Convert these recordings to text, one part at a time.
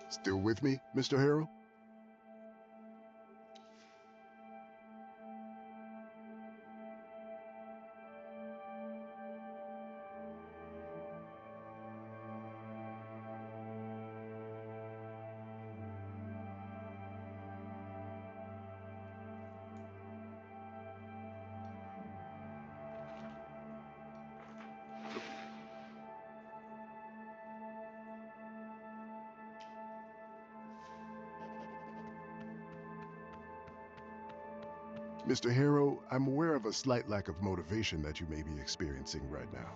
Still with me, Mr. Harrell? Mr. Harrow, I'm aware of a slight lack of motivation that you may be experiencing right now.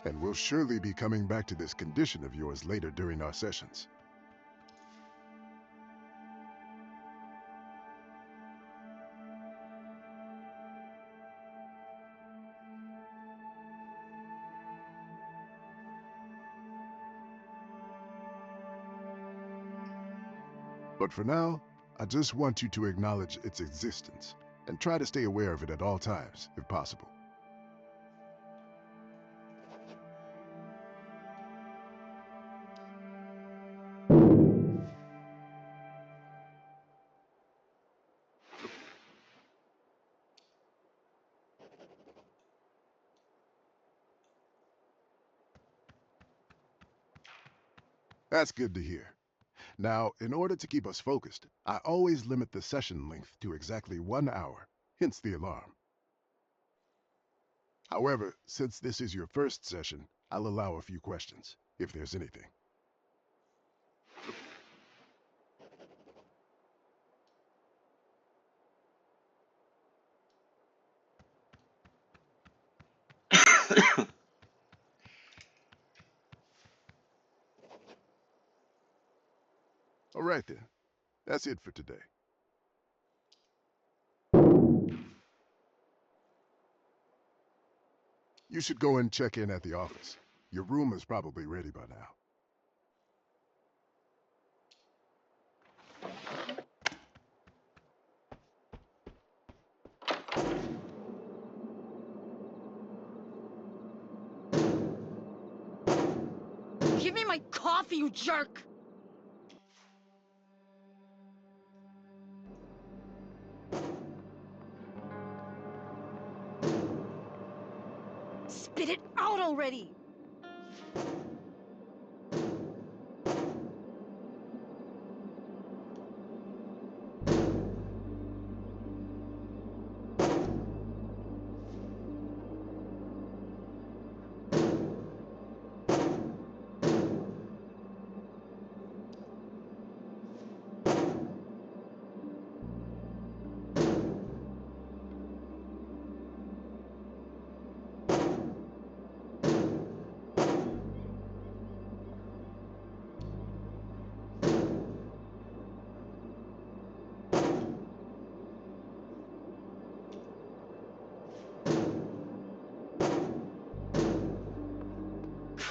And we'll surely be coming back to this condition of yours later during our sessions. But for now, I just want you to acknowledge its existence and try to stay aware of it at all times, if possible. That's good to hear. Now, in order to keep us focused, I always limit the session length to exactly 1 hour, hence the alarm. However, since this is your first session, I'll allow a few questions, if there's anything. All right then, that's it for today. You should go and check in at the office. Your room is probably ready by now. Give me my coffee, you jerk! Spit it out already!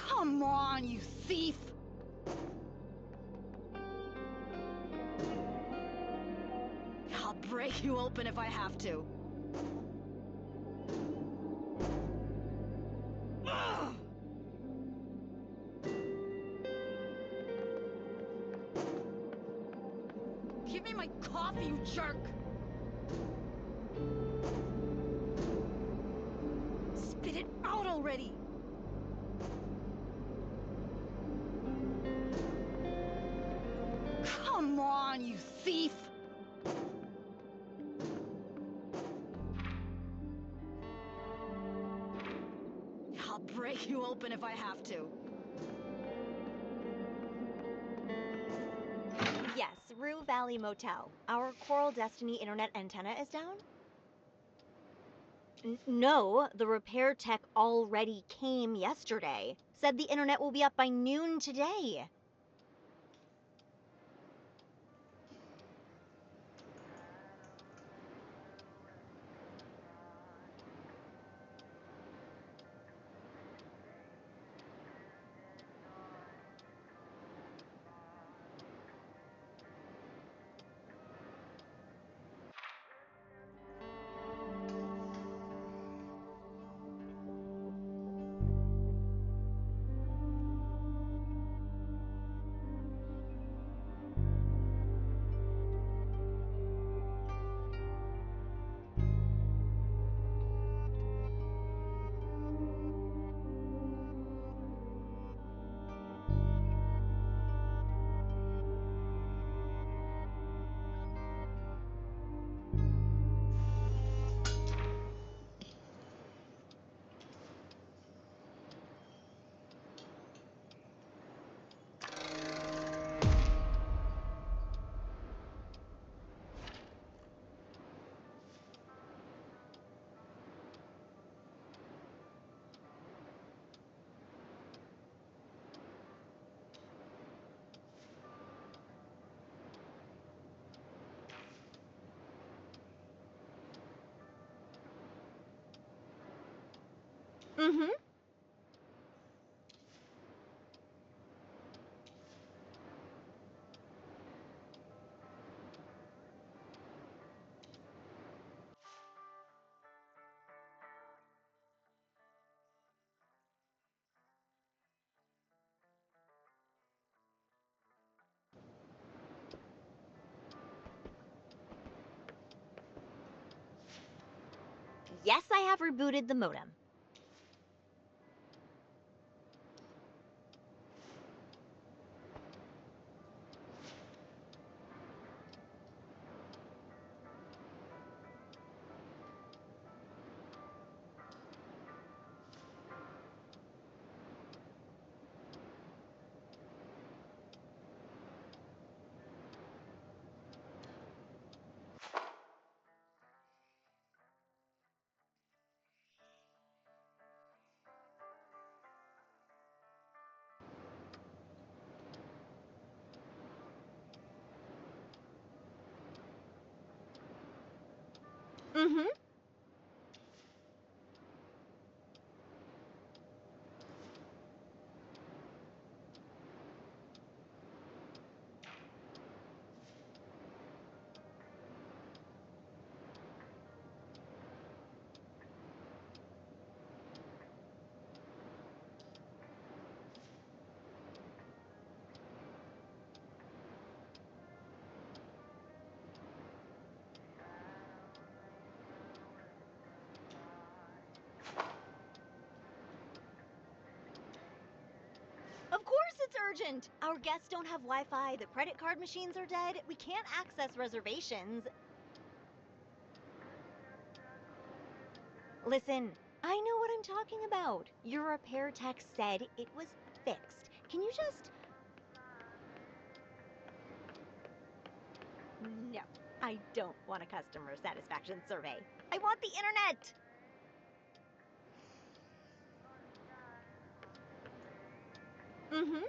Come on, you thief! I'll break you open if I have to. Ugh! Give me my coffee, you jerk! Spit it out already! Come on, you thief! I'll break you open if I have to. Yes, Rue Valley Motel. Our Coral Destiny internet antenna is down? No, the repair tech already came yesterday. Said the internet will be up by noon today. Mm-hmm. Yes, I have rebooted the modem. Mm-hmm. Of course it's urgent! Our guests don't have Wi-Fi, the credit card machines are dead, we can't access reservations. Listen, I know what I'm talking about. Your repair tech said it was fixed. Can you just... No, I don't want a customer satisfaction survey. I want the internet! Mm-hmm.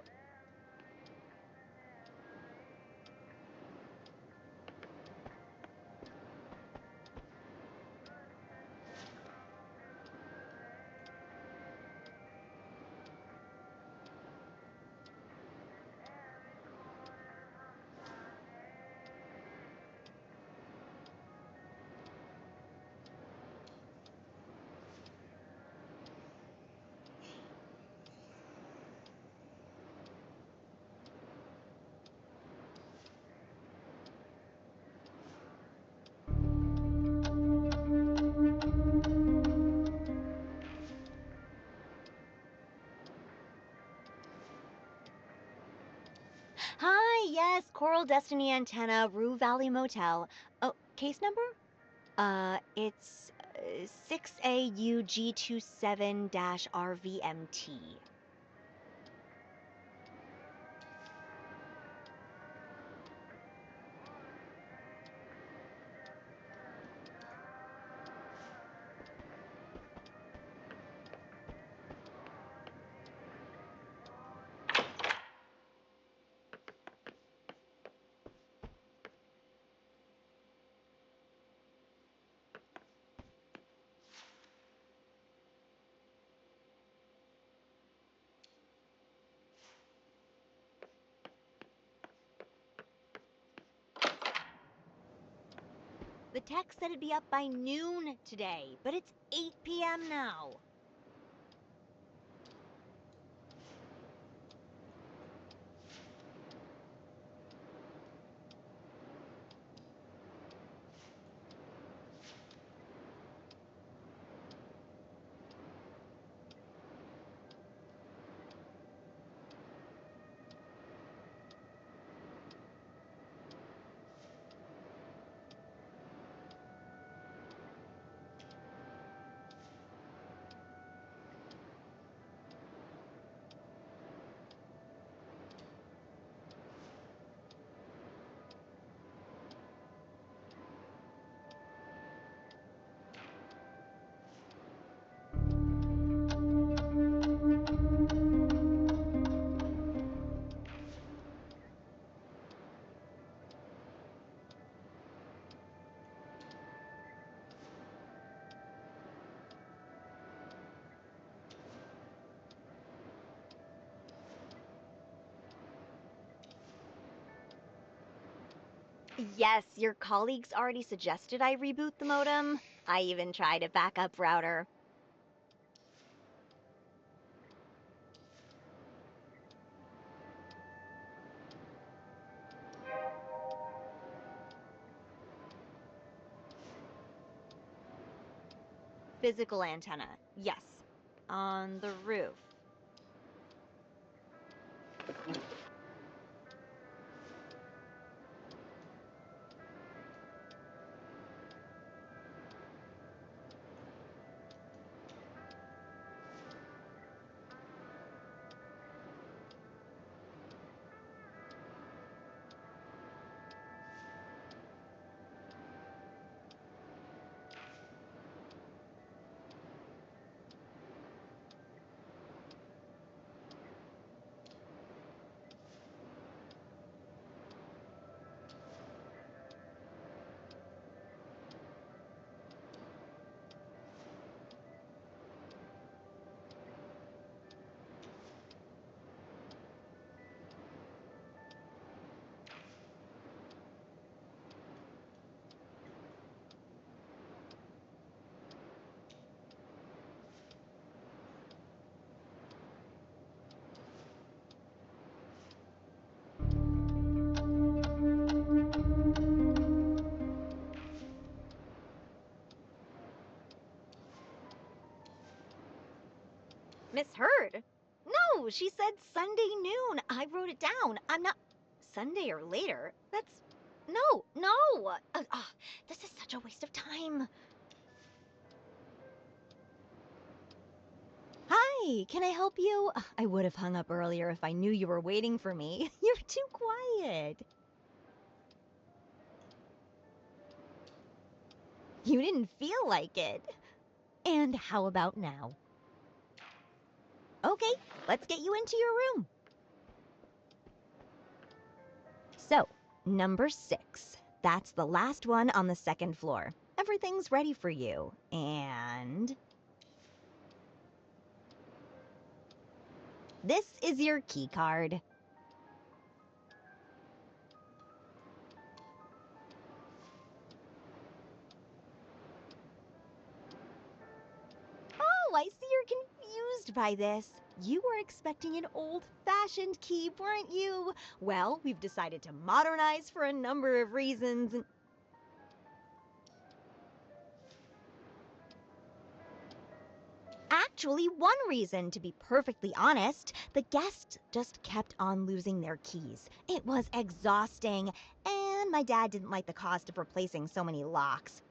Hi, yes, Coral Destiny Antenna, Rue Valley Motel. Oh, case number? It's 6AUG27-RVMT. The tech said it'd be up by noon today, but it's 8 p.m. now. Yes, your colleagues already suggested I reboot the modem. I even tried a backup router. physical antenna. Yes. On the roof. Misheard? No, she said Sunday noon. I wrote it down. I'm not... Sunday or later? That's... No! This is such a waste of time. Hi, can I help you? I would have hung up earlier if I knew you were waiting for me. You're too quiet. You didn't feel like it. And how about now? Okay, let's get you into your room. So, number 6. That's the last one on the second floor. Everything's ready for you. And... this is your key card. Oh, I see you're confused by this. You were expecting an old-fashioned key, weren't you? Well, we've decided to modernize for a number of reasons. Actually, one reason, to be perfectly honest, the guests just kept on losing their keys. It was exhausting, and my dad didn't like the cost of replacing so many locks.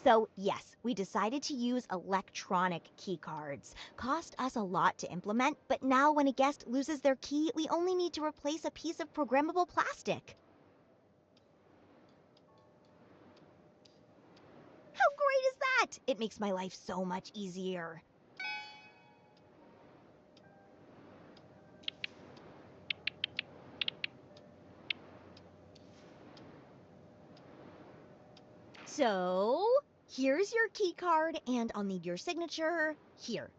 So, yes, we decided to use electronic key cards. Cost us a lot to implement, but now when a guest loses their key, we only need to replace a piece of programmable plastic. How great is that? It makes my life so much easier. So, here's your key card, and I'll need your signature here.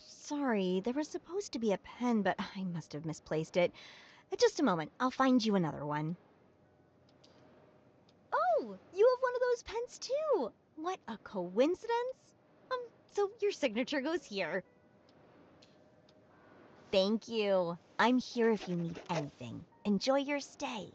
Sorry, there was supposed to be a pen, but I must have misplaced it. Just a moment, I'll find you another one. Oh, you have one of those pens too! What a coincidence! So your signature goes here. Thank you. I'm here if you need anything. Enjoy your stay.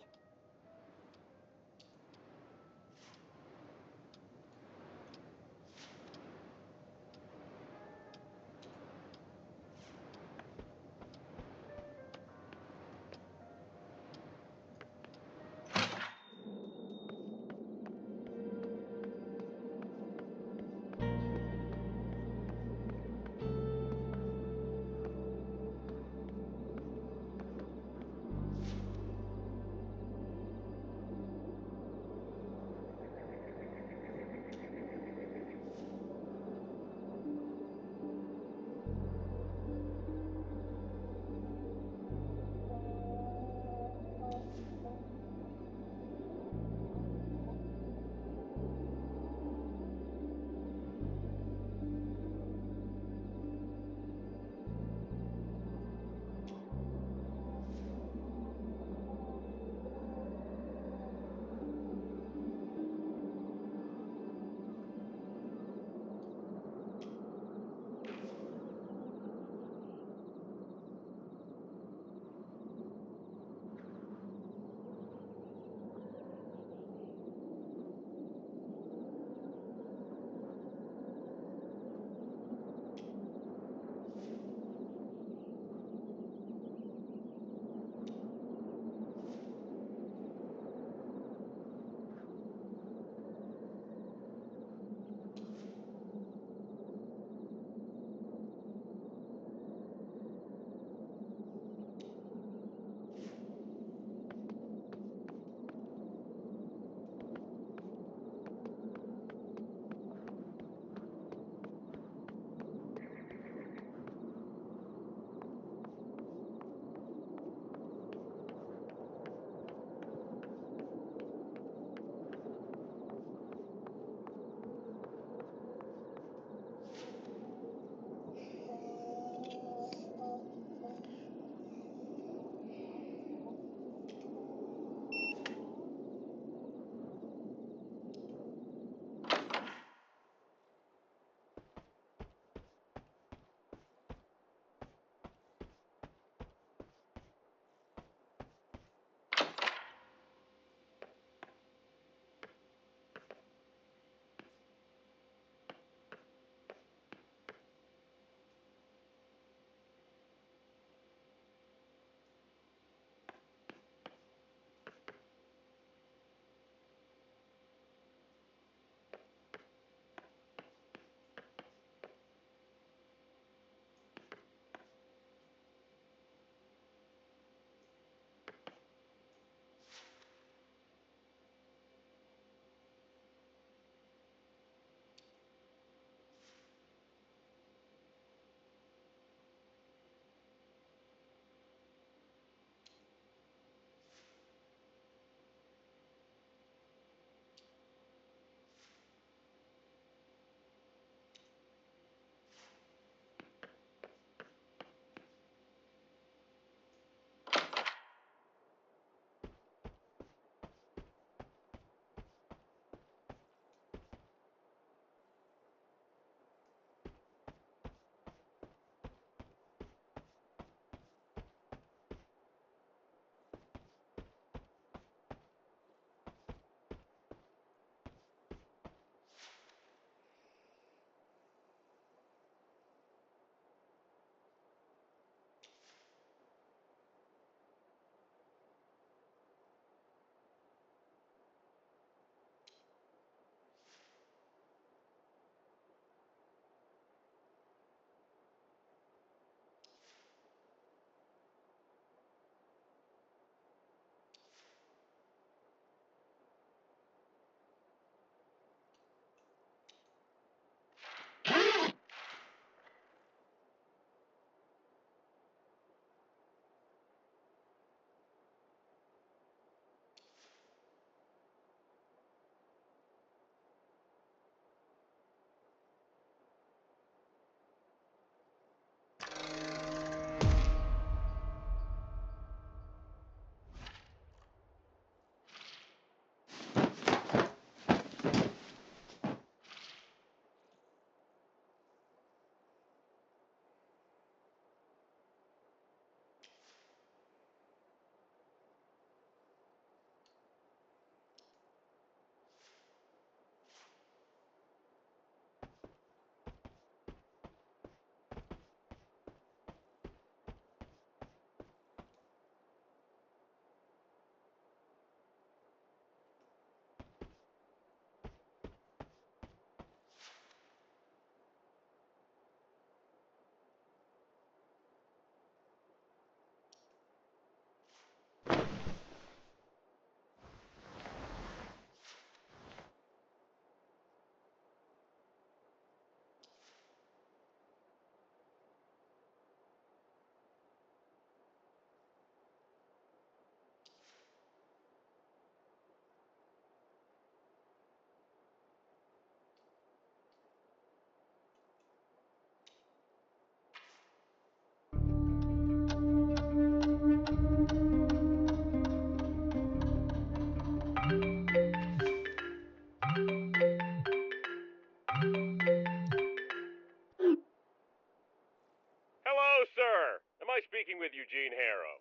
Hello, sir. Am I speaking with Eugene Harrow?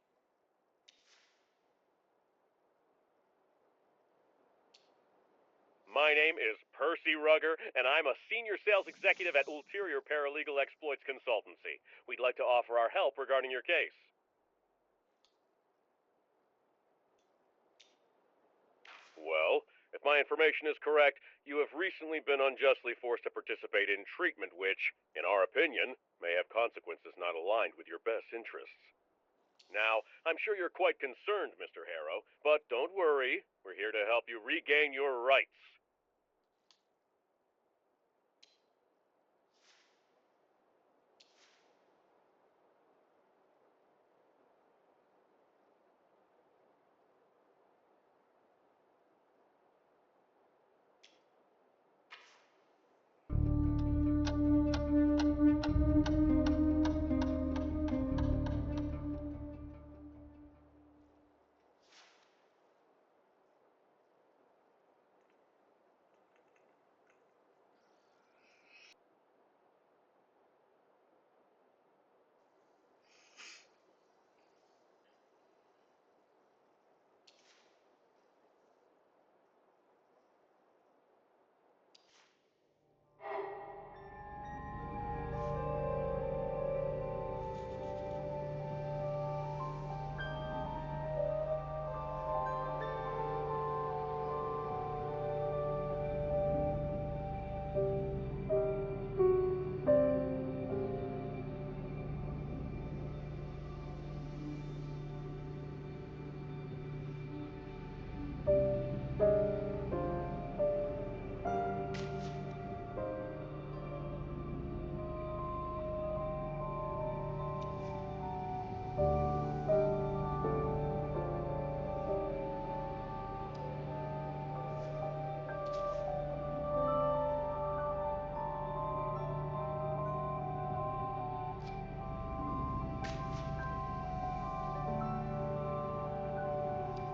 My name is Percy Rugger, and I'm a senior sales executive at Ulterior Paralegal Exploits Consultancy. We'd like to offer our help regarding your case. Well, if my information is correct, you have recently been unjustly forced to participate in treatment which, in our opinion, may have consequences not aligned with your best interests. Now, I'm sure you're quite concerned, Mr. Harrow, but don't worry. We're here to help you regain your rights.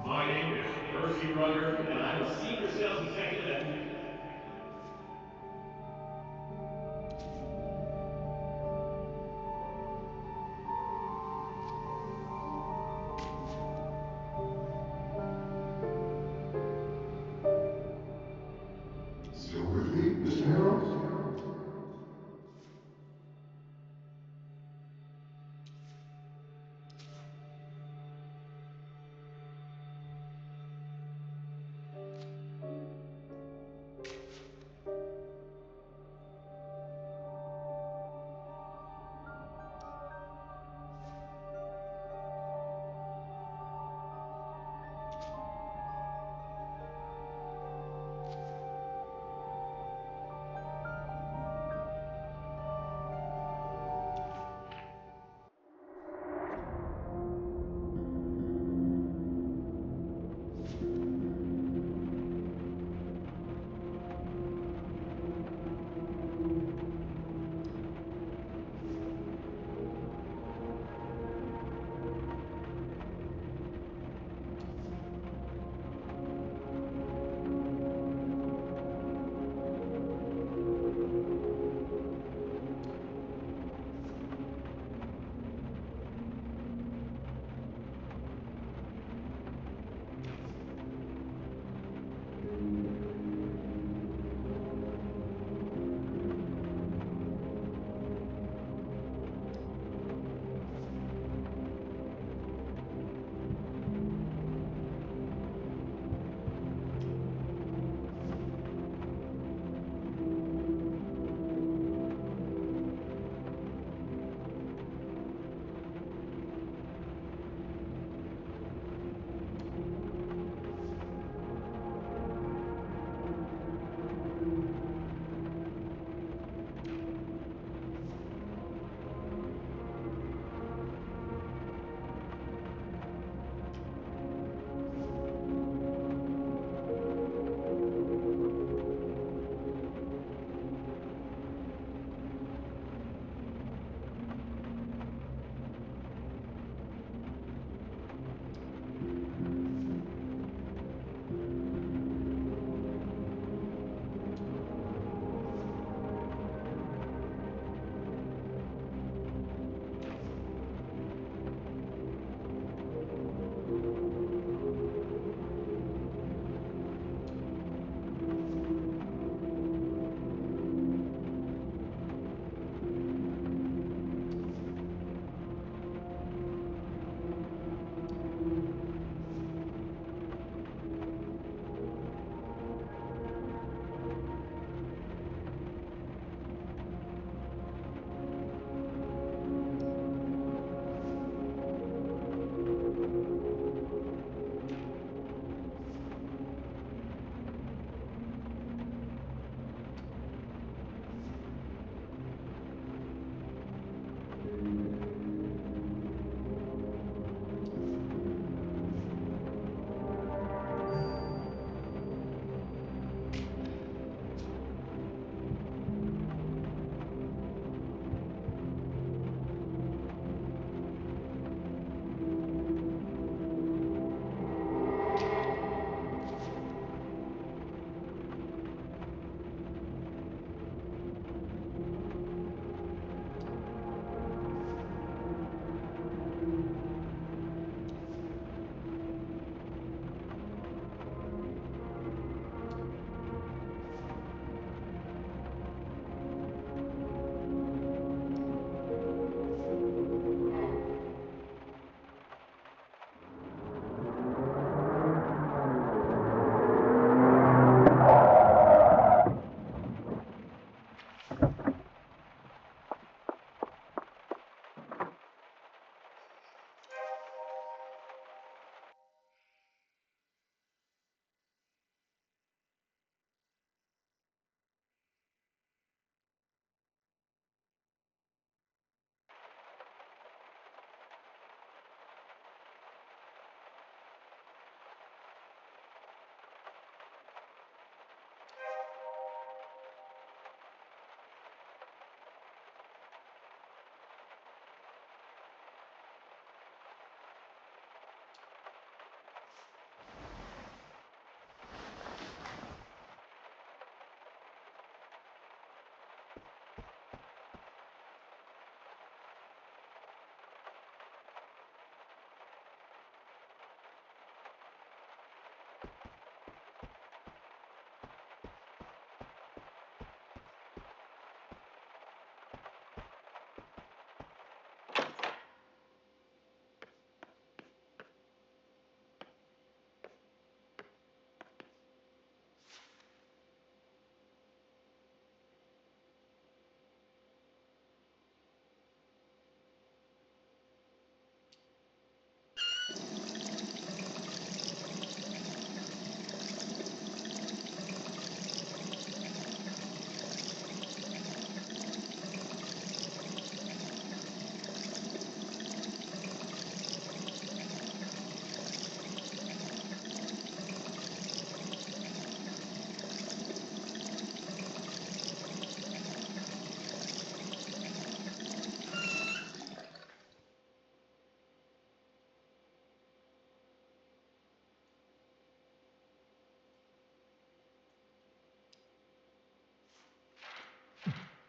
My name is Percy Rugger, and I'm a senior sales executive at... Still with me, Mr. Harrow?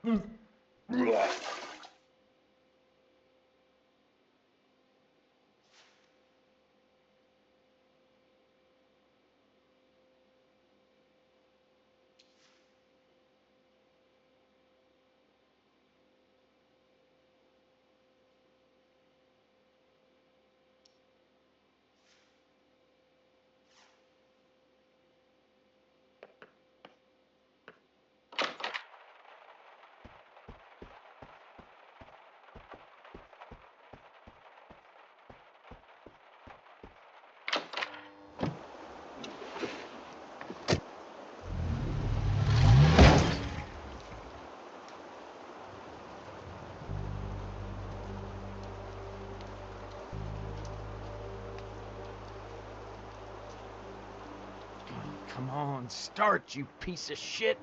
Come on, start, you piece of shit.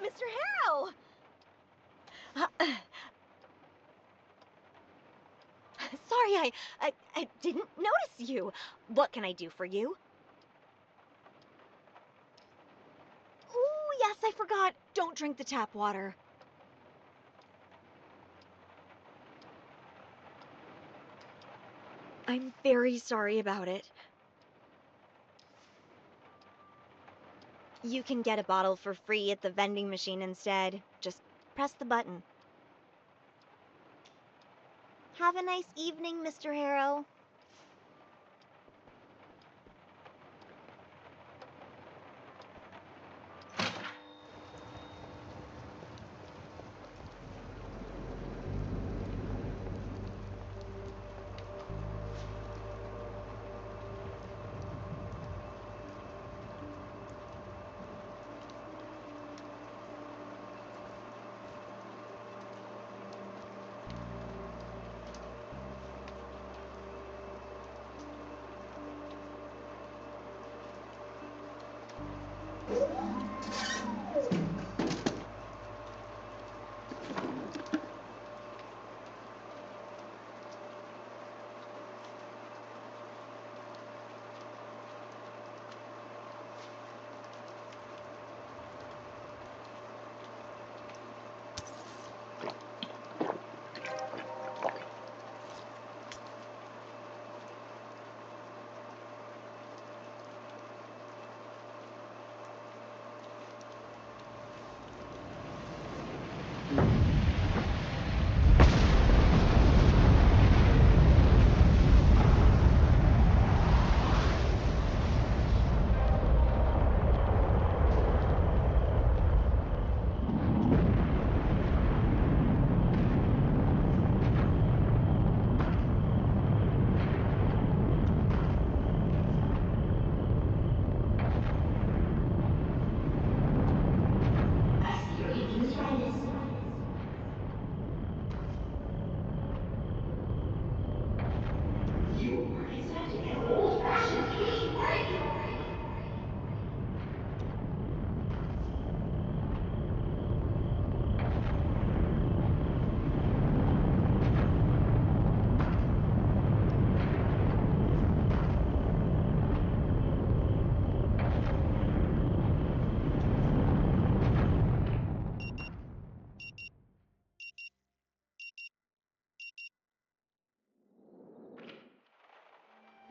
Mr. Harrow! Sorry, I didn't notice you. What can I do for you? Oh, yes, I forgot. Don't drink the tap water. I'm very sorry about it. You can get a bottle for free at the vending machine instead. Just press the button. Have a nice evening, Mr. Harrow.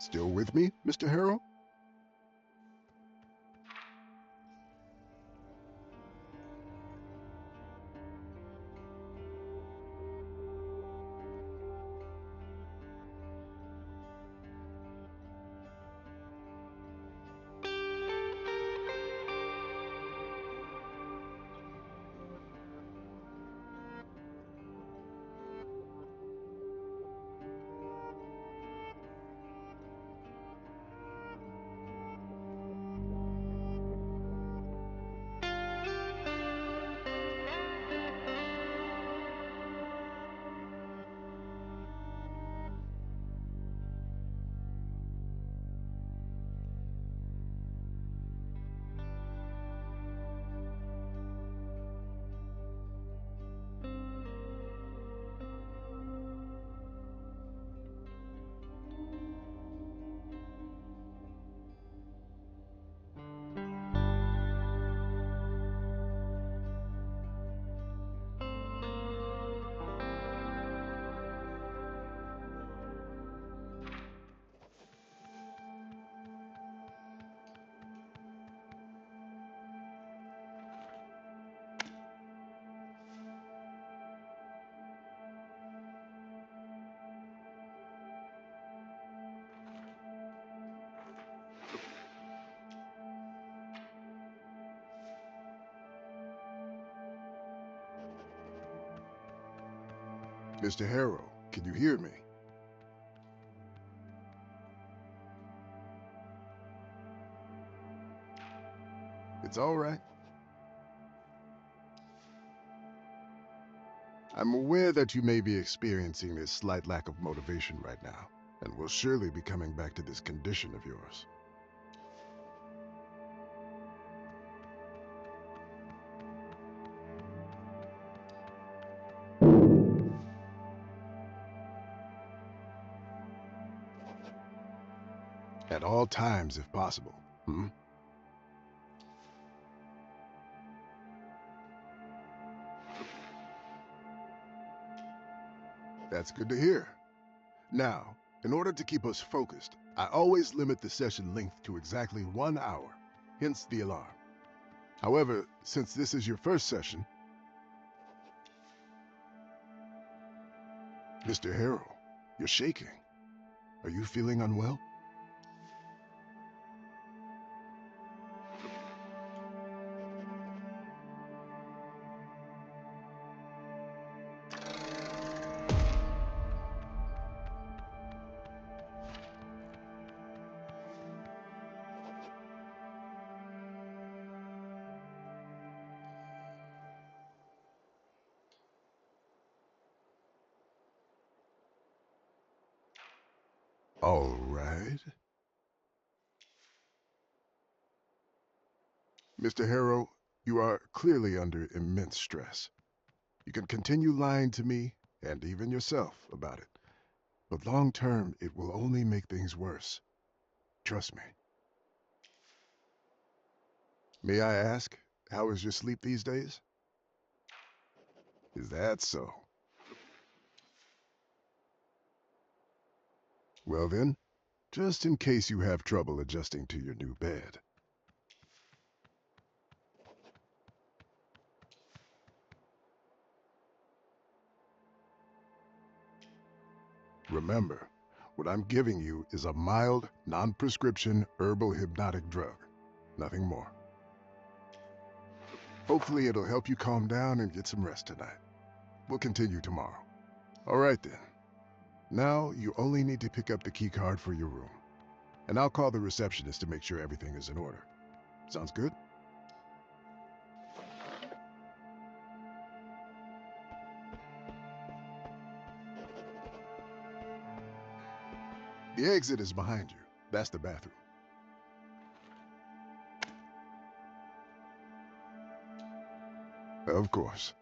Still with me, Mr. Harrow? Mr. Harrow, can you hear me? It's all right. I'm aware that you may be experiencing a slight lack of motivation right now, and will surely be coming back to this condition of yours. At all times, if possible. That's good to hear. Now, in order to keep us focused, I always limit the session length to exactly 1 hour, hence the alarm. However, since this is your first session... Mr. Harrow, you're shaking. Are you feeling unwell? All right. Mr. Harrow, you are clearly under immense stress. You can continue lying to me, and even yourself, about it. But long term, it will only make things worse. Trust me. May I ask, how is your sleep these days? Is that so? Well then, just in case you have trouble adjusting to your new bed. Remember, what I'm giving you is a mild, non-prescription herbal hypnotic drug. Nothing more. Hopefully it'll help you calm down and get some rest tonight. We'll continue tomorrow. All right then. Now you only need to pick up the key card for your room. And I'll call the receptionist to make sure everything is in order. Sounds good? The exit is behind you. That's the bathroom. Of course.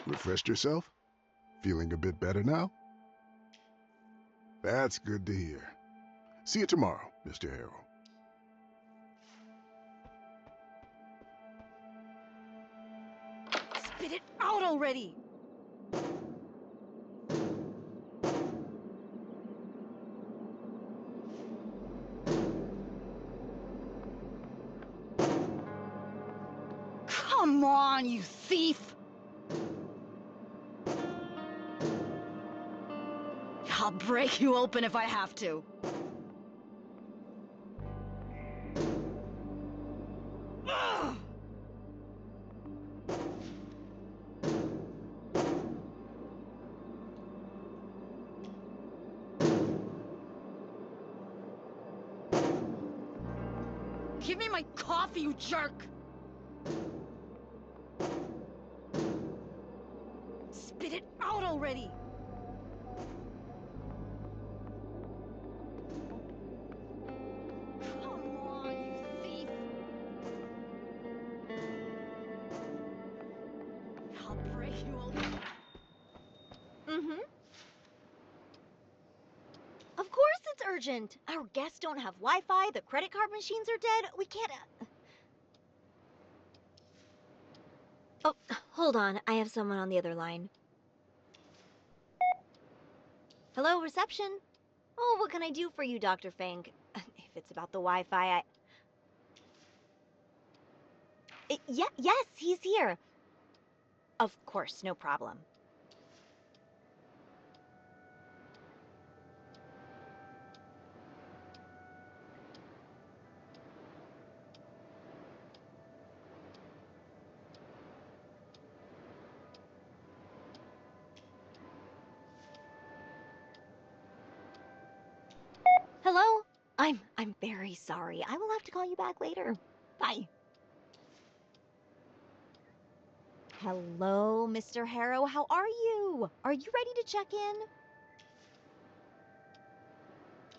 Refreshed yourself? Feeling a bit better now? That's good to hear. See you tomorrow, Mr. Harrow. Spit it out already! Come on, you thief! I'll break you open if I have to. Ugh! Give me my coffee, you jerk! Spit it out already! Come on, you thief! I'll break you open. Mm-hmm. Of course it's urgent. Our guests don't have Wi-Fi, the credit card machines are dead. We can't... Oh, hold on. I have someone on the other line. Hello, reception? Oh, what can I do for you, Dr. Fink? If it's about the Wi-Fi, yes, he's here. Of course, no problem. Hello? I'm very sorry. I will have to call you back later. Bye. Hello, Mr. Harrow. How are you? Are you ready to check in?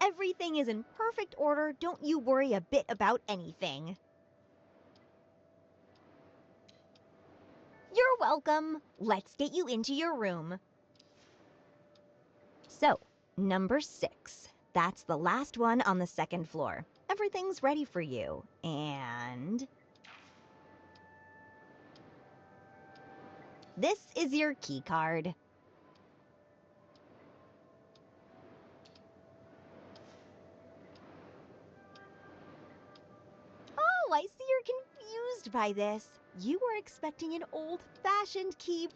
Everything is in perfect order. Don't you worry a bit about anything. You're welcome. Let's get you into your room. So, number 6. That's the last one on the second floor. Everything's ready for you. And this is your key card. Oh, I see you're confused by this. You were expecting an old-fashioned key.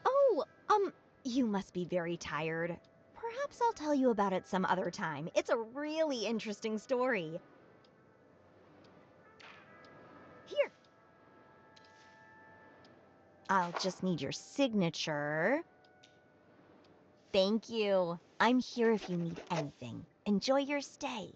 Oh, you must be very tired. Perhaps I'll tell you about it some other time. It's a really interesting story. Here. I'll just need your signature. Thank you. I'm here if you need anything. Enjoy your stay.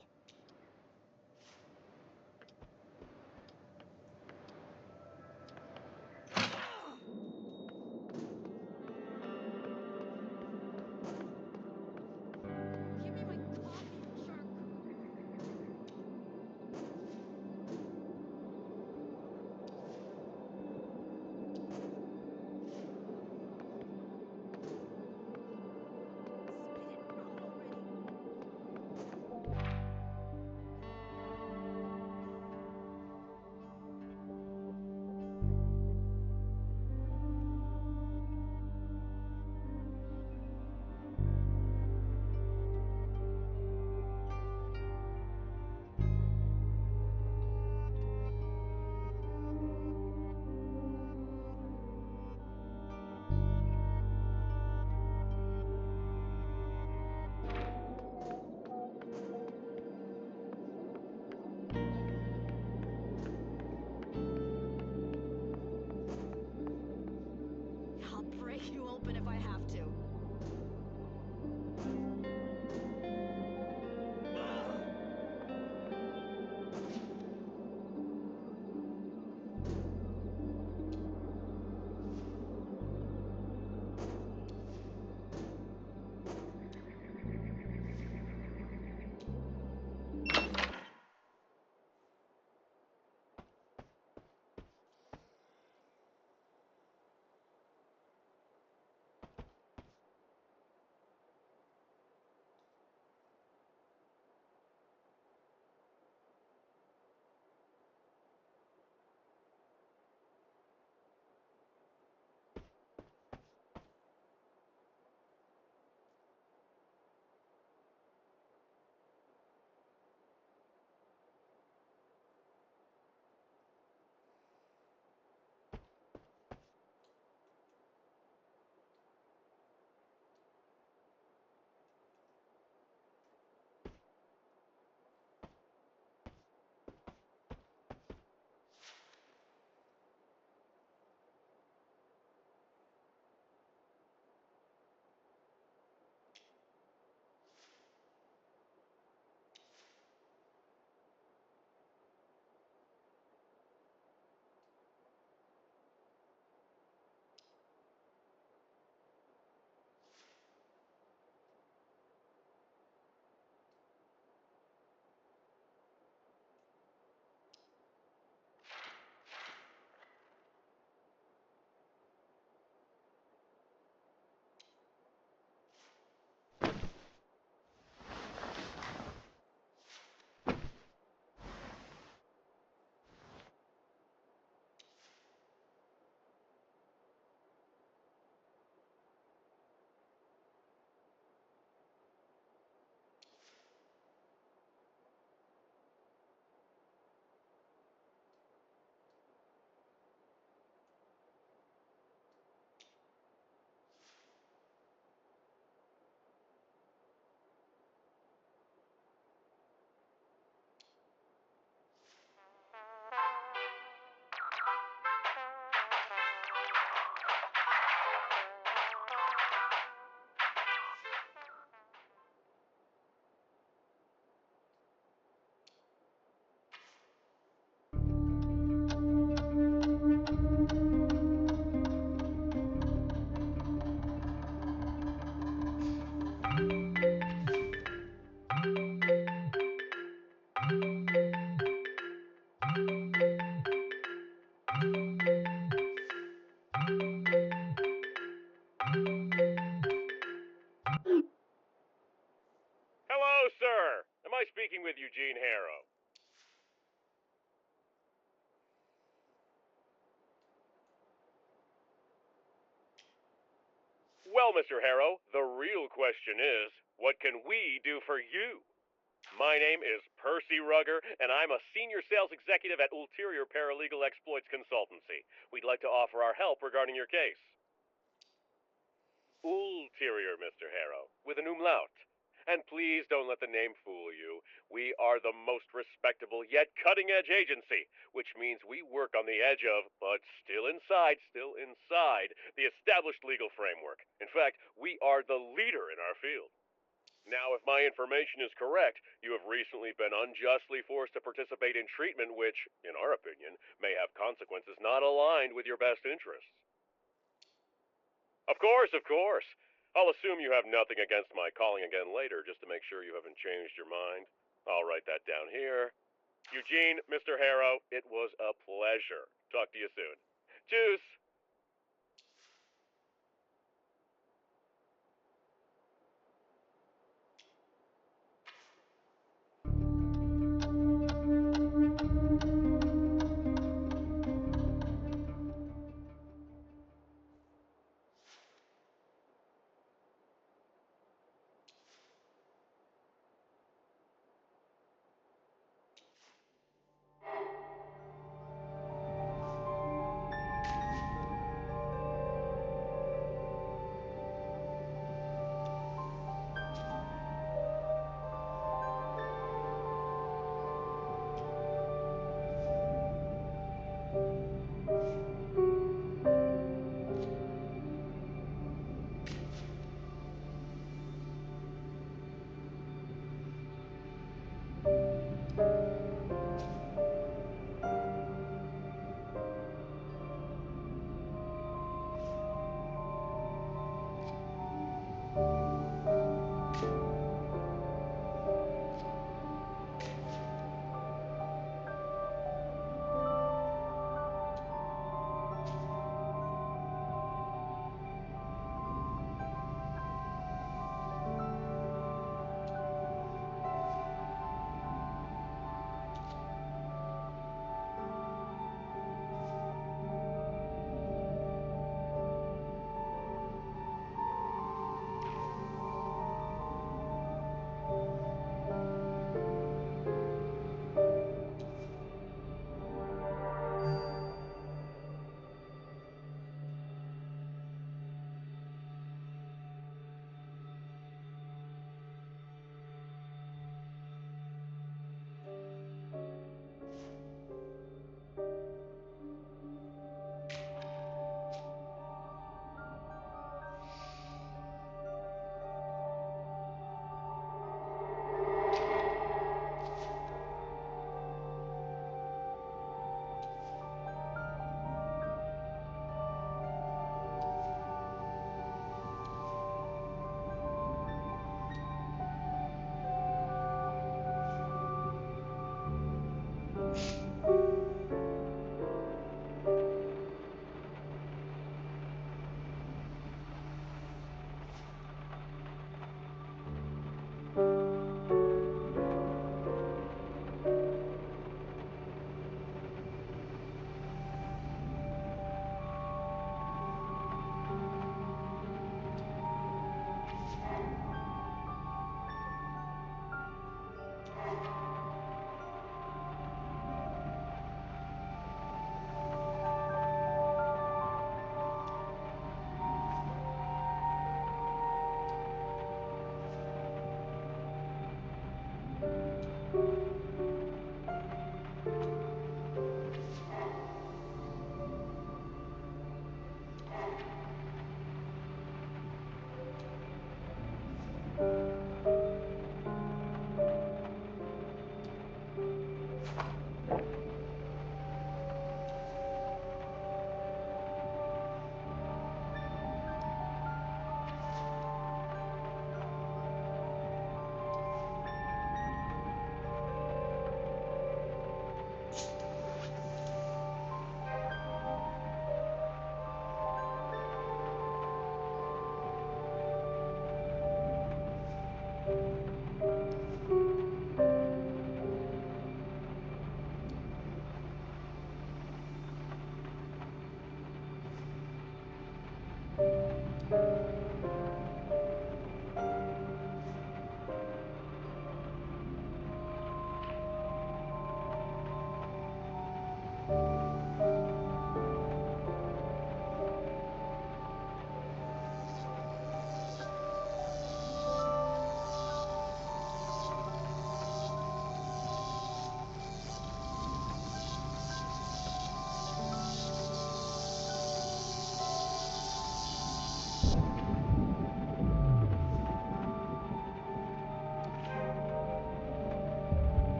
Give me my coffee, you jerk! Spit it out already! Hello, sir. Am I speaking with Eugene Harrow? Well, Mr. Harrow, the real question is, what can we do for you? My name is Percy Rugger, and I'm a senior sales executive at Ulterior Paralegal Exploits Consultancy. We'd like to offer our help regarding your case. Ulterior, Mr. Harrow, with an umlaut. And please don't let the name fool you. We are the most respectable yet cutting-edge agency, which means we work on the edge of, but still inside, the established legal framework. In fact, we are the leader in our field. Now, if my information is correct, you have recently been unjustly forced to participate in treatment which, in our opinion, may have consequences not aligned with your best interests. Of course, of course. I'll assume you have nothing against my calling again later just to make sure you haven't changed your mind. I'll write that down here. Eugene, Mr. Harrow, it was a pleasure. Talk to you soon. Tschüss.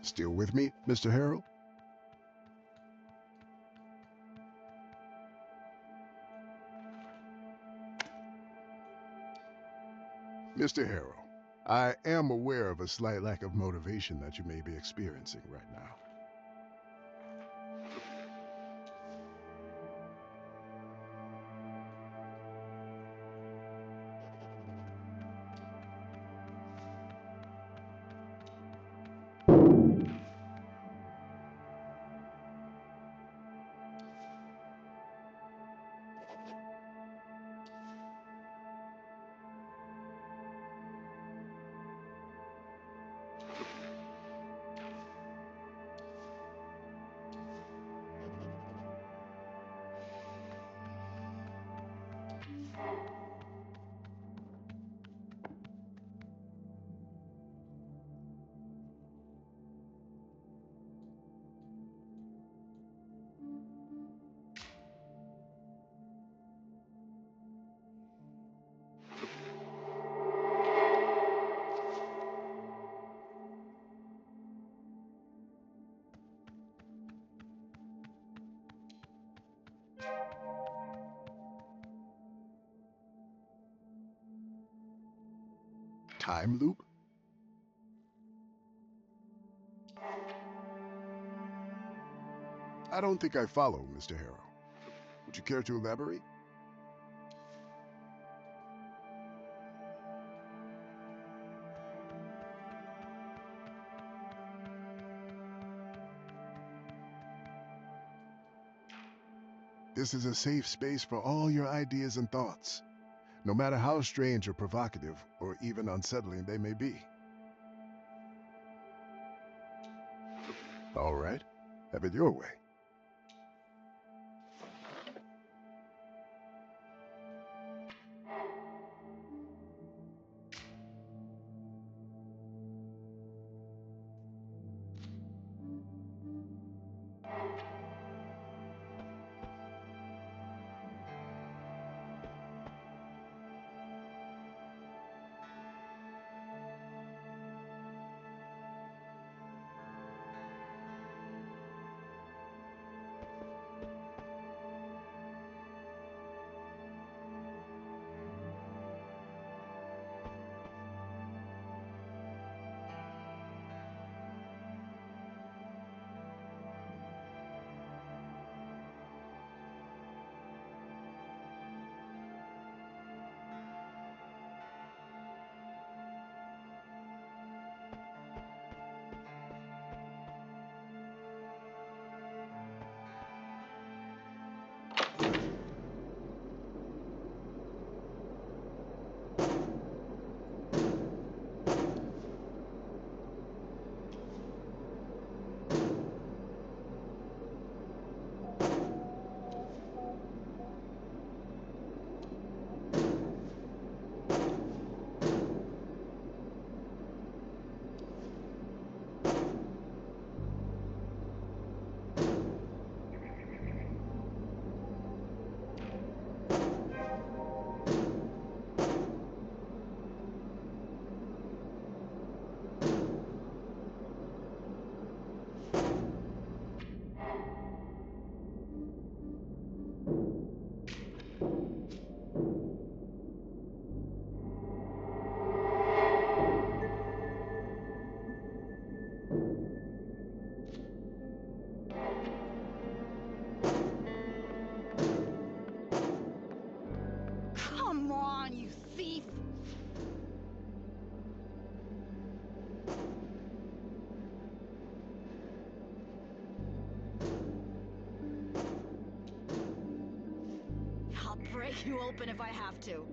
Still with me, Mr. Harrell? Mr. Harrell, I am aware of a slight lack of motivation that you may be experiencing right now. Time loop? I don't think I follow, Mr. Harrell. Would you care to elaborate? This is a safe space for all your ideas and thoughts, no matter how strange or provocative or even unsettling they may be. All right, have it your way. break you open if I have to.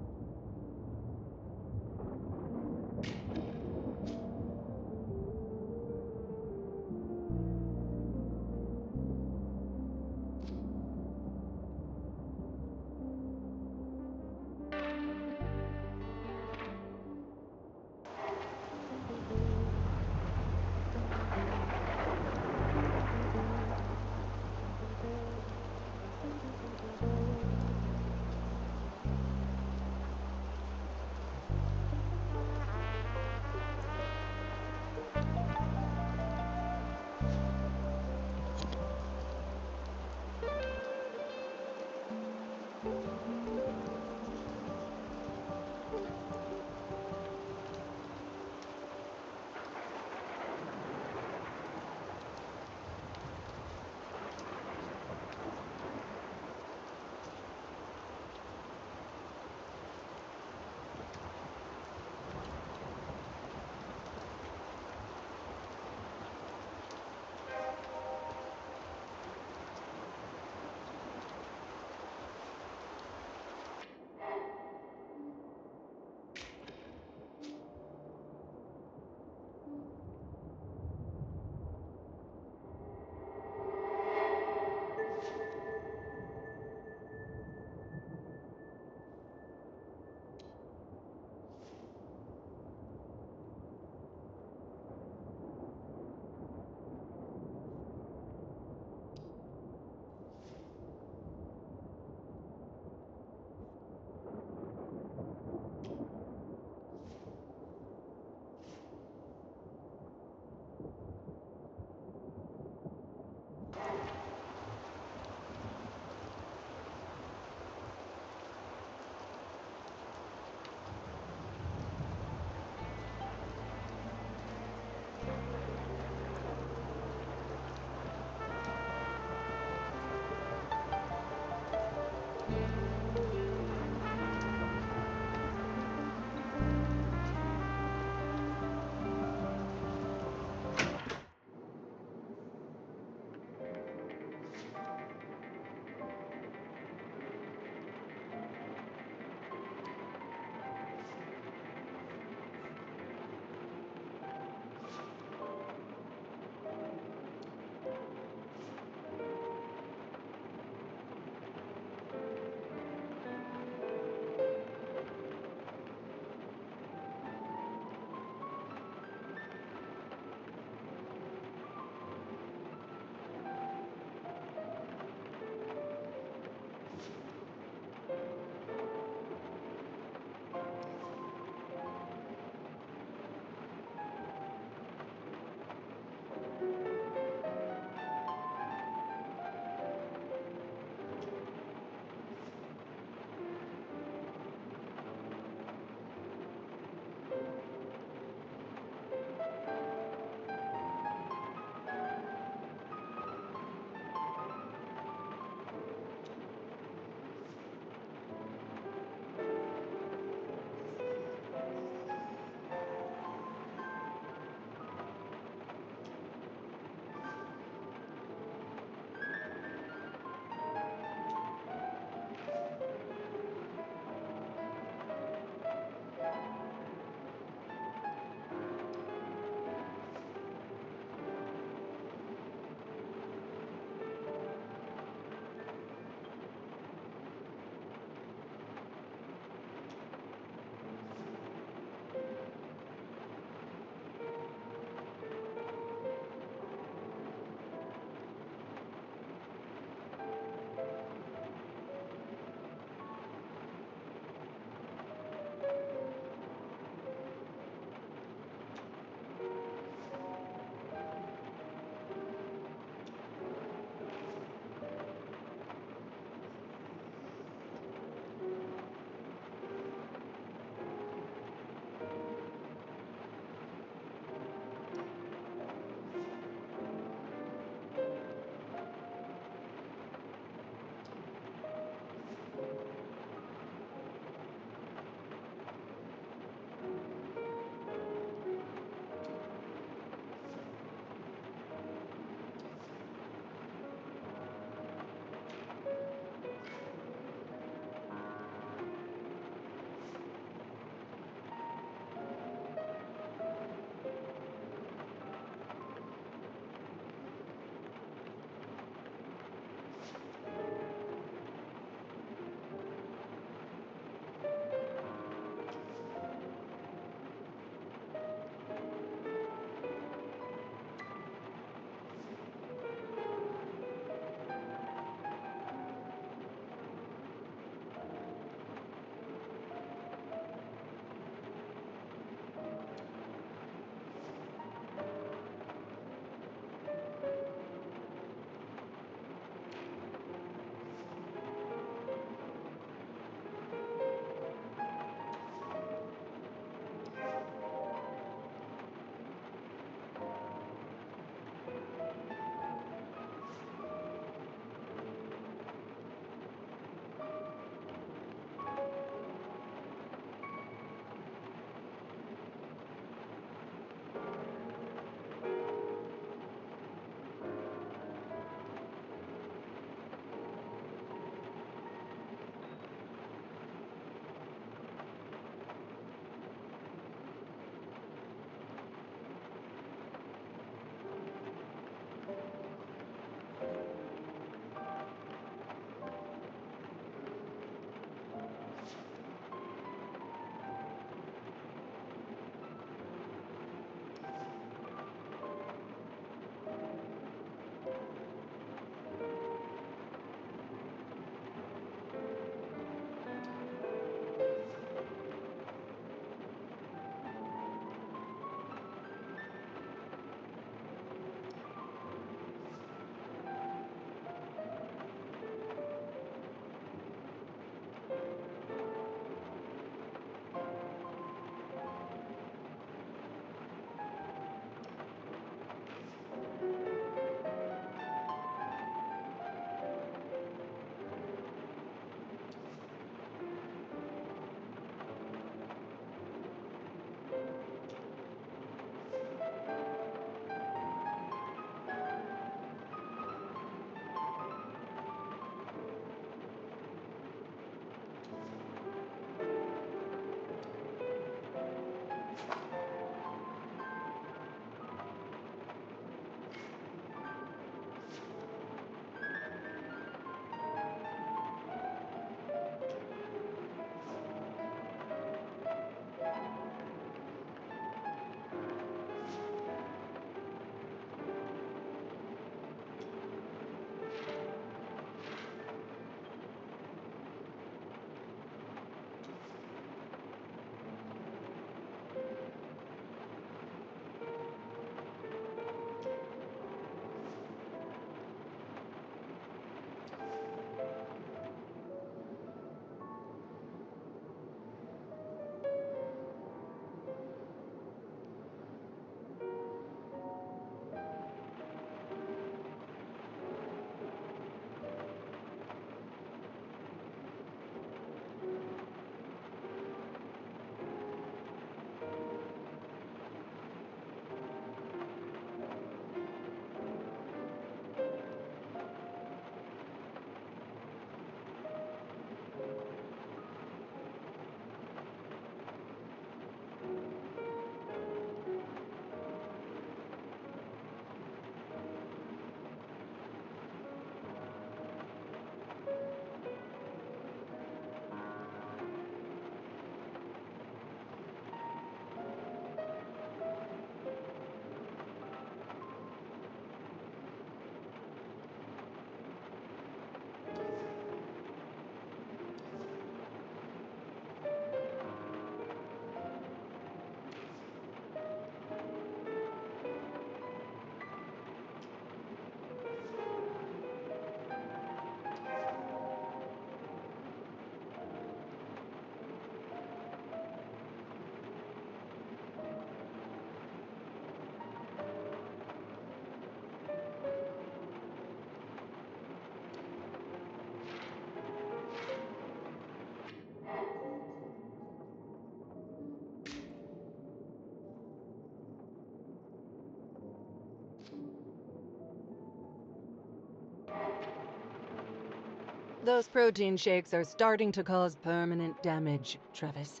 Those protein shakes are starting to cause permanent damage, Travis.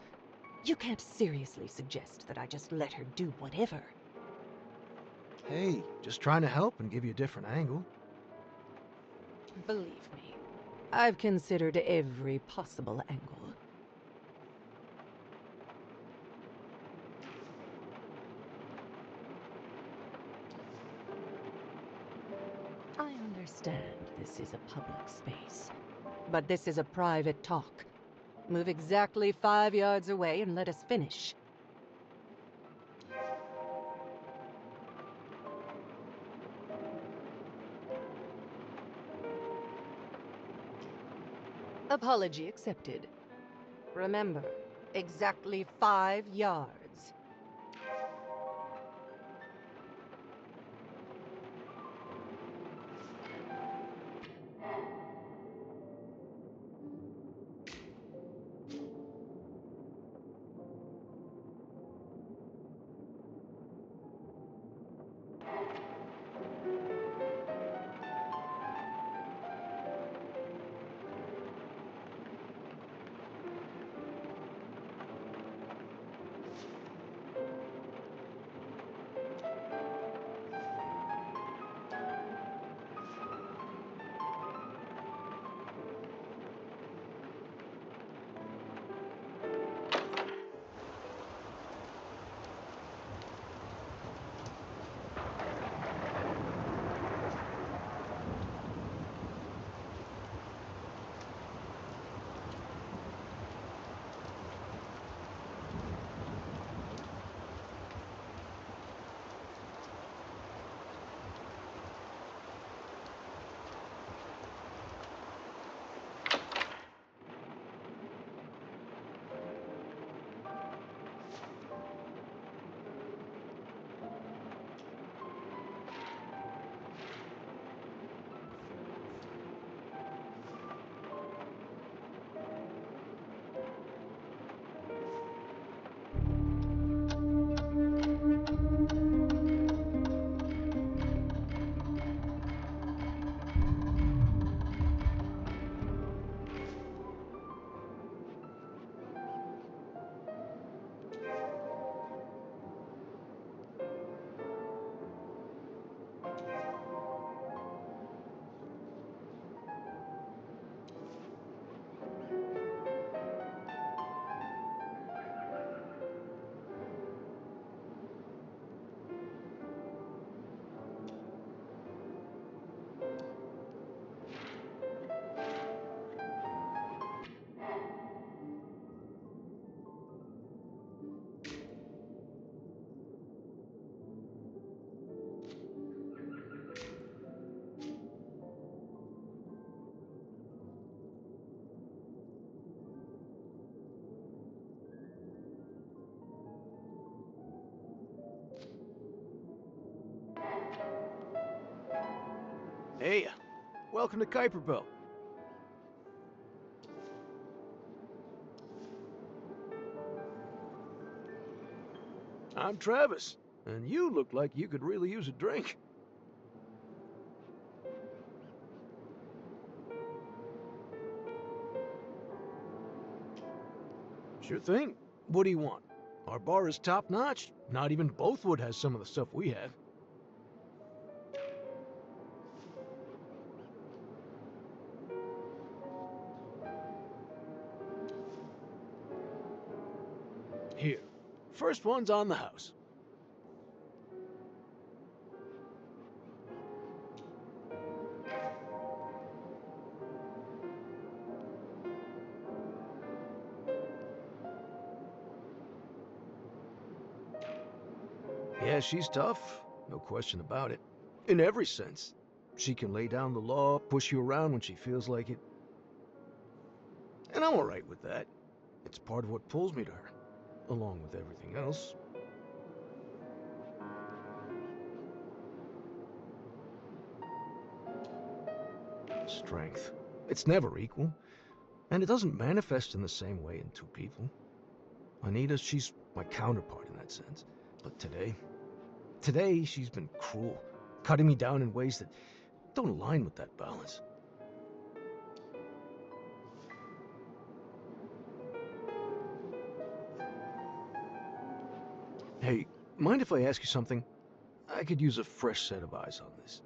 You can't seriously suggest that I just let her do whatever. Hey, just trying to help and give you a different angle. Believe me, I've considered every possible angle. I understand this is a public space, but this is a private talk. Move exactly 5 yards away and let us finish. Apology accepted. Remember, exactly 5 yards. Hey, welcome to Kuiperville. I'm Travis, and you look like you could really use a drink. Sure thing. What do you want? Our bar is top-notch. Not even Bothwood has some of the stuff we have. Here, first one's on the house. Yeah, she's tough, no question about it. In every sense. She can lay down the law, push you around when she feels like it. And I'm alright with that. It's part of what pulls me to her, along with everything else. Strength. It's never equal. And it doesn't manifest in the same way in two people. Anita, she's my counterpart in that sense. But today she's been cruel, cutting me down in ways that don't align with that balance. Hey, mind if I ask you something? I could use a fresh set of eyes on this.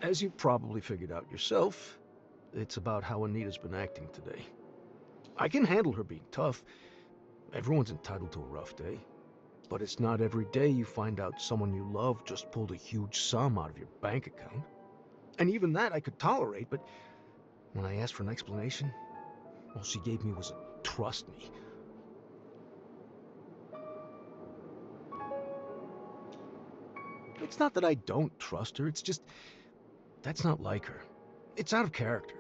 As you probably figured out yourself, it's about how Anita's been acting today. I can handle her being tough. Everyone's entitled to a rough day. But it's not every day you find out someone you love just pulled a huge sum out of your bank account. And even that I could tolerate, but when I asked for an explanation, all she gave me was a trust me. It's not that I don't trust her, it's just that's not like her. It's out of character.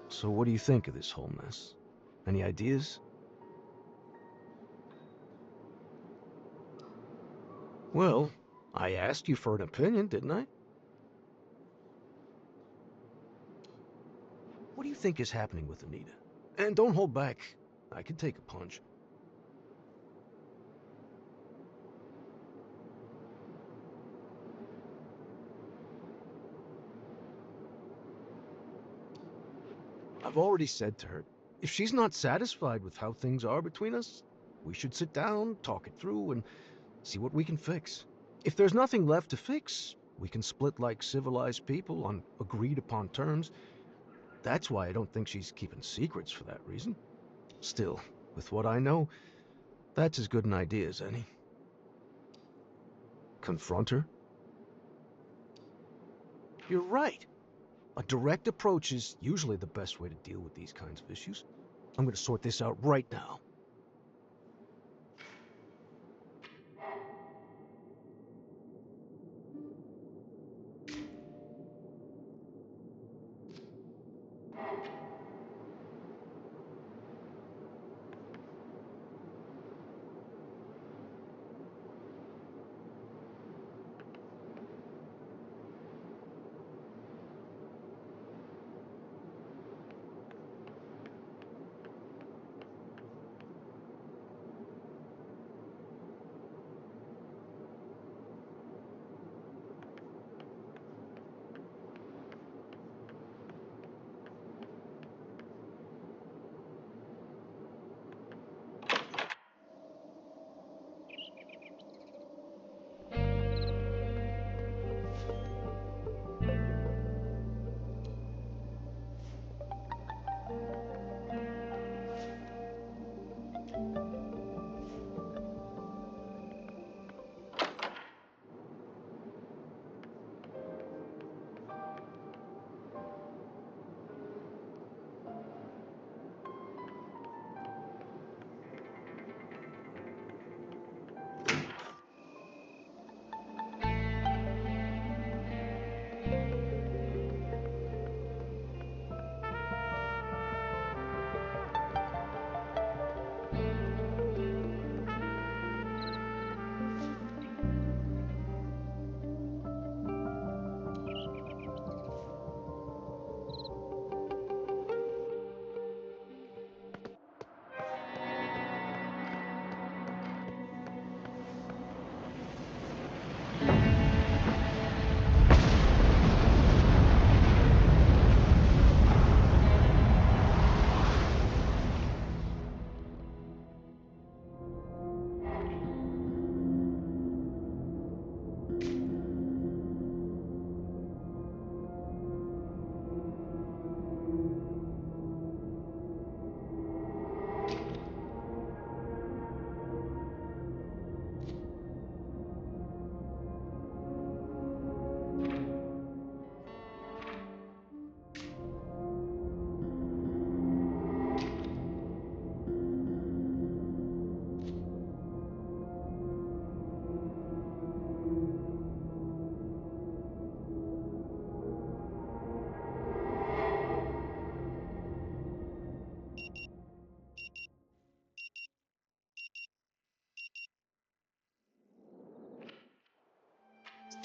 So what do you think of this whole mess? Any ideas? Well, I asked you for an opinion, didn't I? What do you think is happening with Anita? And don't hold back. I can take a punch. I've already said to her, if she's not satisfied with how things are between us, we should sit down, talk it through, and see what we can fix. If there's nothing left to fix, we can split like civilized people on agreed upon terms. That's why I don't think she's keeping secrets for that reason. Still, with what I know, that's as good an idea as any. Confront her? You're right. A direct approach is usually the best way to deal with these kinds of issues. I'm going to sort this out right now.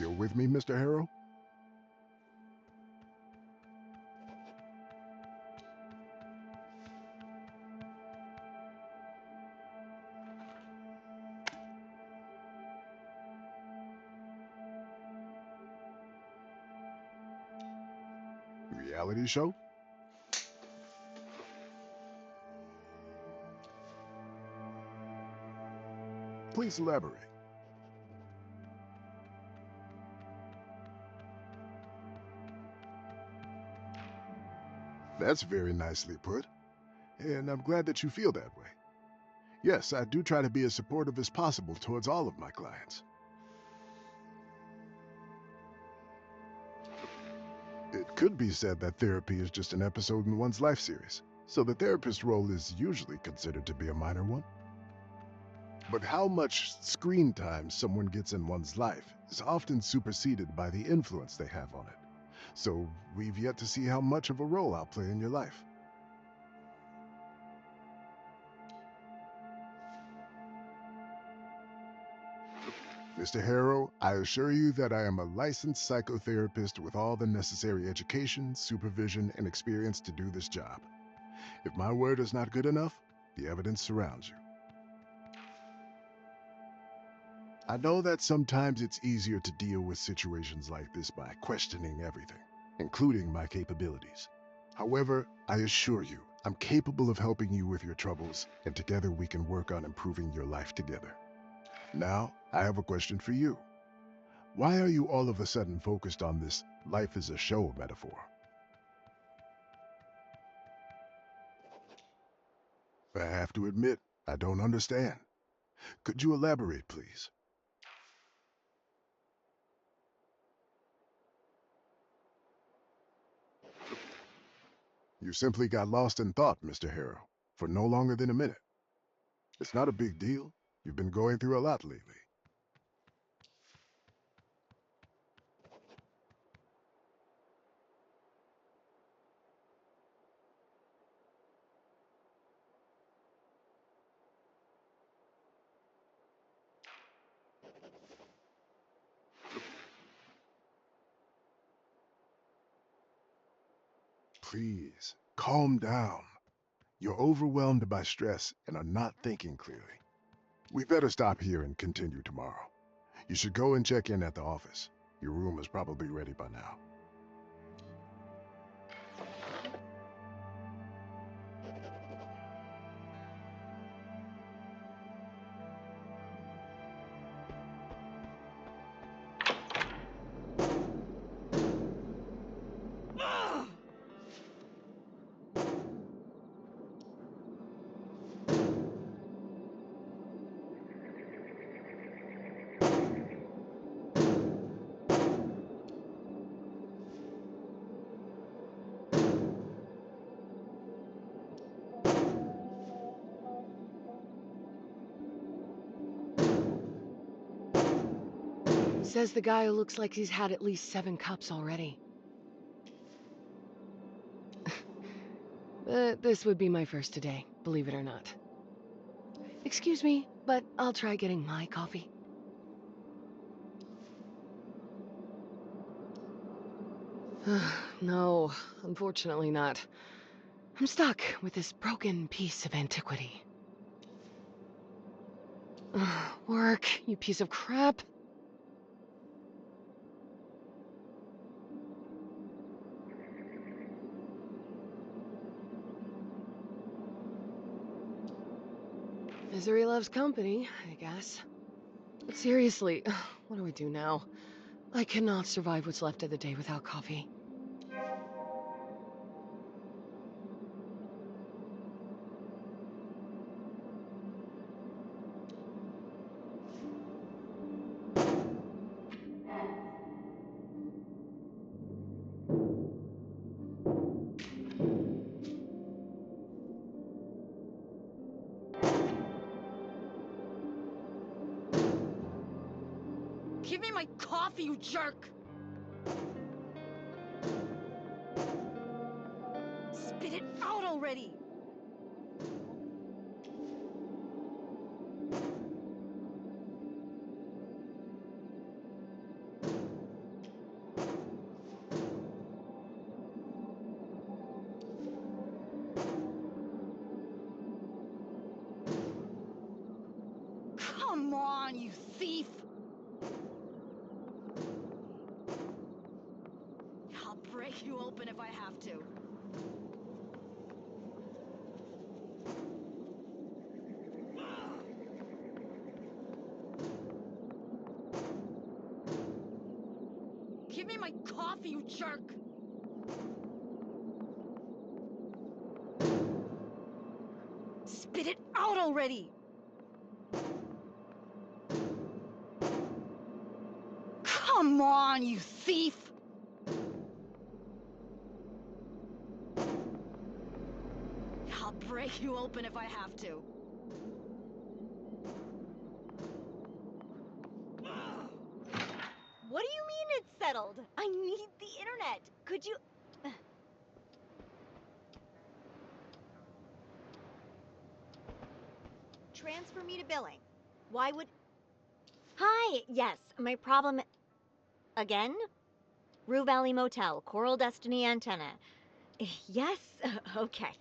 Still with me, Mr. Harrow? Reality show? Please elaborate. That's very nicely put, and I'm glad that you feel that way. Yes, I do try to be as supportive as possible towards all of my clients. It could be said that therapy is just an episode in one's life series, so the therapist role is usually considered to be a minor one. But how much screen time someone gets in one's life is often superseded by the influence they have on it. So we've yet to see how much of a role I'll play in your life. Mr. Harrow, I assure you that I am a licensed psychotherapist with all the necessary education, supervision, and experience to do this job. If my word is not good enough, the evidence surrounds you. I know that sometimes it's easier to deal with situations like this by questioning everything, including my capabilities. However, I assure you, I'm capable of helping you with your troubles, and together we can work on improving your life together. Now, I have a question for you. Why are you all of a sudden focused on this life is a show metaphor? I have to admit, I don't understand. Could you elaborate, please? You simply got lost in thought, Mr. Harrow, for no longer than a minute. It's not a big deal. You've been going through a lot lately. Please, calm down. You're overwhelmed by stress and are not thinking clearly. We better stop here and continue tomorrow. You should go and check in at the office. Your room is probably ready by now. Says the guy who looks like he's had at least 7 cups already. This would be my first today, believe it or not. Excuse me, but I'll try getting my coffee. No, unfortunately not. I'm stuck with this broken piece of antiquity. Work, you piece of crap. Misery loves company, I guess. But seriously, what do I do now? I cannot survive what's left of the day without coffee. Give me my coffee, you jerk! Spit it out already! Come on, you thief! I'll break you open if I have to. Give me my coffee, you jerk! Spit it out already! Come on, you thief! I'll break you open if I have to. What do you mean it's settled? I need the internet. Could you... Transfer me to billing. Why would... Hi, yes, my problem... Again? Rue Valley Motel, Coral Destiny Antenna. Yes, okay.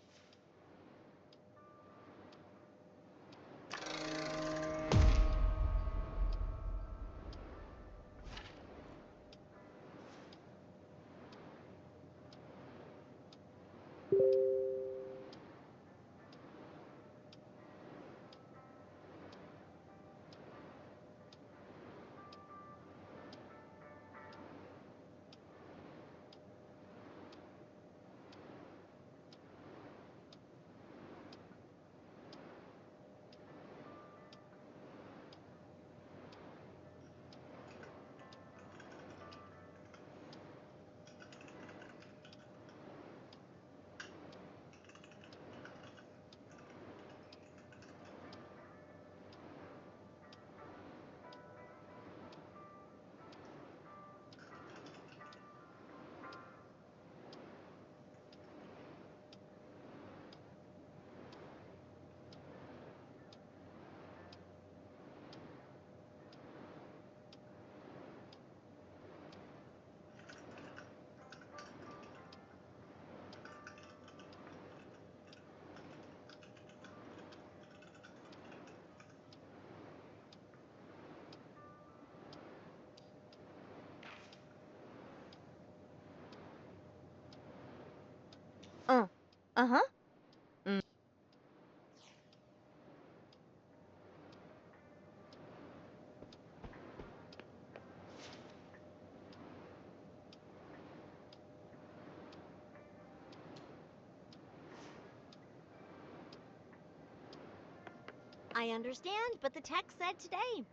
Uh-huh. I understand, but the text said today.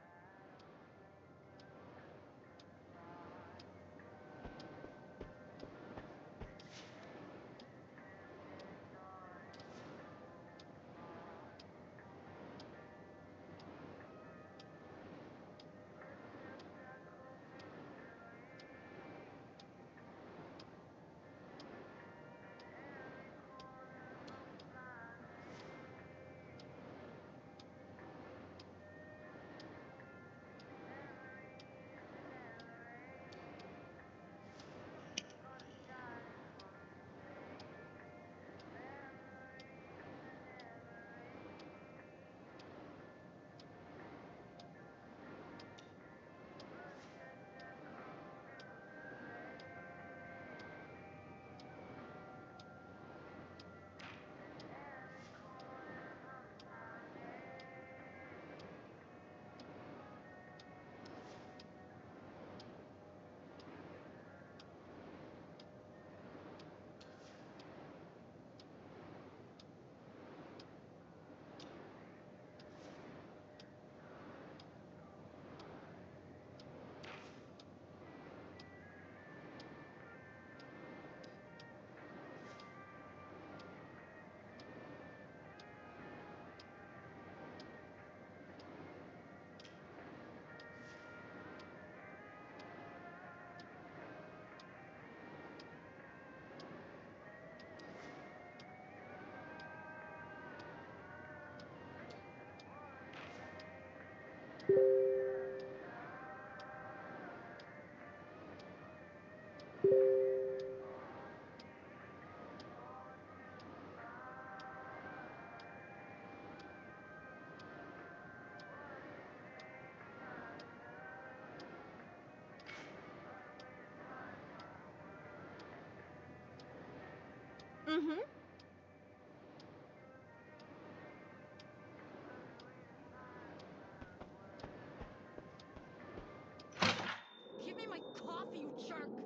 Mm-hmm. Give me my coffee, you jerk!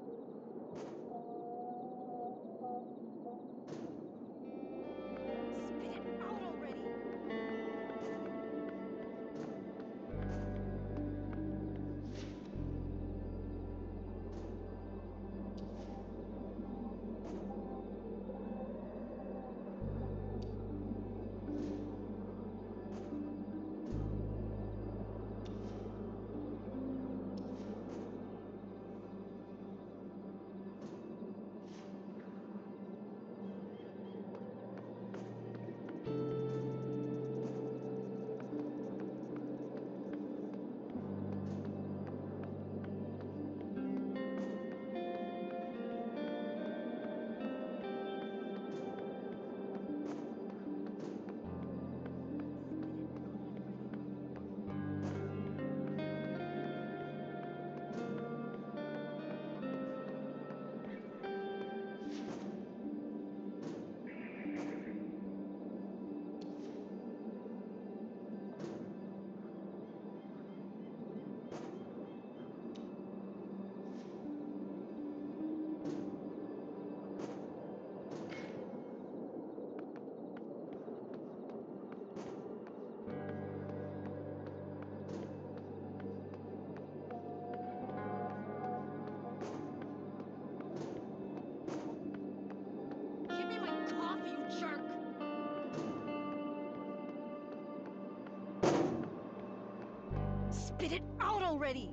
Spit it out already!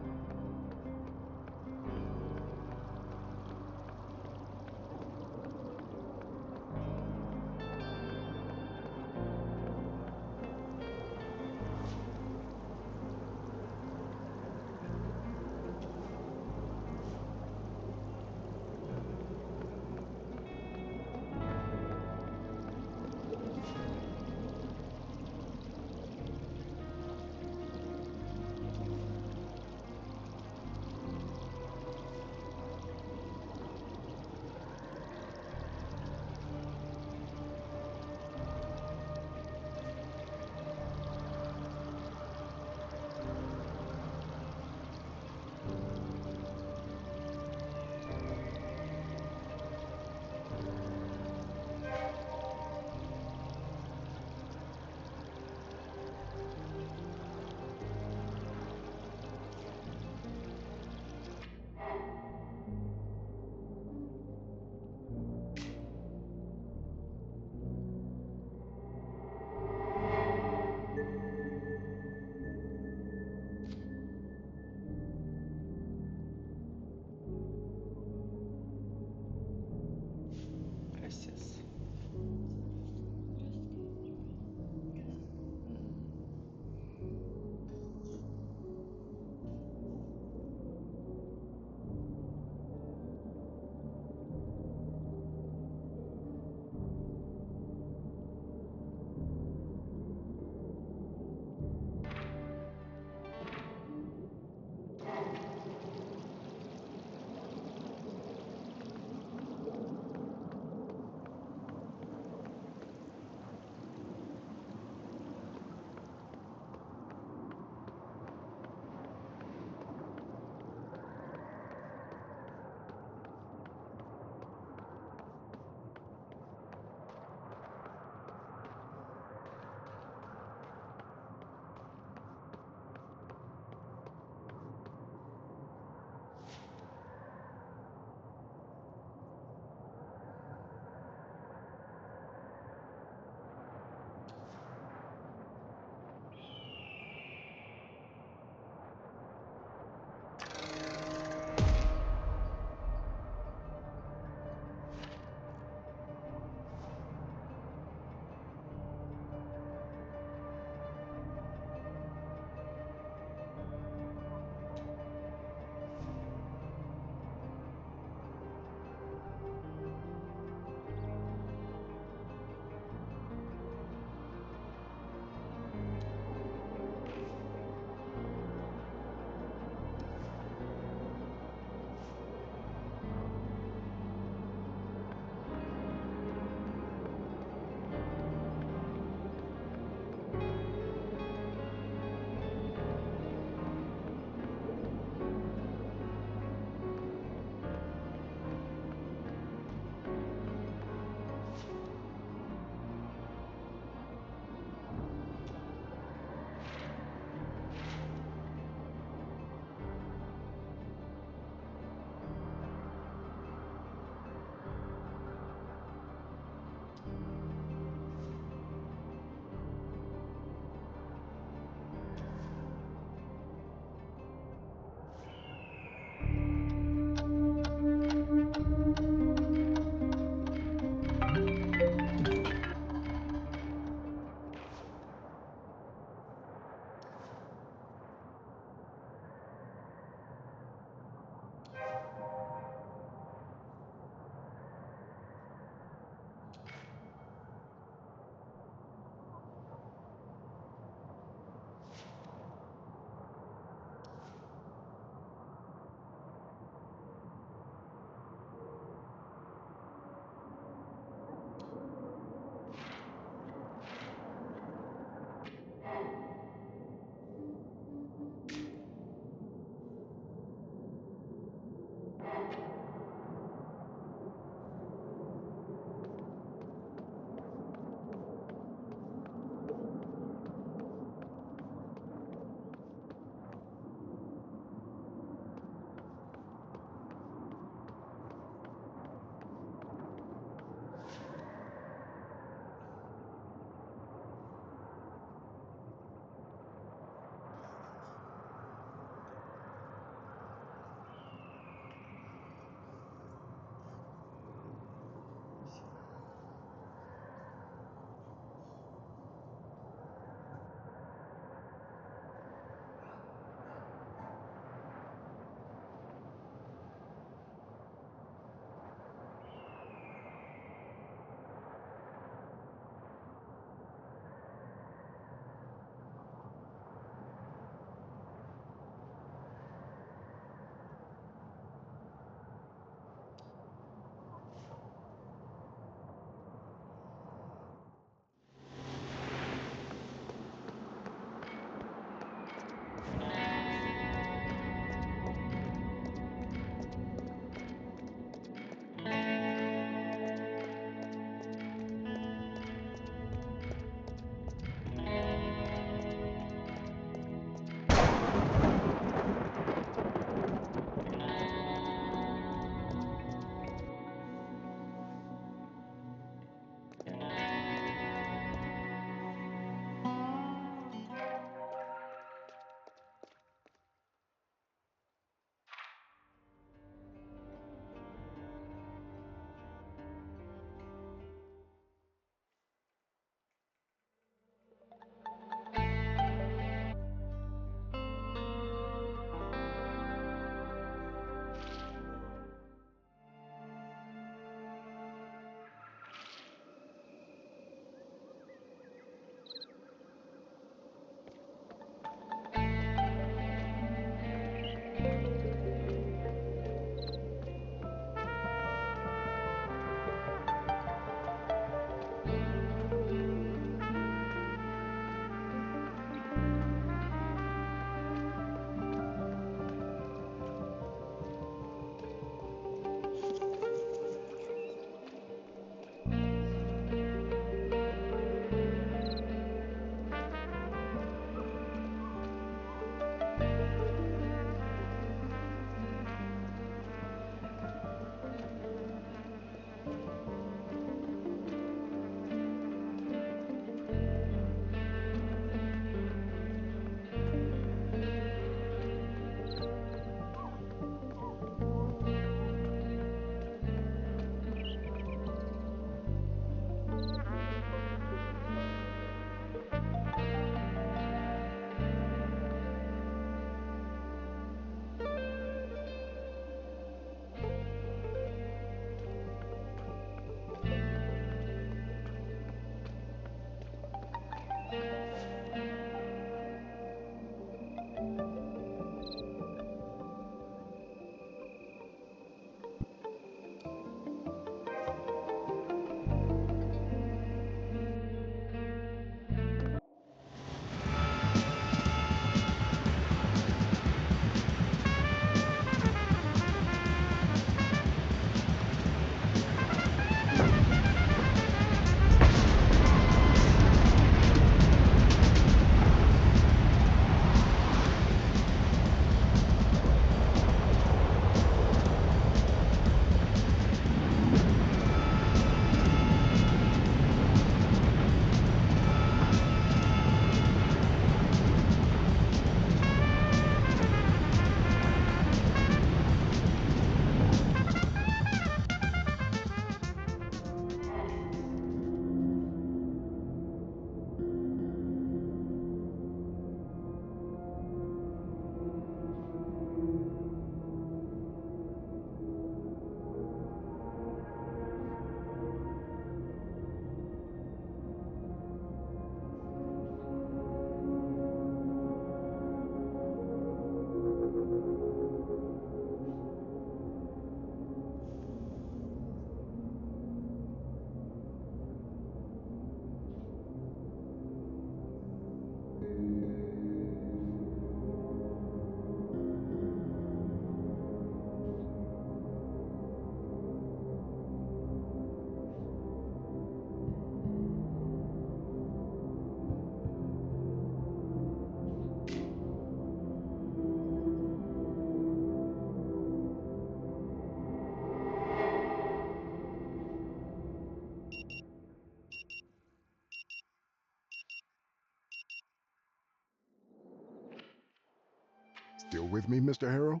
Still with me, Mr. Harrow?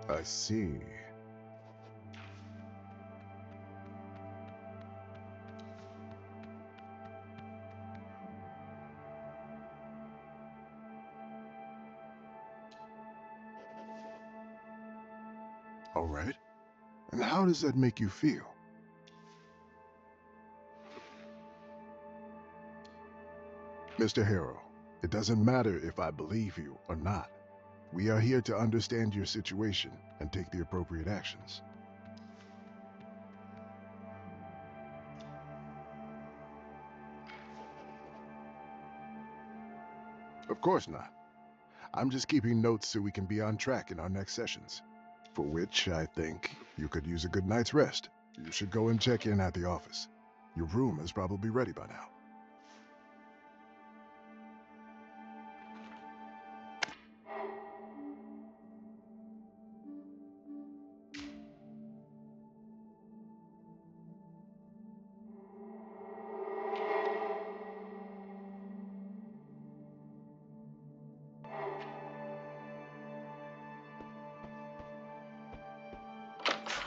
I see. All right. And how does that make you feel? Mr. Harrow, it doesn't matter if I believe you or not. We are here to understand your situation and take the appropriate actions. Of course not. I'm just keeping notes so we can be on track in our next sessions, for which I think you could use a good night's rest. You should go and check in at the office. Your room is probably ready by now.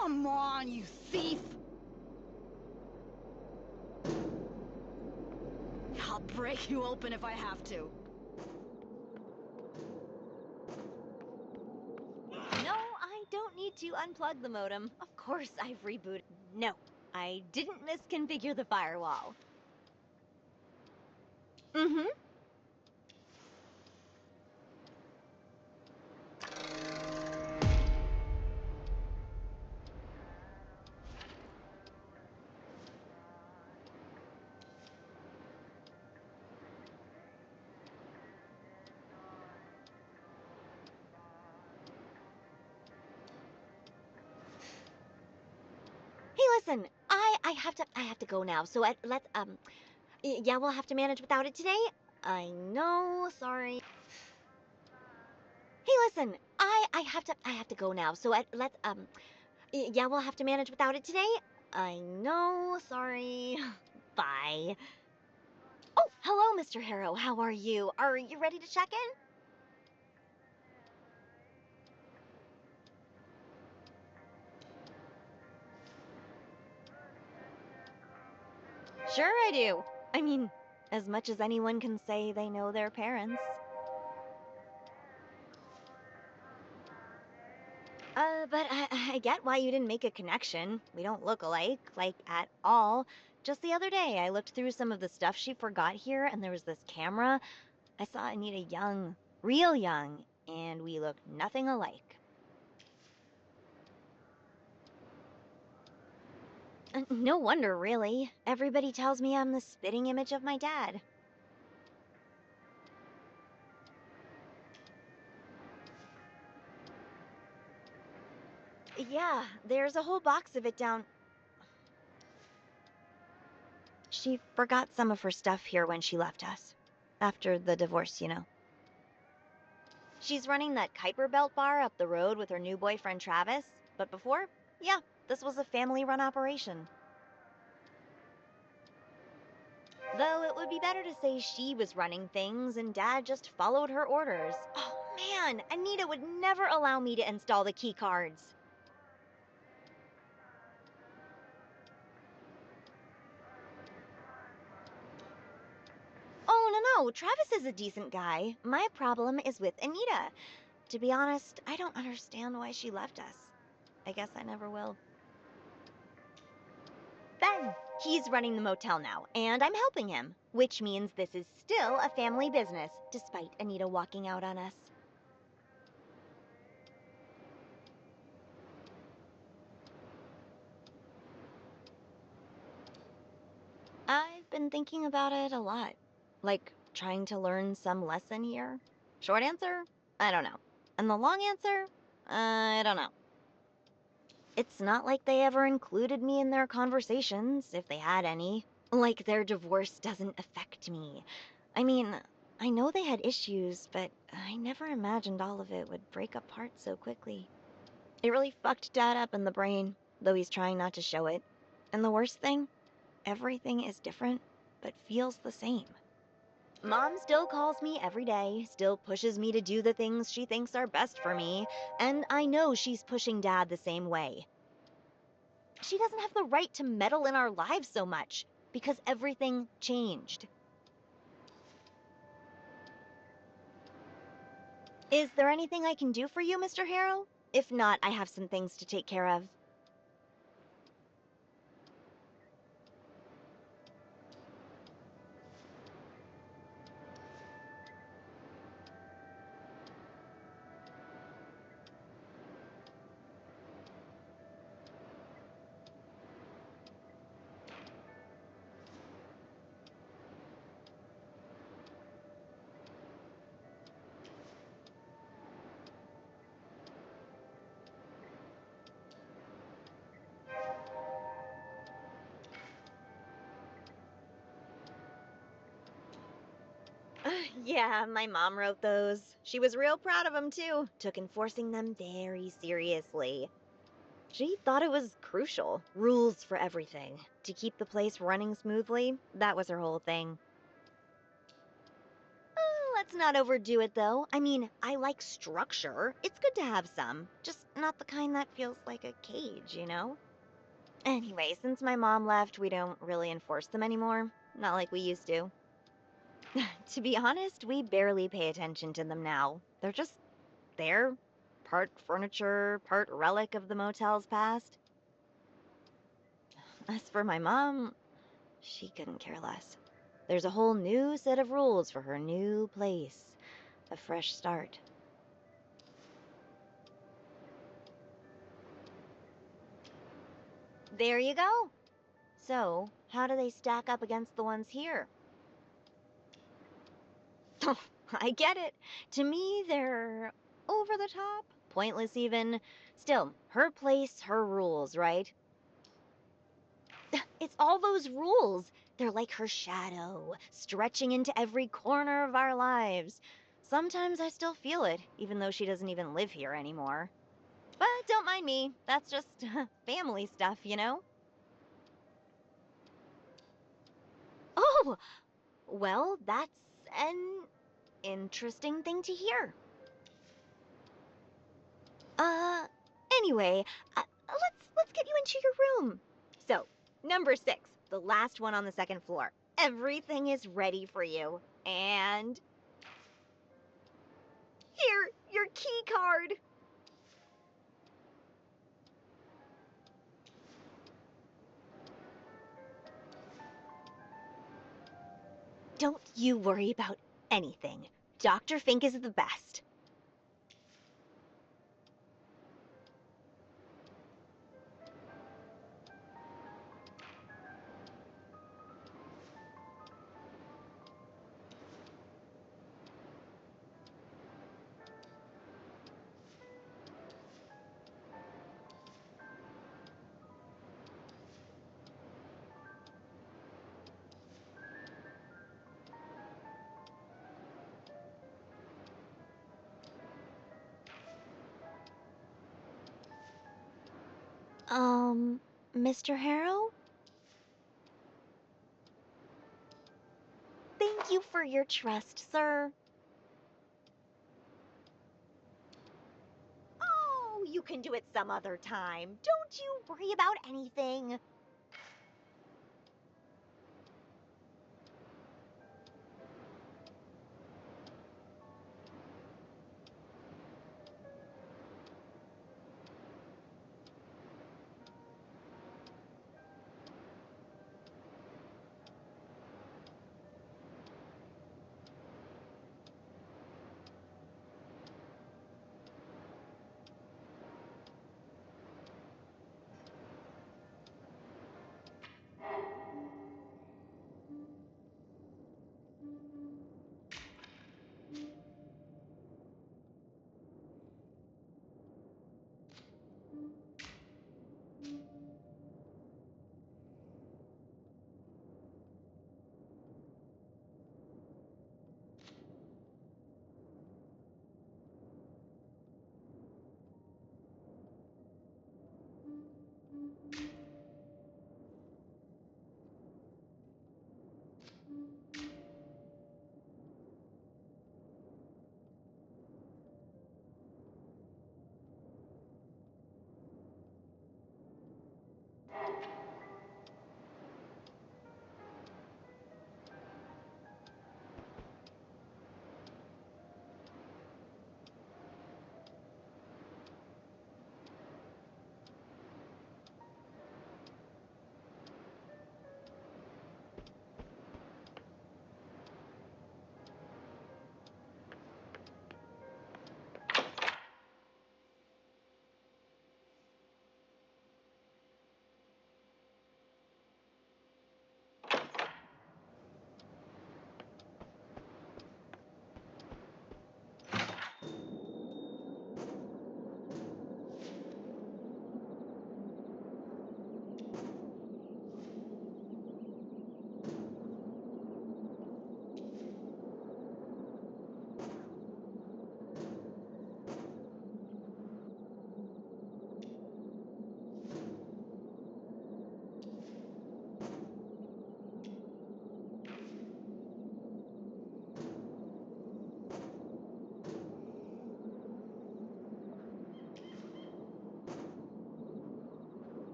Come on, you thief! I'll break you open if I have to. No, I don't need to unplug the modem. Of course I've rebooted. No, I didn't misconfigure the firewall. Mm-hmm. Hey, listen, I have to go now. So yeah, we'll have to manage without it today. I know, sorry. Hey, listen, I have to go now. So yeah, we'll have to manage without it today. I know, sorry. Bye. Oh, hello, Mr. Harrow. How are you? Are you ready to check in? Sure I do. I mean, as much as anyone can say they know their parents. But I get why you didn't make a connection. We don't look alike, like, at all. Just the other day, I looked through some of the stuff she forgot here, and there was this camera. I saw Anita young, real young, and we look nothing alike. No wonder, really. Everybody tells me I'm the spitting image of my dad. Yeah, there's a whole box of it down. She forgot some of her stuff here when she left us. After the divorce, you know. She's running that Kuiper Belt bar up the road with her new boyfriend Travis. But before, yeah, this was a family-run operation. Though it would be better to say she was running things and Dad just followed her orders. Oh man, Anita would never allow me to install the key cards. Oh, no, Travis is a decent guy. My problem is with Anita. To be honest, I don't understand why she left us. I guess I never will. Ben, he's running the motel now, and I'm helping him, which means this is still a family business, despite Anita walking out on us. I've been thinking about it a lot. Like, trying to learn some lesson here. Short answer, I don't know. And the long answer, I don't know. It's not like they ever included me in their conversations, if they had any. Like their divorce doesn't affect me. I mean, I know they had issues, but I never imagined all of it would break apart so quickly. It really fucked Dad up in the brain, though he's trying not to show it. And the worst thing? Everything is different, but feels the same. Mom still calls me every day, still pushes me to do the things she thinks are best for me, and I know she's pushing Dad the same way. She doesn't have the right to meddle in our lives so much, because everything changed. Is there anything I can do for you, Mr. Harrow? If not, I have some things to take care of. Yeah, my mom wrote those. She was real proud of them, too. Took enforcing them very seriously. She thought it was crucial. Rules for everything. To keep the place running smoothly, that was her whole thing. Let's not overdo it, though. I mean, I like structure. It's good to have some. Just not the kind that feels like a cage, you know? Anyway, since my mom left, we don't really enforce them anymore. Not like we used to. To be honest, we barely pay attention to them now. They're just there. Part furniture, part relic of the motel's past. As for my mom, she couldn't care less. There's a whole new set of rules for her new place. A fresh start. There you go. So, how do they stack up against the ones here? I get it. To me, they're over the top, pointless even. Still, her place, her rules, right? It's all those rules. They're like her shadow, stretching into every corner of our lives. Sometimes I still feel it, even though she doesn't even live here anymore. But don't mind me. That's just family stuff, you know? Oh, well, that's an interesting thing to hear. Uh, anyway, let's get you into your room. So, number 6, the last one on the second floor. Everything is ready for you. And here, your key card. Don't you worry about anything. Dr. Fink is the best. Mr. Harrow? Thank you for your trust, sir. Oh, you can do it some other time. Don't you worry about anything.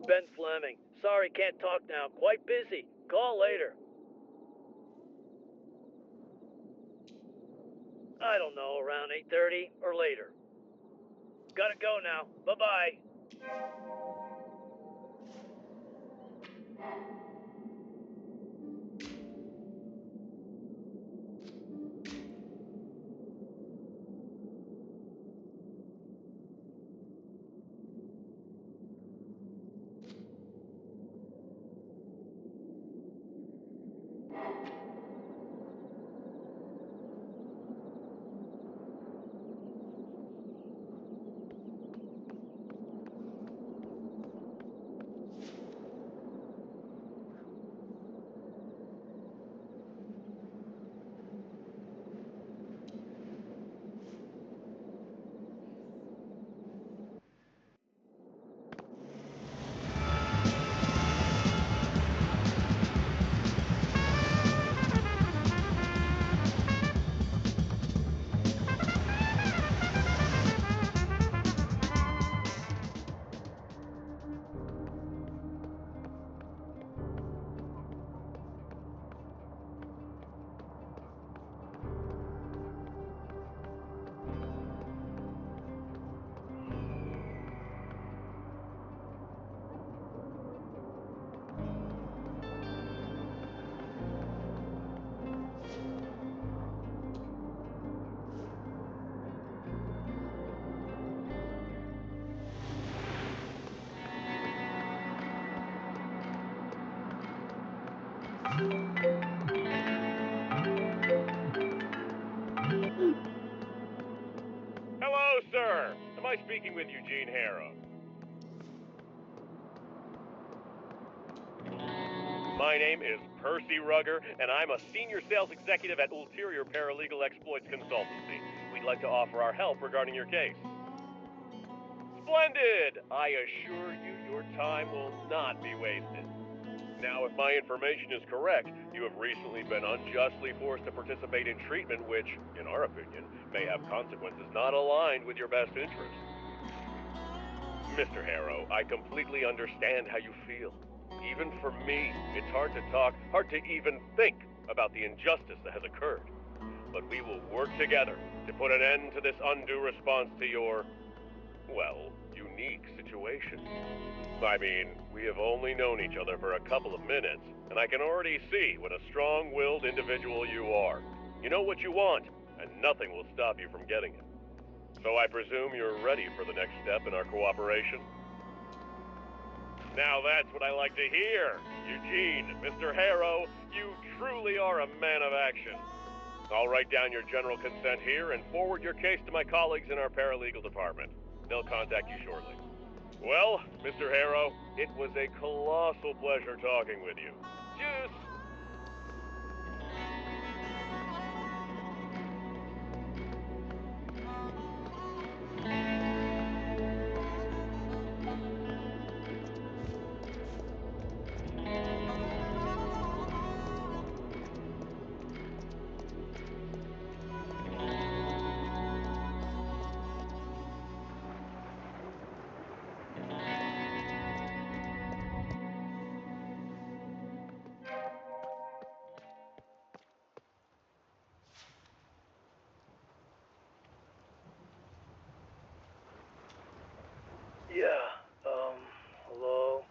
Ben Fleming. Sorry, can't talk now. Quite busy. Call later. I don't know, around 8:30 or later. Gotta go now. Bye-bye. Hello, sir. Am I speaking with Eugene Harrow? My name is Percy Rugger, and I'm a senior sales executive at Ulterior Paralegal Exploits Consultancy. We'd like to offer our help regarding your case. Splendid! I assure you your time will not be wasted. Now, if my information is correct, you have recently been unjustly forced to participate in treatment which, in our opinion, may have consequences not aligned with your best interests. Mr. Harrow, I completely understand how you feel. Even for me, it's hard to talk, hard to even think about the injustice that has occurred. But we will work together to put an end to this undue response to your, well, unique situation. I mean, we have only known each other for a couple of minutes, and I can already see what a strong-willed individual you are. You know what you want, and nothing will stop you from getting it. So I presume you're ready for the next step in our cooperation? Now that's what I like to hear. Eugene, Mr. Harrow, you truly are a man of action. I'll write down your general consent here and forward your case to my colleagues in our paralegal department. They'll contact you shortly. Well, Mr. Harrow, it was a colossal pleasure talking with you. Juice! Yeah, hello?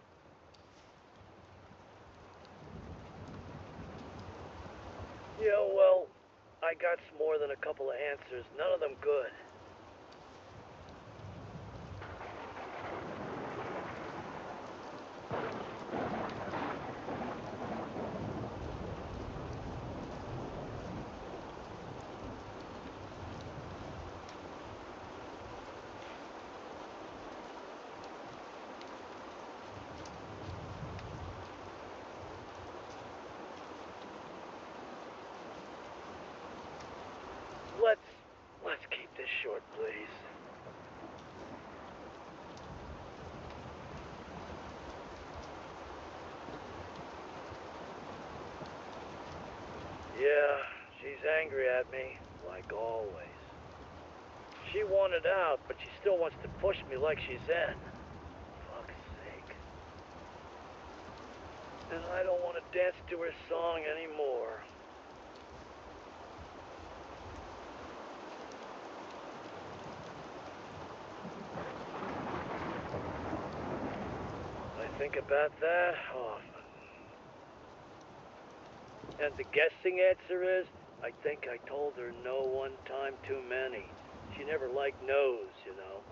Yeah, well, I got more than a couple of answers, none of them good. Let's keep this short, please. Yeah, she's angry at me, like always. She wanted out, but she still wants to push me like she's in. Fuck's sake. And I don't want to dance to her song anymore. I think about that often. And the guessing answer is, I think I told her no one time too many. She never liked no's, you know.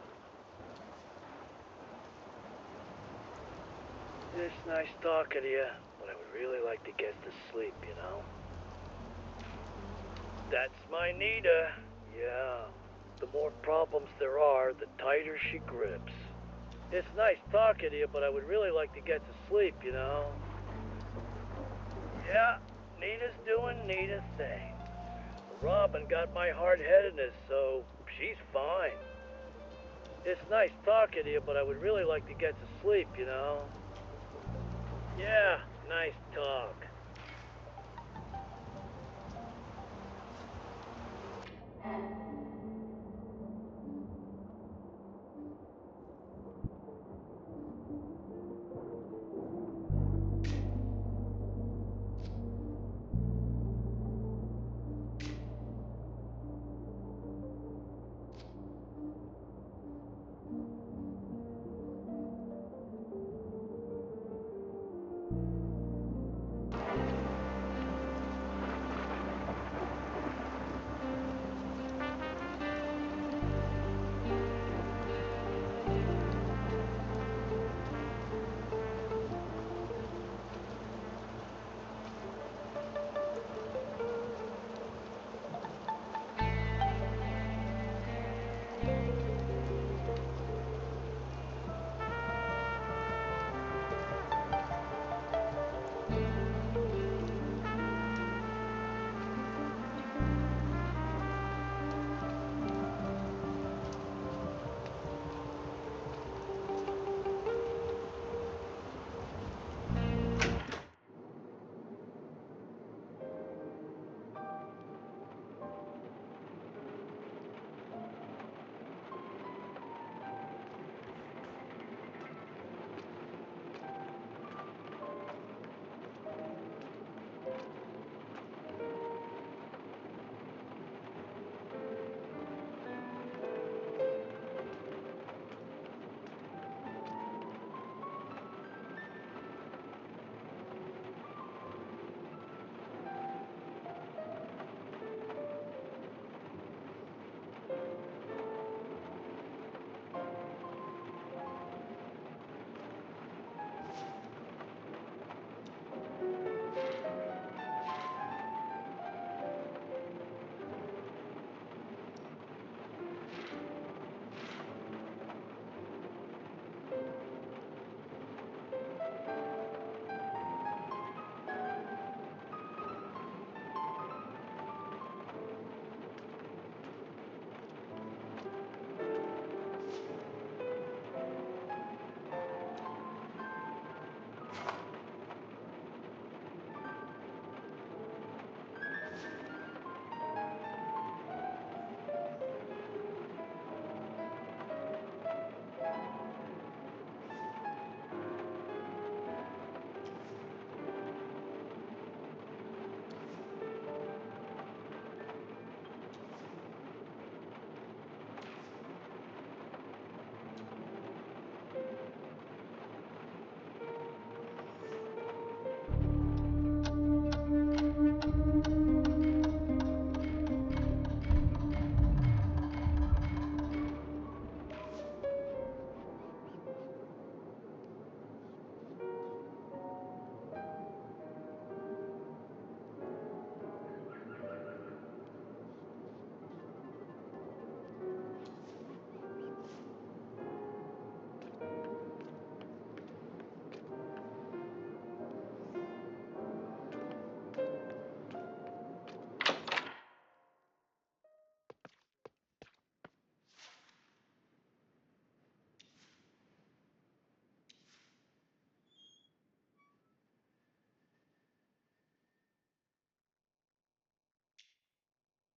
It's nice talking to you, but I would really like to get to sleep, you know. That's my Nita. Yeah. The more problems there are, the tighter she grips. It's nice talking to you, but I would really like to get to sleep, you know. Yeah, Nita's doing Nita thing. Robin got my hard-headedness, so she's fine. It's nice talking to you, but I would really like to get to sleep, you know. Yeah, nice talk.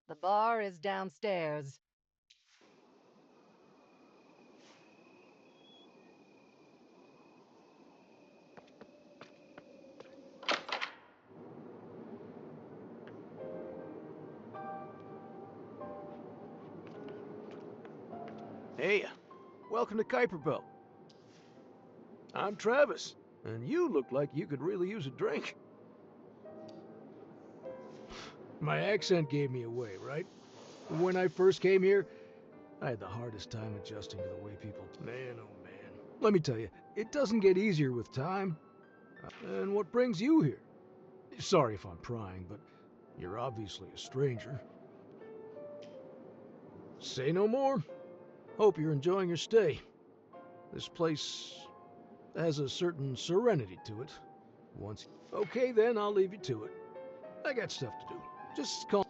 The bar is downstairs. Hey, welcome to Kuiper Belt. I'm Travis, and you look like you could really use a drink. My accent gave me away, right? When I first came here, I had the hardest time adjusting to the way people... Man, oh man. Let me tell you, it doesn't get easier with time. And what brings you here? Sorry if I'm prying, but you're obviously a stranger. Say no more. Hope you're enjoying your stay. This place has a certain serenity to it. Once... Okay then, I'll leave you to it. I got stuff to do. Just call...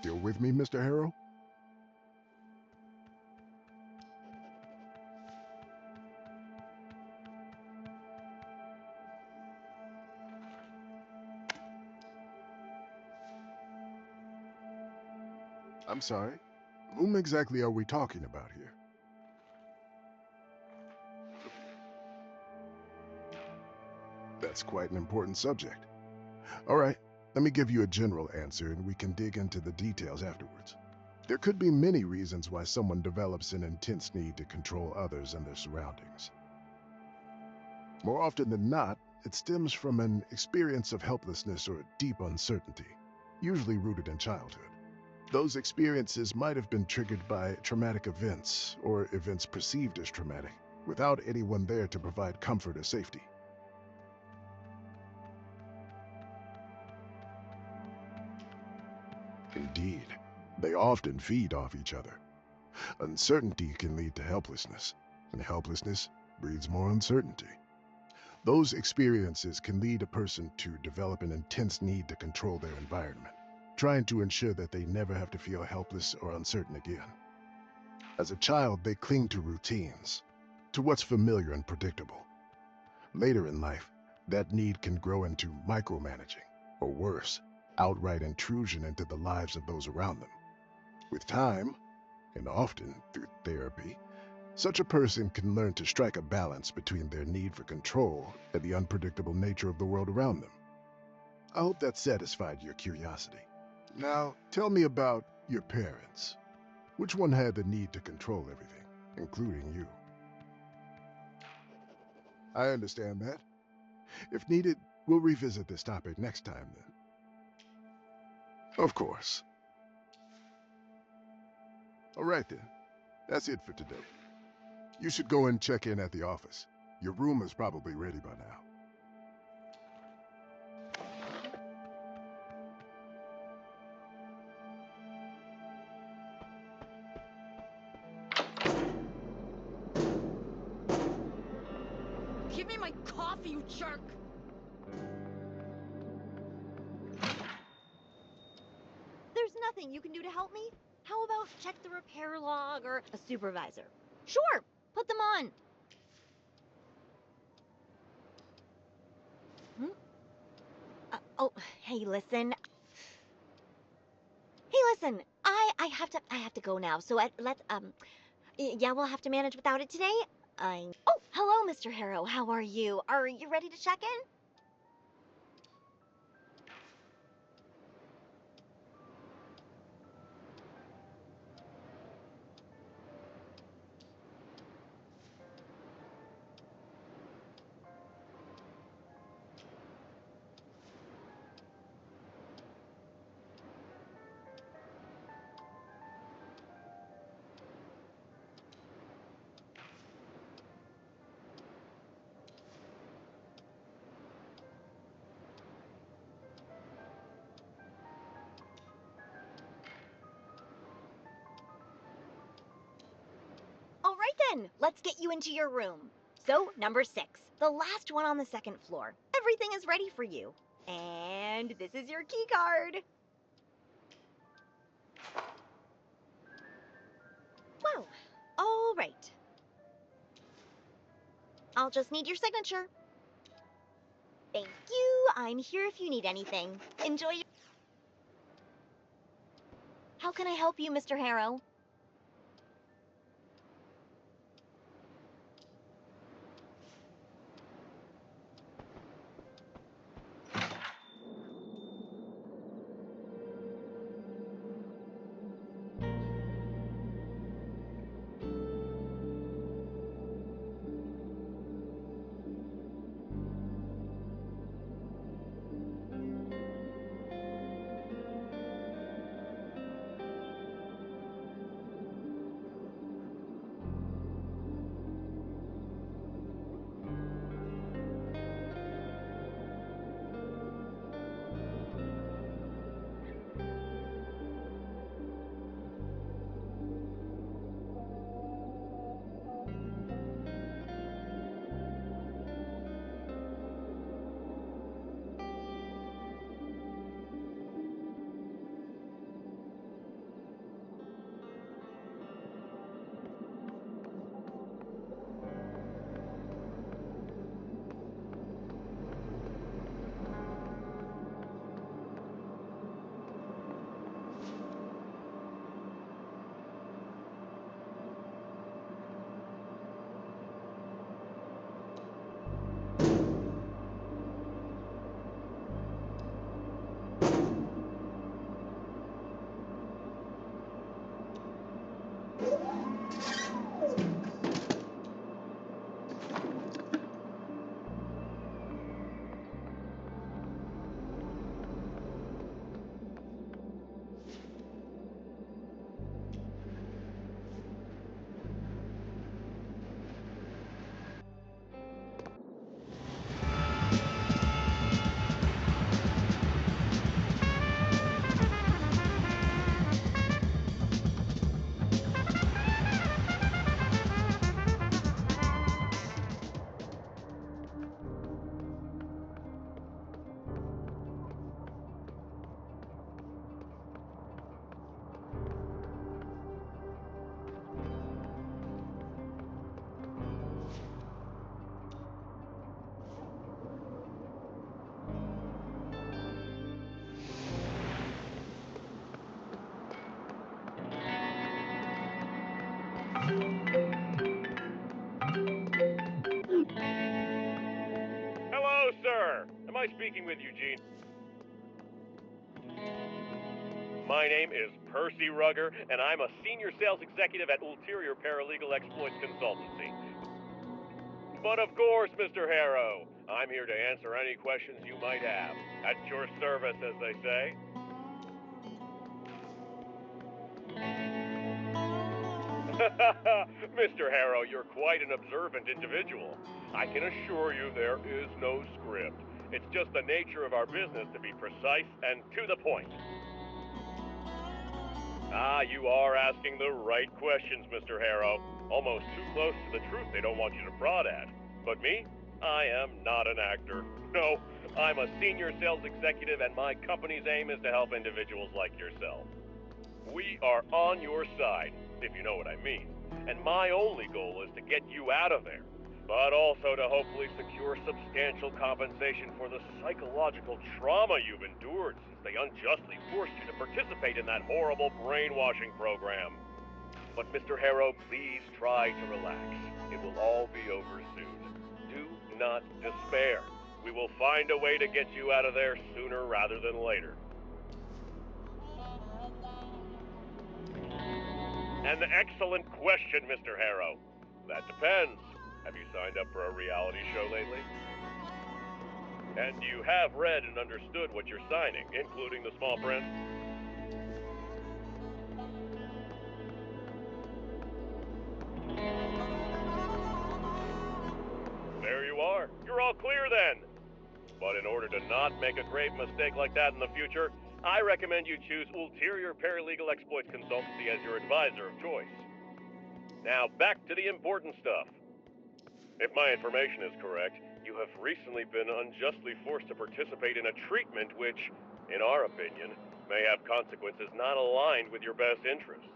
Still with me, Mr. Harrow? I'm sorry. Whom exactly are we talking about here? That's quite an important subject. All right, let me give you a general answer and we can dig into the details afterwards. There could be many reasons why someone develops an intense need to control others and their surroundings. More often than not, it stems from an experience of helplessness or deep uncertainty, usually rooted in childhood. Those experiences might have been triggered by traumatic events or events perceived as traumatic, without anyone there to provide comfort or safety. Indeed, they often feed off each other. Uncertainty can lead to helplessness, and helplessness breeds more uncertainty. Those experiences can lead a person to develop an intense need to control their environment, trying to ensure that they never have to feel helpless or uncertain again. As a child, they cling to routines, to what's familiar and predictable. Later in life, that need can grow into micromanaging, or worse, outright intrusion into the lives of those around them. With time, and often through therapy, such a person can learn to strike a balance between their need for control and the unpredictable nature of the world around them. I hope that satisfied your curiosity. Now, tell me about your parents. Which one had the need to control everything, including you? I understand that. If needed, we'll revisit this topic next time then. Of course. All right then. That's it for today. You should go and check in at the office. Your room is probably ready by now. Give me my coffee, you jerk! There's nothing you can do to help me? How about check the repair log or a supervisor? Sure, put them on. Oh, hey, listen. listen, I have to go now. So yeah, we'll have to manage without it today. Oh, hello, Mr. Harrow. How are you? Are you ready to check in? All right then, let's get you into your room. So, number 6, the last one on the second floor. Everything is ready for you. And this is your key card. Wow. All right. I'll just need your signature. Thank you. I'm here if you need anything. Enjoy your... How can I help you, Mr. Harrow? Hello, sir. Am I speaking with Eugene? My name is Percy Rugger, and I'm a senior sales executive at Ulterior Paralegal Exploits Consultancy. But of course, Mr. Harrow, I'm here to answer any questions you might have. At your service, as they say. Mr. Harrow, you're quite an observant individual. I can assure you there is no script. It's just the nature of our business to be precise and to the point. You are asking the right questions, Mr. Harrow. Almost too close to the truth they don't want you to prod at. But me? I am not an actor. No, I'm a senior sales executive, and my company's aim is to help individuals like yourself. We are on your side, if you know what I mean. And my only goal is to get you out of there. but also to hopefully secure substantial compensation for the psychological trauma you've endured since they unjustly forced you to participate in that horrible brainwashing program. But Mr. Harrow, please try to relax. It will all be over soon. Do not despair. We will find a way to get you out of there sooner rather than later. An excellent question, Mr. Harrow. That depends. Have you signed up for a reality show lately? And you have read and understood what you're signing, including the small print? There you are. You're all clear then. But in order to not make a grave mistake like that in the future, I recommend you choose Ulterior Paralegal Exploits Consultancy as your advisor of choice. Now, back to the important stuff. If my information is correct, you have recently been unjustly forced to participate in a treatment which, in our opinion, may have consequences not aligned with your best interests.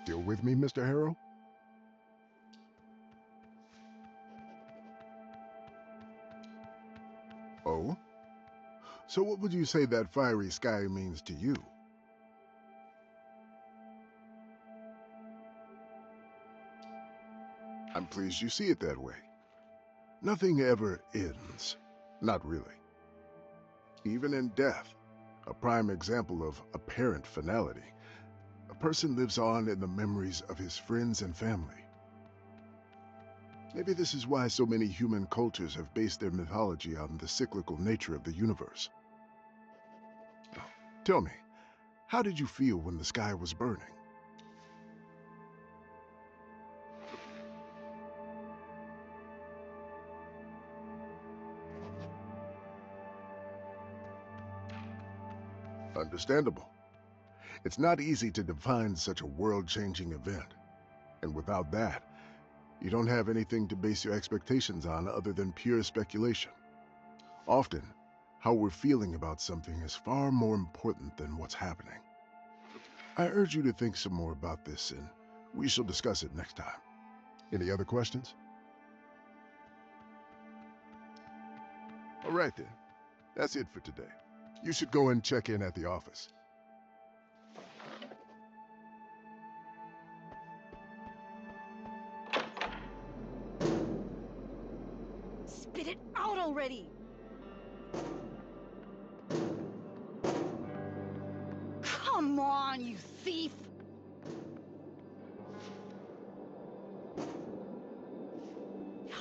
Still with me, Mr. Harrow? Oh? So what would you say that fiery sky means to you? I'm pleased you see it that way. Nothing ever ends. Not really. Even in death, a prime example of apparent finality, a person lives on in the memories of his friends and family. Maybe this is why so many human cultures have based their mythology on the cyclical nature of the universe. Now, tell me, how did you feel when the sky was burning? Understandable. It's not easy to define such a world-changing event. And without that, you don't have anything to base your expectations on other than pure speculation. Often, how we're feeling about something is far more important than what's happening. I urge you to think some more about this, and we shall discuss it next time. Any other questions? All right then. That's it for today. You should go and check in at the office. Spit it out already! Come on, you thief!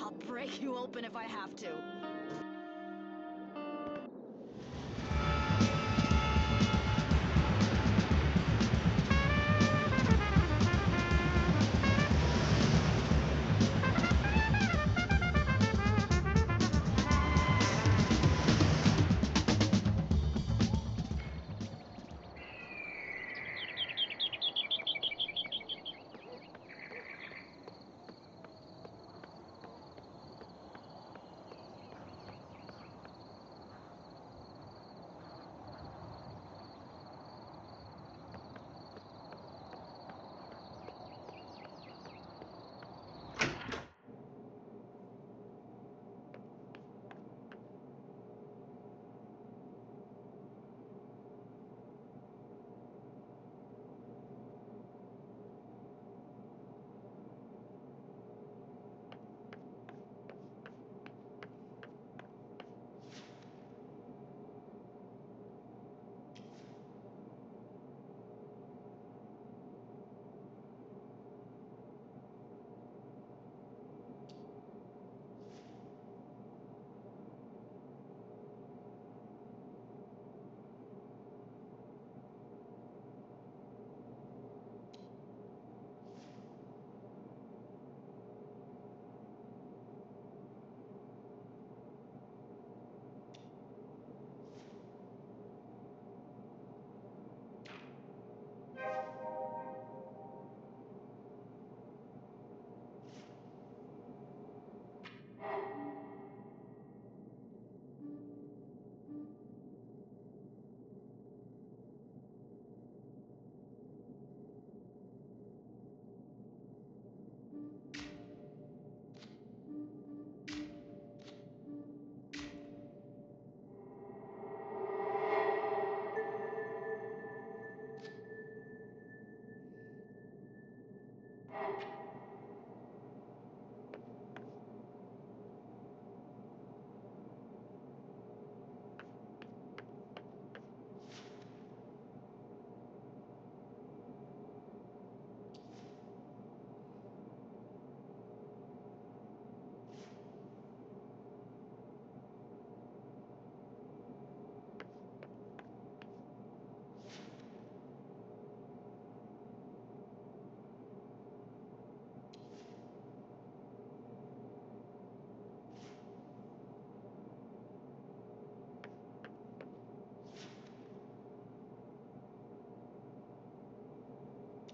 I'll break you open if I have to.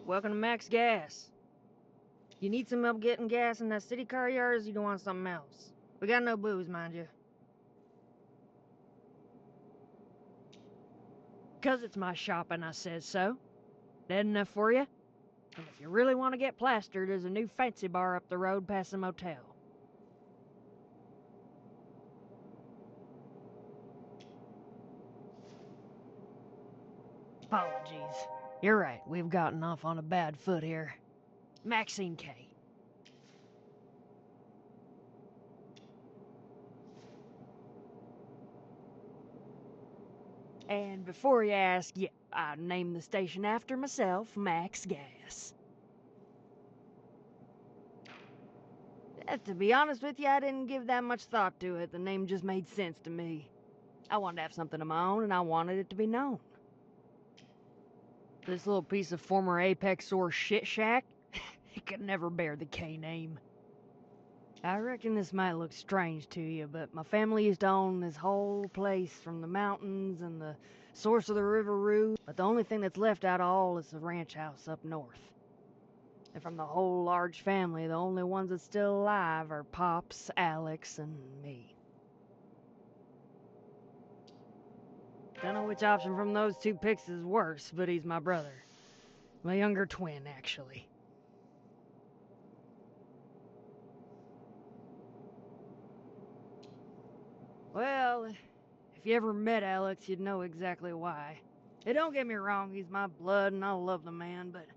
Welcome to Max Gas. You need some help getting gas in that city car of yours, or you want something else? We got no booze, mind you. 'Cause it's my shop and I says so. That enough for you? And if you really want to get plastered, there's a new fancy bar up the road past the motel. Apologies. You're right, we've gotten off on a bad foot here. Maxine K. And before you ask, yeah, I named the station after myself, Max Gas. To be honest with you, I didn't give that much thought to it. The name just made sense to me. I wanted to have something of my own, and I wanted it to be known. This little piece of former Apex source shit shack, it could never bear the K name. I reckon this might look strange to you, but my family used to own this whole place from the mountains and the source of the River Rue, but the only thing that's left out of all is the ranch house up north. And from the whole large family, the only ones that's still alive are Pops, Alex, and me. Don't know which option from those two picks is worse, but he's my brother. My younger twin, actually. Well, if you ever met Alex, you'd know exactly why. And don't get me wrong, he's my blood and I love the man, but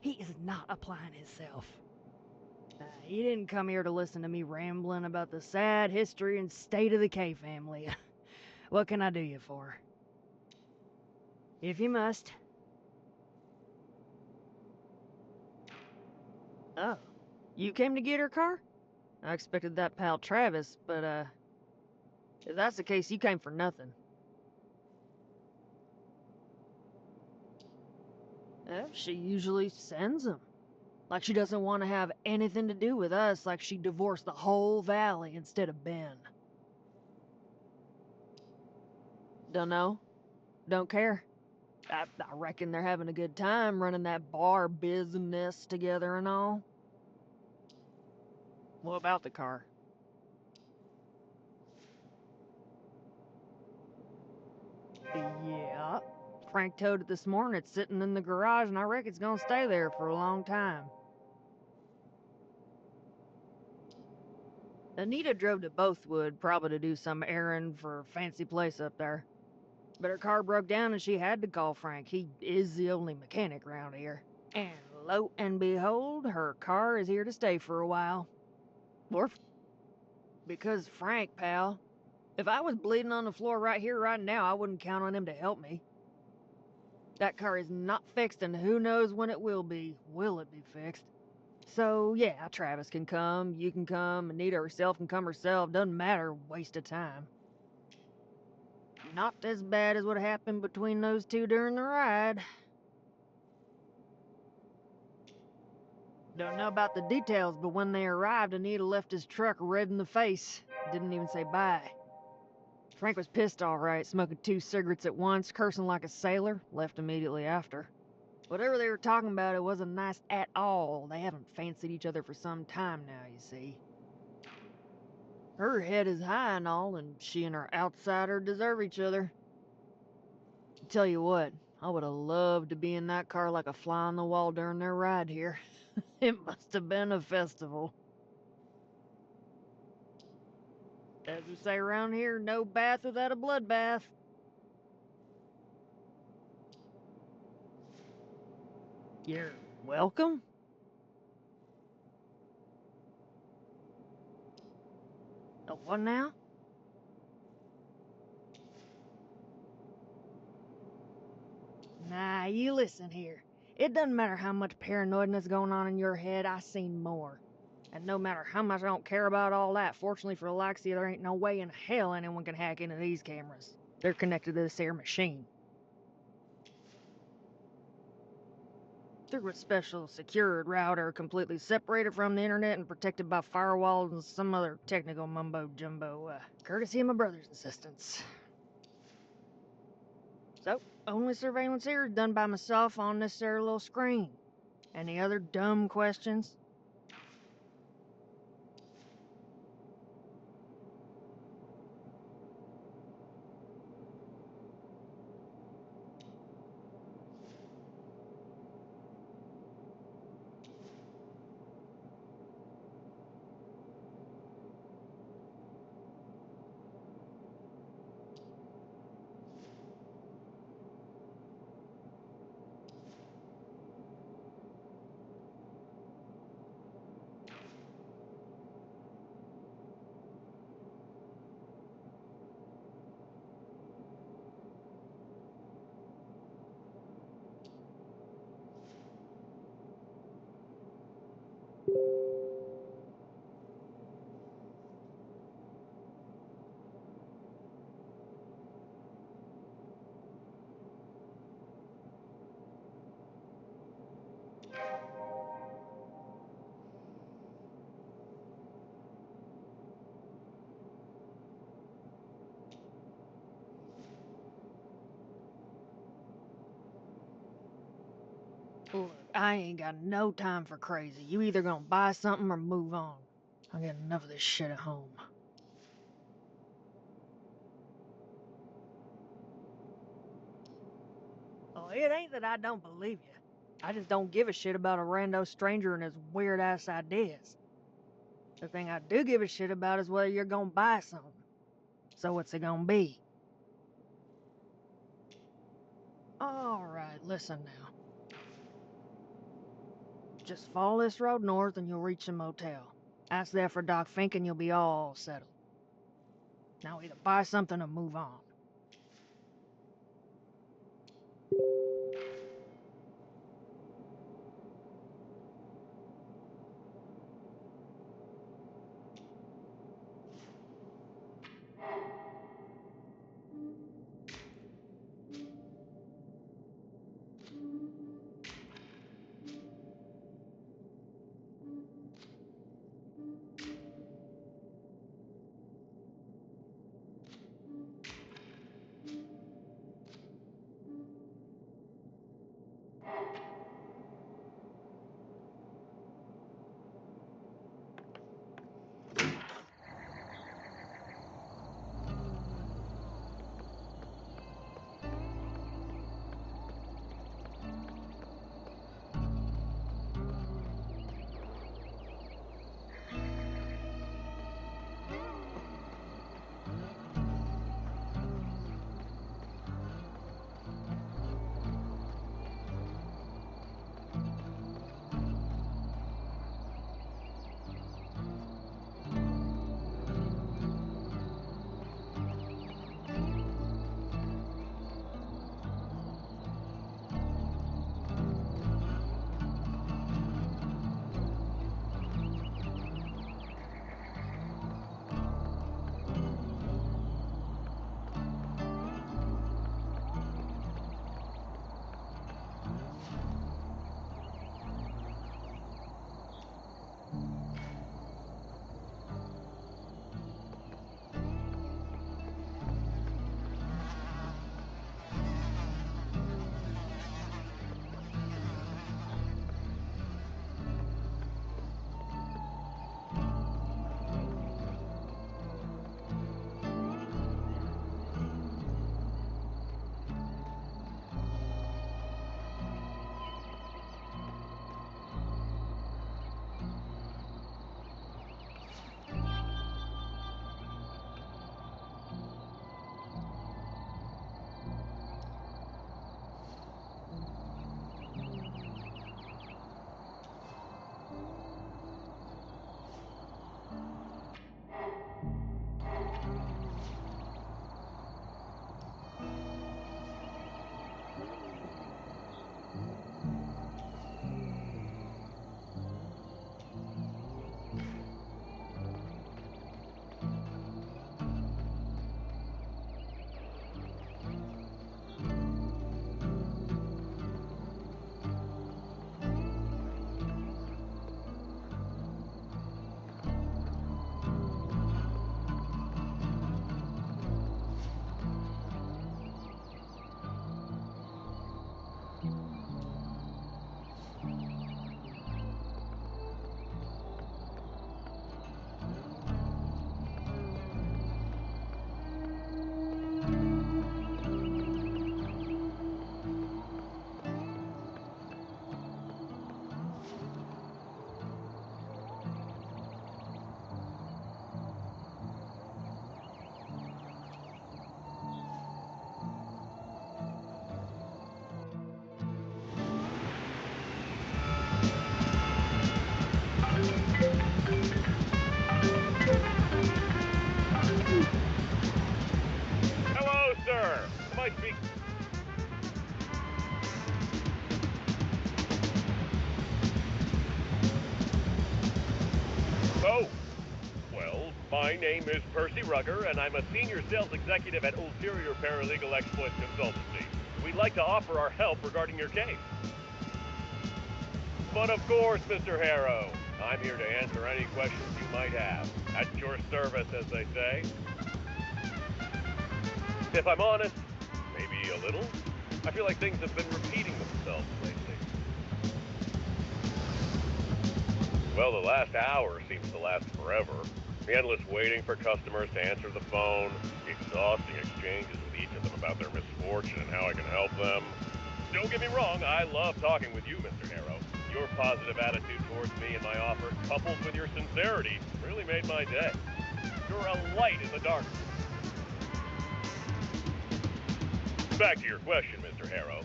he is not applying himself. He didn't come here to listen to me rambling about the sad history and state of the K family. What can I do you for? If you must. Oh, you came to get her car? I expected that pal Travis, but, if that's the case, you came for nothing. Yeah, she usually sends him. Like she doesn't want to have anything to do with us, like she divorced the whole valley instead of Ben. Don't know. Don't care. I reckon they're having a good time running that bar business together and all. What about the car? Yeah. Frank towed it this morning. It's sitting in the garage, and I reckon it's gonna stay there for a long time. Anita drove to Bothwood, probably to do some errand for a fancy place up there. But her car broke down and she had to call Frank. He is the only mechanic around here. And lo and behold, her car is here to stay for a while. Or because Frank, pal. If I was bleeding on the floor right here, right now, I wouldn't count on him to help me. That car is not fixed, and who knows when it will be. Will it be fixed? So, yeah, Travis can come, you can come, Anita herself can come herself. Doesn't matter, waste of time. Not as bad as what happened between those two during the ride. Don't know about the details, but when they arrived, Anita left his truck red in the face. Didn't even say bye. Frank was pissed all right, smoking 2 cigarettes at once, cursing like a sailor, left immediately after. Whatever they were talking about, it wasn't nice at all. They haven't fancied each other for some time now, you see. Her head is high and all, and she and her outsider deserve each other. Tell you what, I would have loved to be in that car like a fly on the wall during their ride here. It must have been a festival. As we say around here, no bath without a bloodbath. You're welcome. Oh, what now? Nah, you listen here. It doesn't matter how much paranoidness going on in your head, I seen more. And no matter how much I don't care about all that, fortunately for Alexia, there ain't no way in hell anyone can hack into these cameras. They're connected to this here machine. Through a special secured router completely separated from the internet and protected by firewalls and some other technical mumbo-jumbo, courtesy of my brother's assistants. So, only surveillance here is done by myself on this there little screen. Any other dumb questions? Look, I ain't got no time for crazy. You either gonna buy something or move on. I got enough of this shit at home. Oh, it ain't that I don't believe you. I just don't give a shit about a rando stranger and his weird-ass ideas. The thing I do give a shit about is whether you're gonna buy something. So what's it gonna be? Alright, listen now. Just follow this road north and you'll reach the motel. Ask there for Doc Fink and you'll be all settled. Now either buy something or move on. My name is Percy Rugger, and I'm a senior sales executive at Ulterior Paralegal Exploit Consultancy. We'd like to offer our help regarding your case. But of course, Mr. Harrow, I'm here to answer any questions you might have. At your service, as they say. If I'm honest, maybe a little, I feel like things have been repeating themselves lately. Well, the last hour seems to last forever. The endless waiting for customers to answer the phone, the exhausting exchanges with each of them about their misfortune and how I can help them. Don't get me wrong, I love talking with you, Mr. Harrow. Your positive attitude towards me and my offer, coupled with your sincerity, really made my day. You're a light in the dark. Back to your question, Mr. Harrow.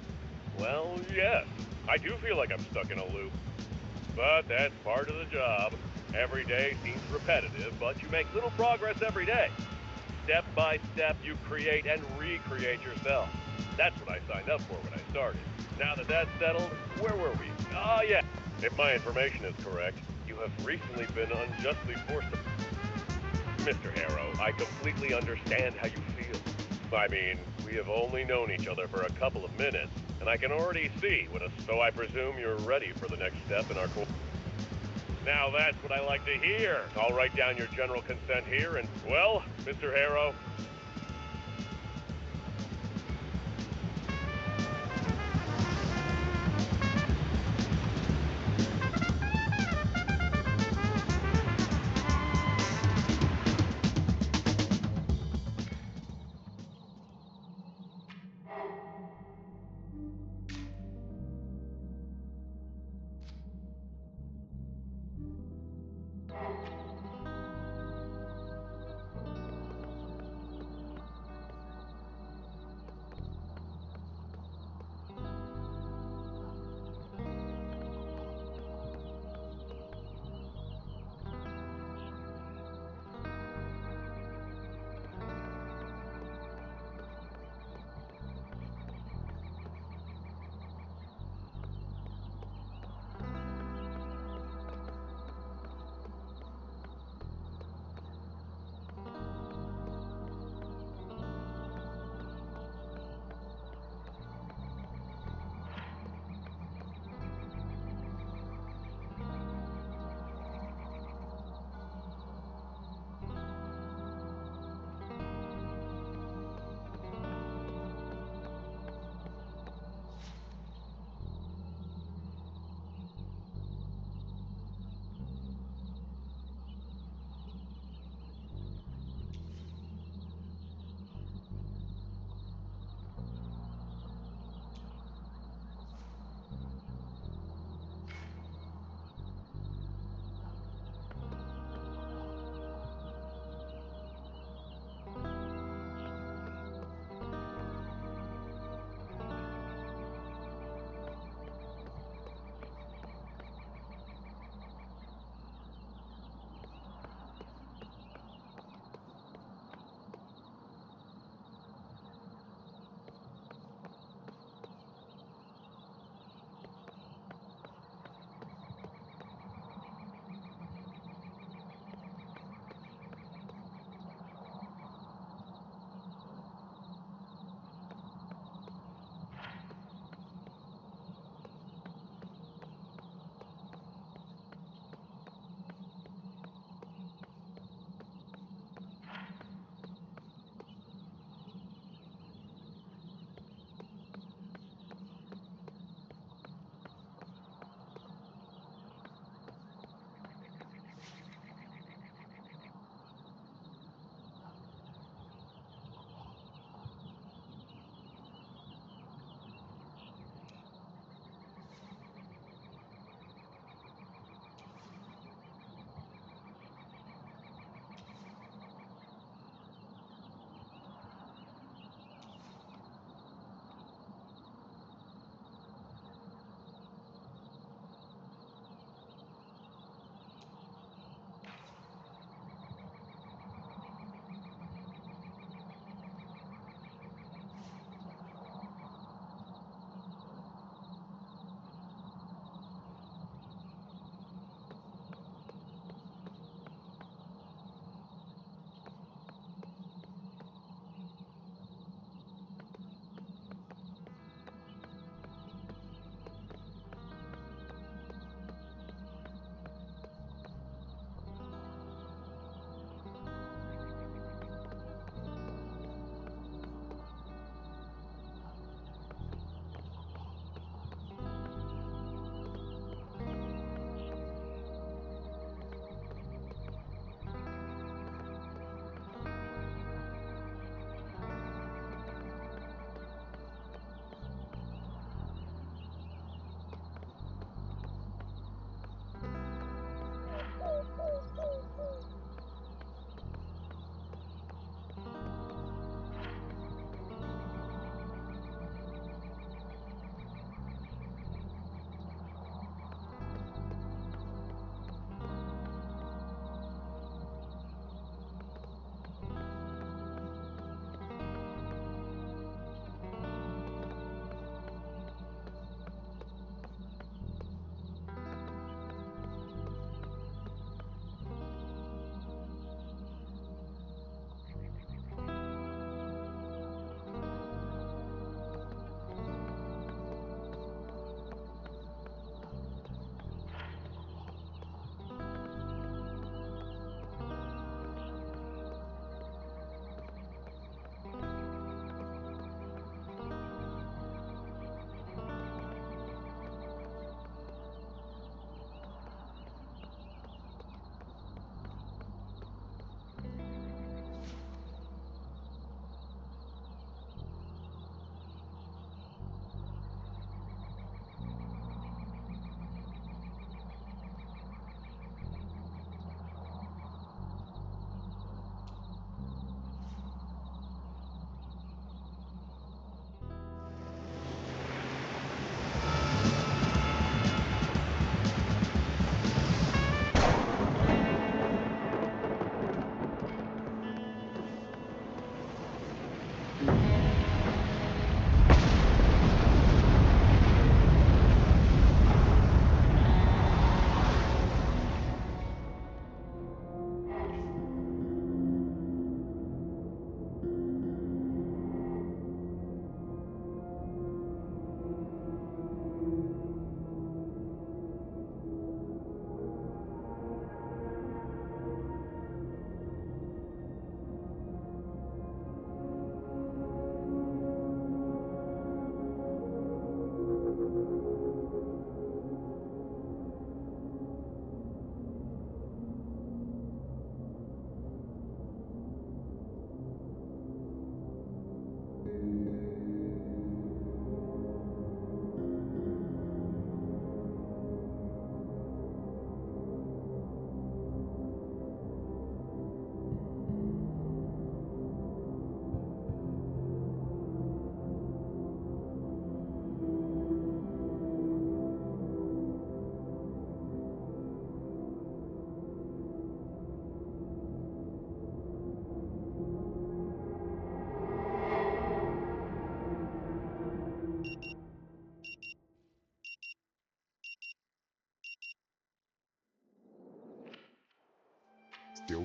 Well, yes, I do feel like I'm stuck in a loop. But that's part of the job. Every day seems repetitive, but you make little progress every day. Step by step, you create and recreate yourself. That's what I signed up for when I started. Now that that's settled, where were we? Ah, yeah. If my information is correct, you have recently been unjustly forced to... Mr. Harrow, I completely understand how you feel. I mean, we have only known each other for a couple of minutes, and I can already see what a... So I presume you're ready for the next step in our course. Now that's what I like to hear. I'll write down your general consent here and, well, Mr. Harrow,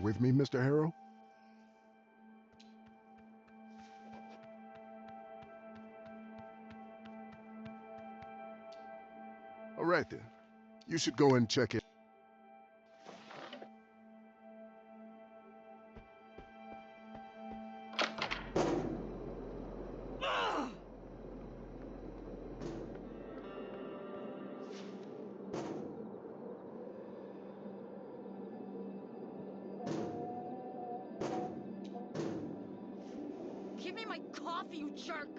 with me, Mr. Harrow? All right then. You should go and check it. Give me my coffee, you jerk!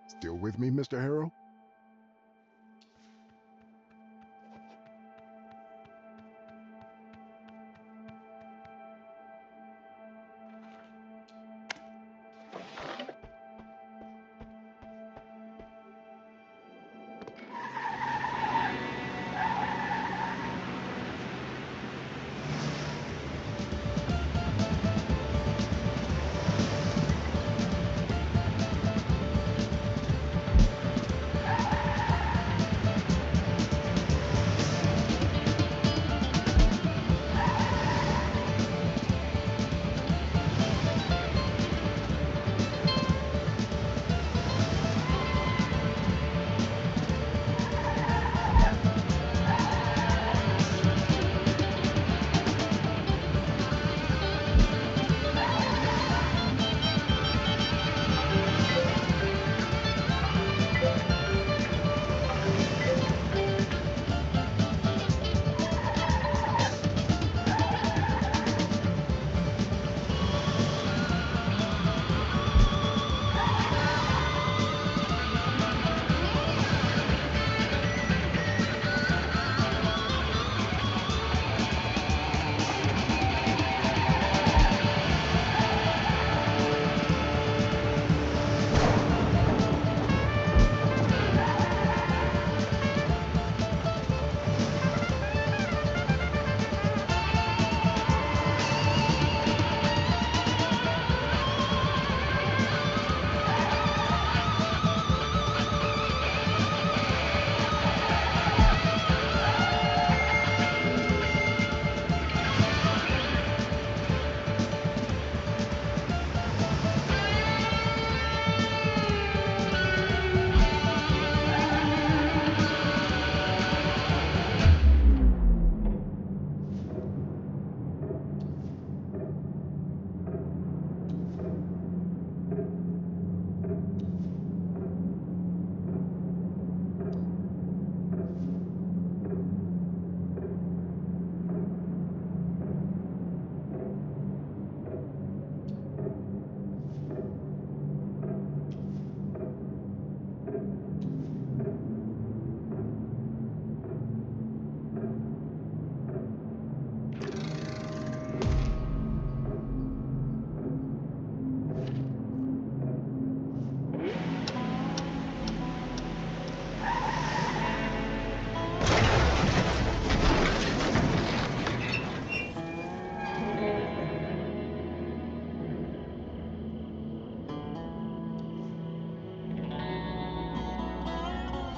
Still with me, Mr. Harrow?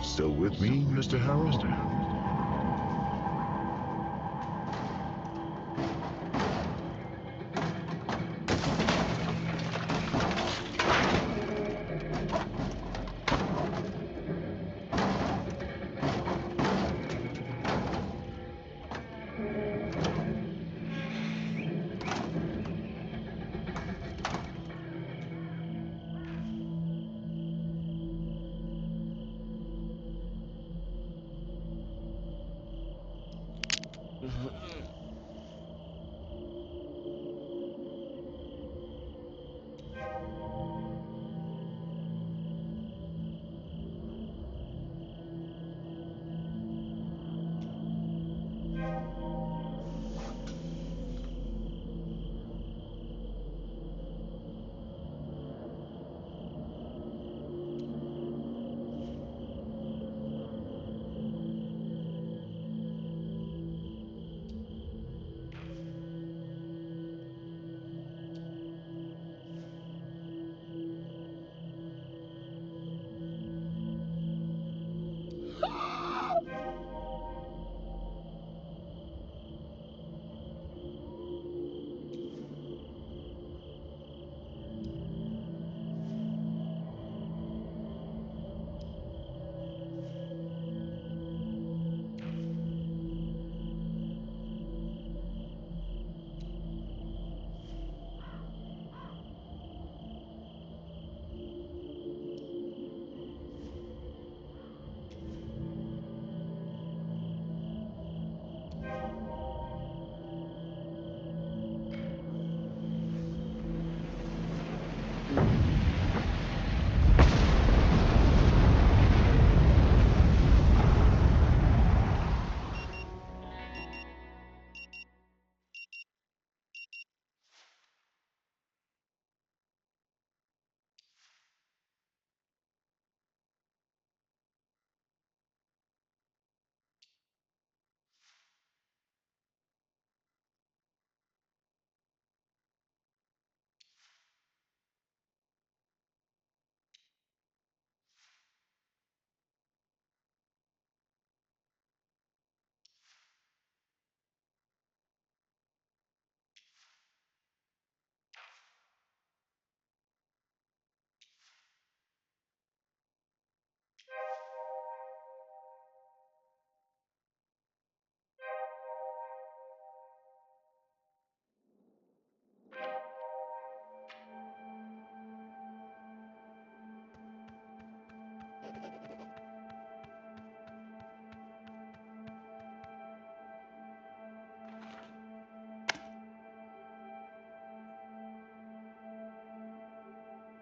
Still with me, Mr. Harold?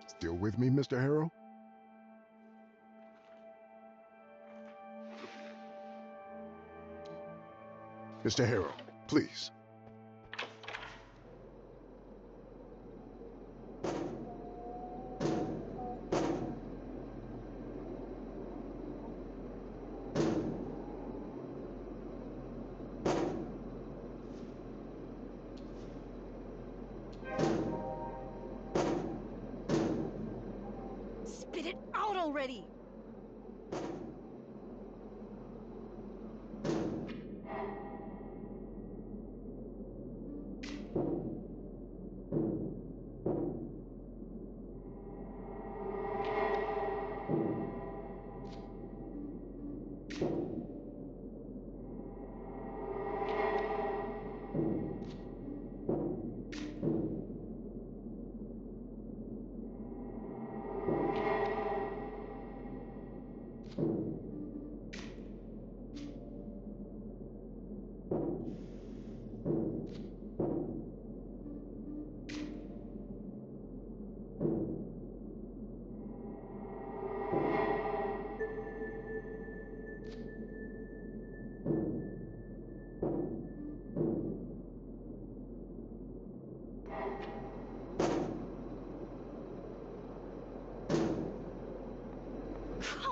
Still with me, Mr. Harrow? Mr. Harrow, please. Spit it out already!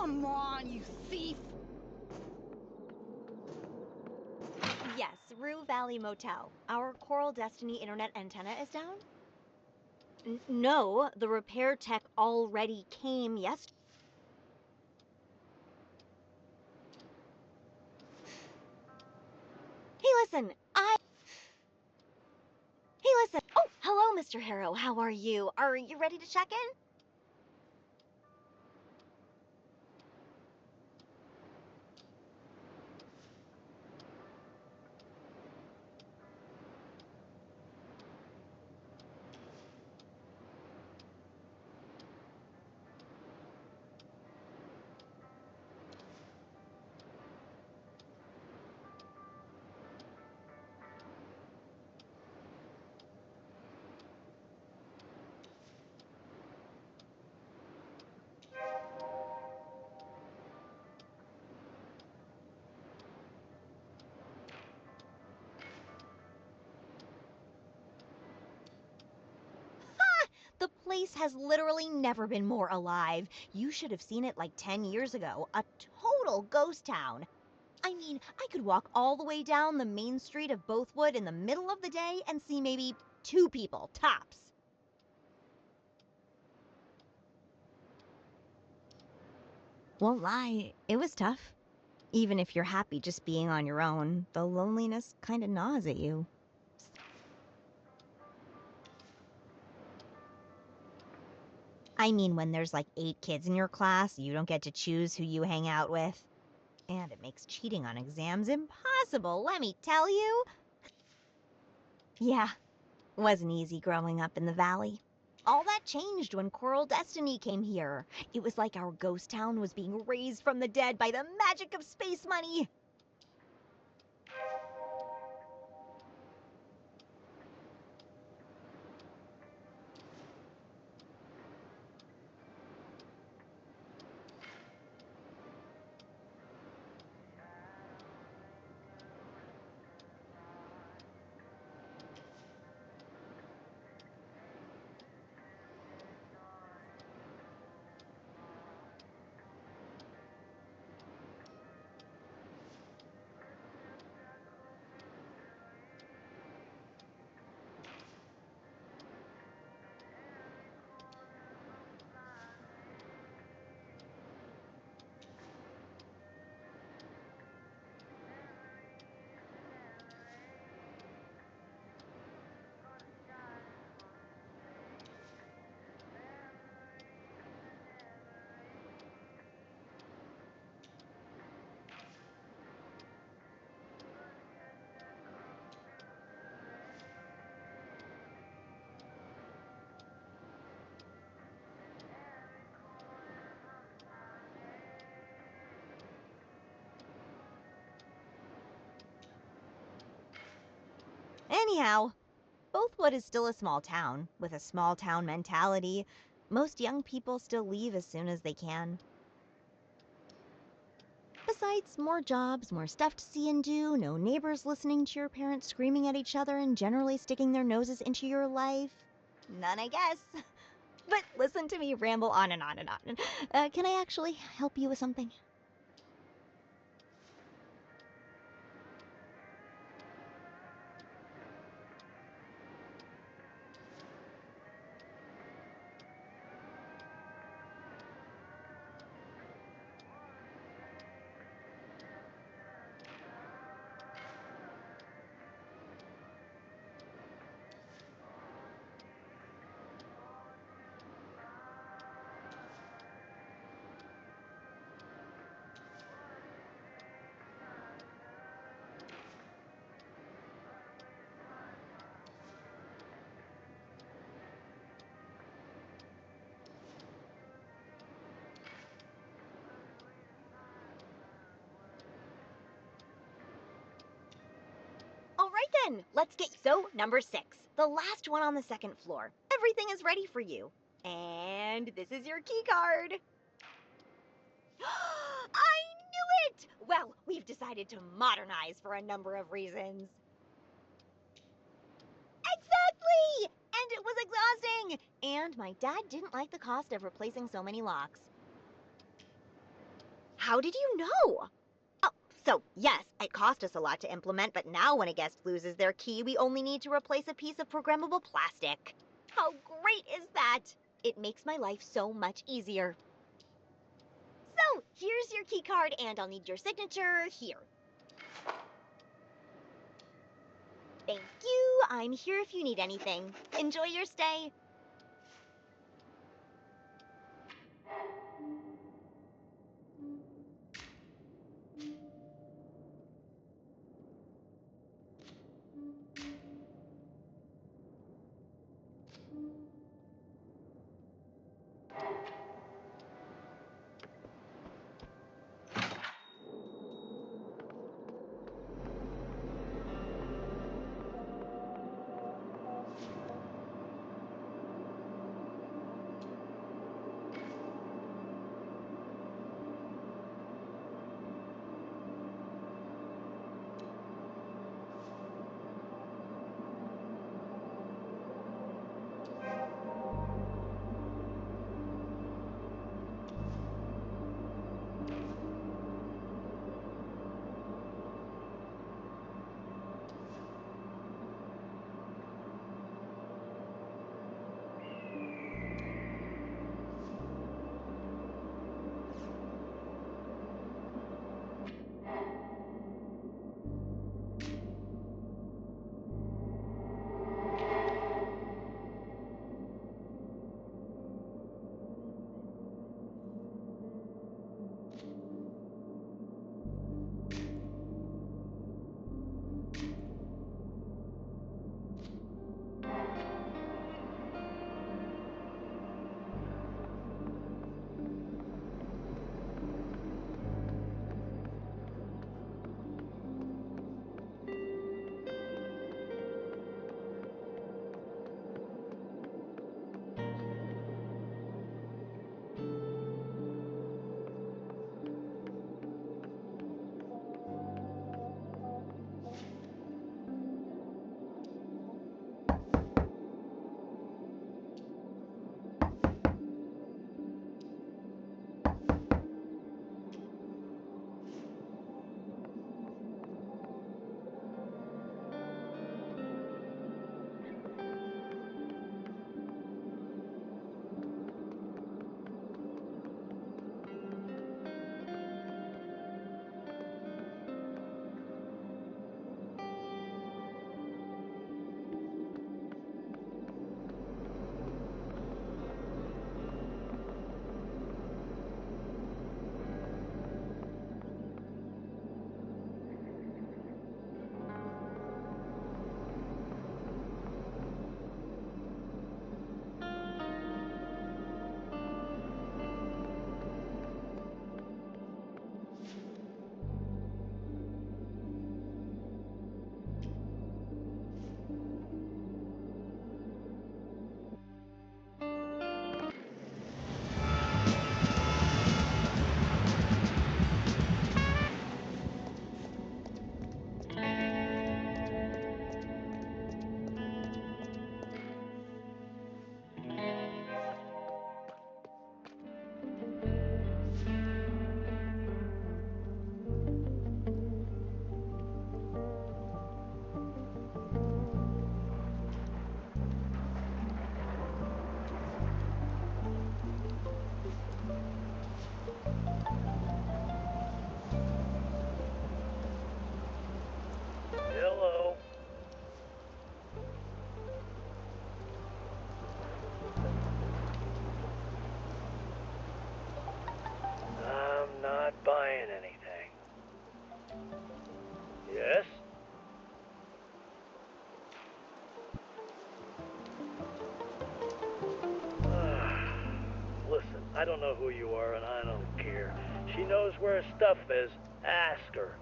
Come on, you thief! Yes, Rue Valley Motel. Our Coral Destiny internet antenna is down? No, the repair tech already came yesterday. Hey, listen, Hey, listen. Oh, hello, Mr. Harrow. How are you? Are you ready to check in? The place has literally never been more alive. You should have seen it like 10 years ago. A total ghost town. I mean, I could walk all the way down the main street of Bothwood in the middle of the day and see maybe 2 people, tops. Won't lie, it was tough. Even if you're happy just being on your own, the loneliness kinda gnaws at you. I mean, when there's like 8 kids in your class, you don't get to choose who you hang out with. And it makes cheating on exams impossible, let me tell you. Yeah, wasn't easy growing up in the valley. All that changed when Coral Destiny came here. It was like our ghost town was being raised from the dead by the magic of space money. Anyhow, Bothwood is still a small town, with a small town mentality. Most young people still leave as soon as they can. Besides, more jobs, more stuff to see and do, no neighbors listening to your parents screaming at each other and generally sticking their noses into your life. None, I guess. But listen to me ramble on and on and on. Can I actually help you with something? All right then, let's get... So, number 6, the last one on the 2nd floor. Everything is ready for you. And this is your key card. I knew it! Well, we've decided to modernize for a number of reasons. Exactly! And it was exhausting! And my dad didn't like the cost of replacing so many locks. How did you know? Oh, so yes, it cost us a lot to implement, but now when a guest loses their key, we only need to replace a piece of programmable plastic. How great is that? It makes my life so much easier. So, here's your key card, and I'll need your signature here. Thank you. I'm here if you need anything. Enjoy your stay. Hello. I'm not buying anything. Yes? Listen, I don't know who you are and I don't care. She knows where her stuff is. Ask her.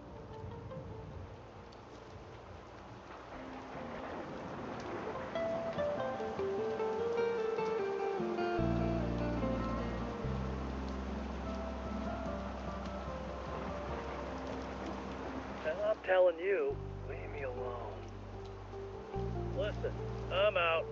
And I'm telling you, leave me alone. Listen, I'm out.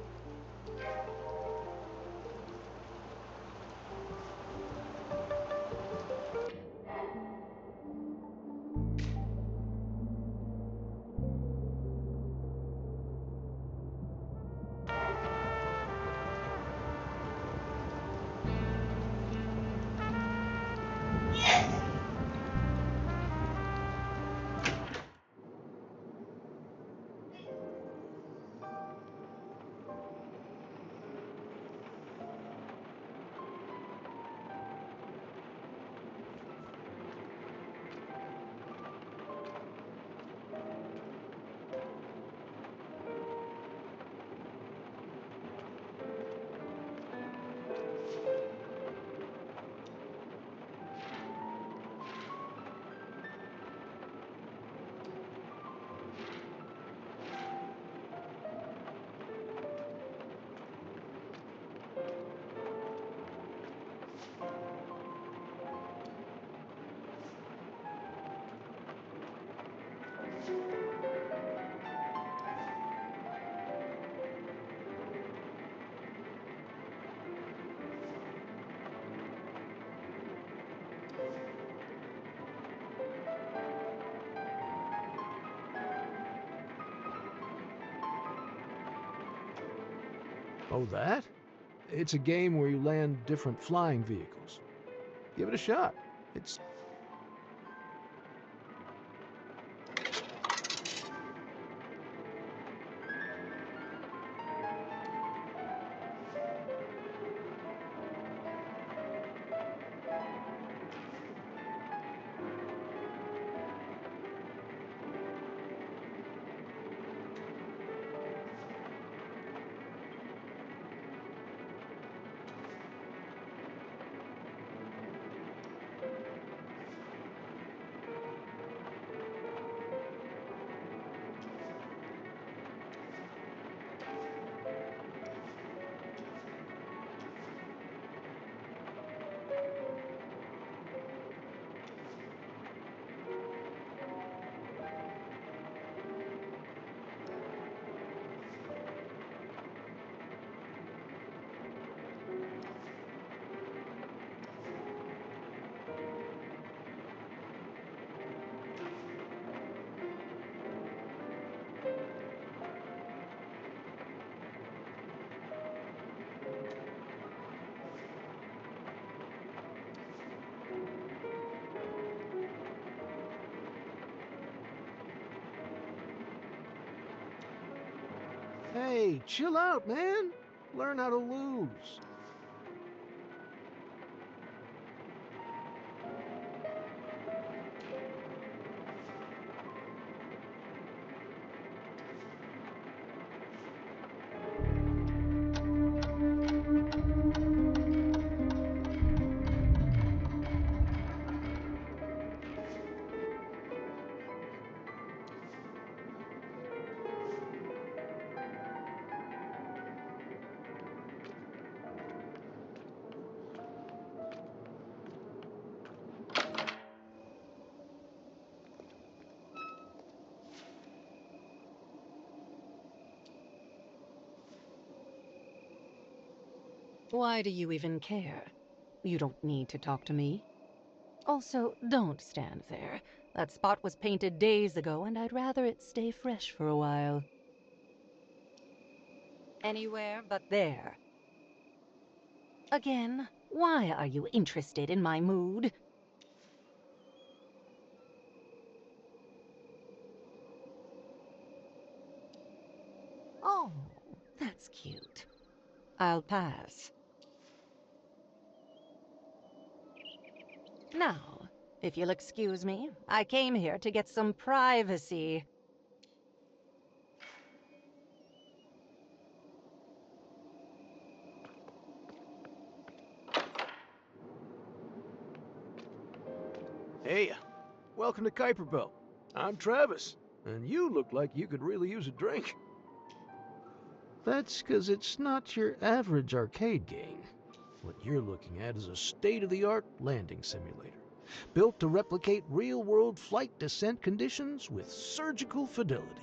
know that? It's a game where you land different flying vehicles. Give it a shot. It's... Hey, chill out, man. Learn how to lose. Why do you even care? You don't need to talk to me. Also, don't stand there. That spot was painted days ago, and I'd rather it stay fresh for a while. Anywhere but there. Again, why are you interested in my mood? Oh, that's cute. I'll pass. Now, if you'll excuse me, I came here to get some privacy. Hey, welcome to Kuiper Belt. I'm Travis, and you look like you could really use a drink. That's 'cause it's not your average arcade game. What you're looking at is a state-of-the-art landing simulator, built to replicate real-world flight descent conditions with surgical fidelity.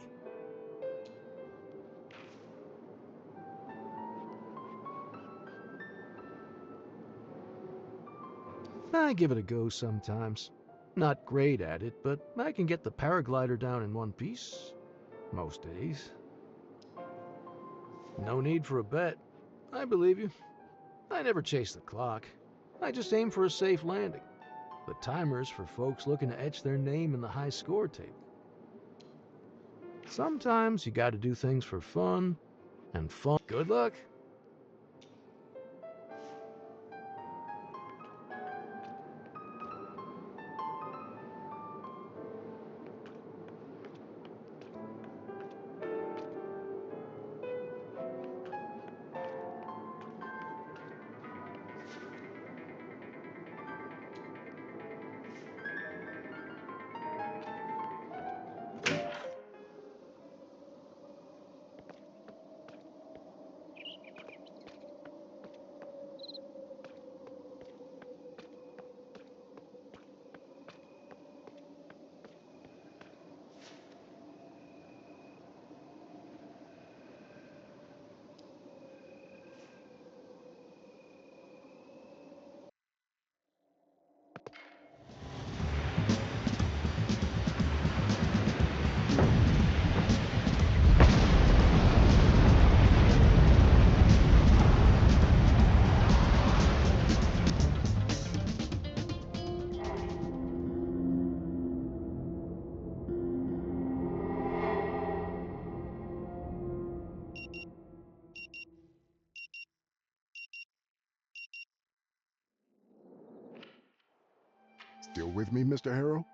I give it a go sometimes. Not great at it, but I can get the paraglider down in one piece. Most days. No need for a bet. I believe you. I never chase the clock. I just aim for a safe landing. The timer's for folks looking to etch their name in the high score table. Sometimes you gotta do things for fun, and fun. Good luck. Still with me, Mr. Harrow?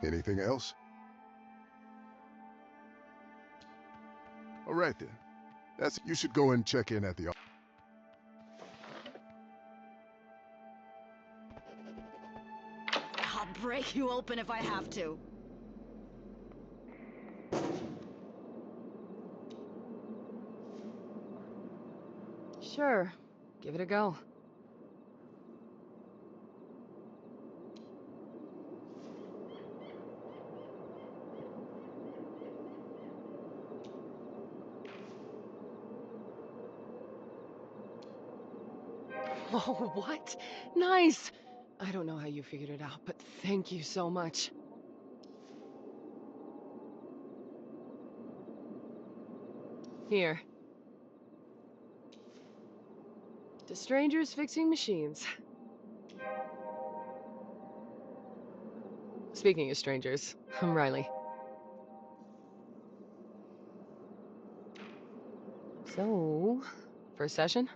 Anything else? All right then. You should go and check in at the office. I'll break you open if I have to. Sure, give it a go. Oh, what? Nice! I don't know how you figured it out, but thank you so much. Here. To strangers fixing machines. Speaking of strangers, I'm Riley. So, first session?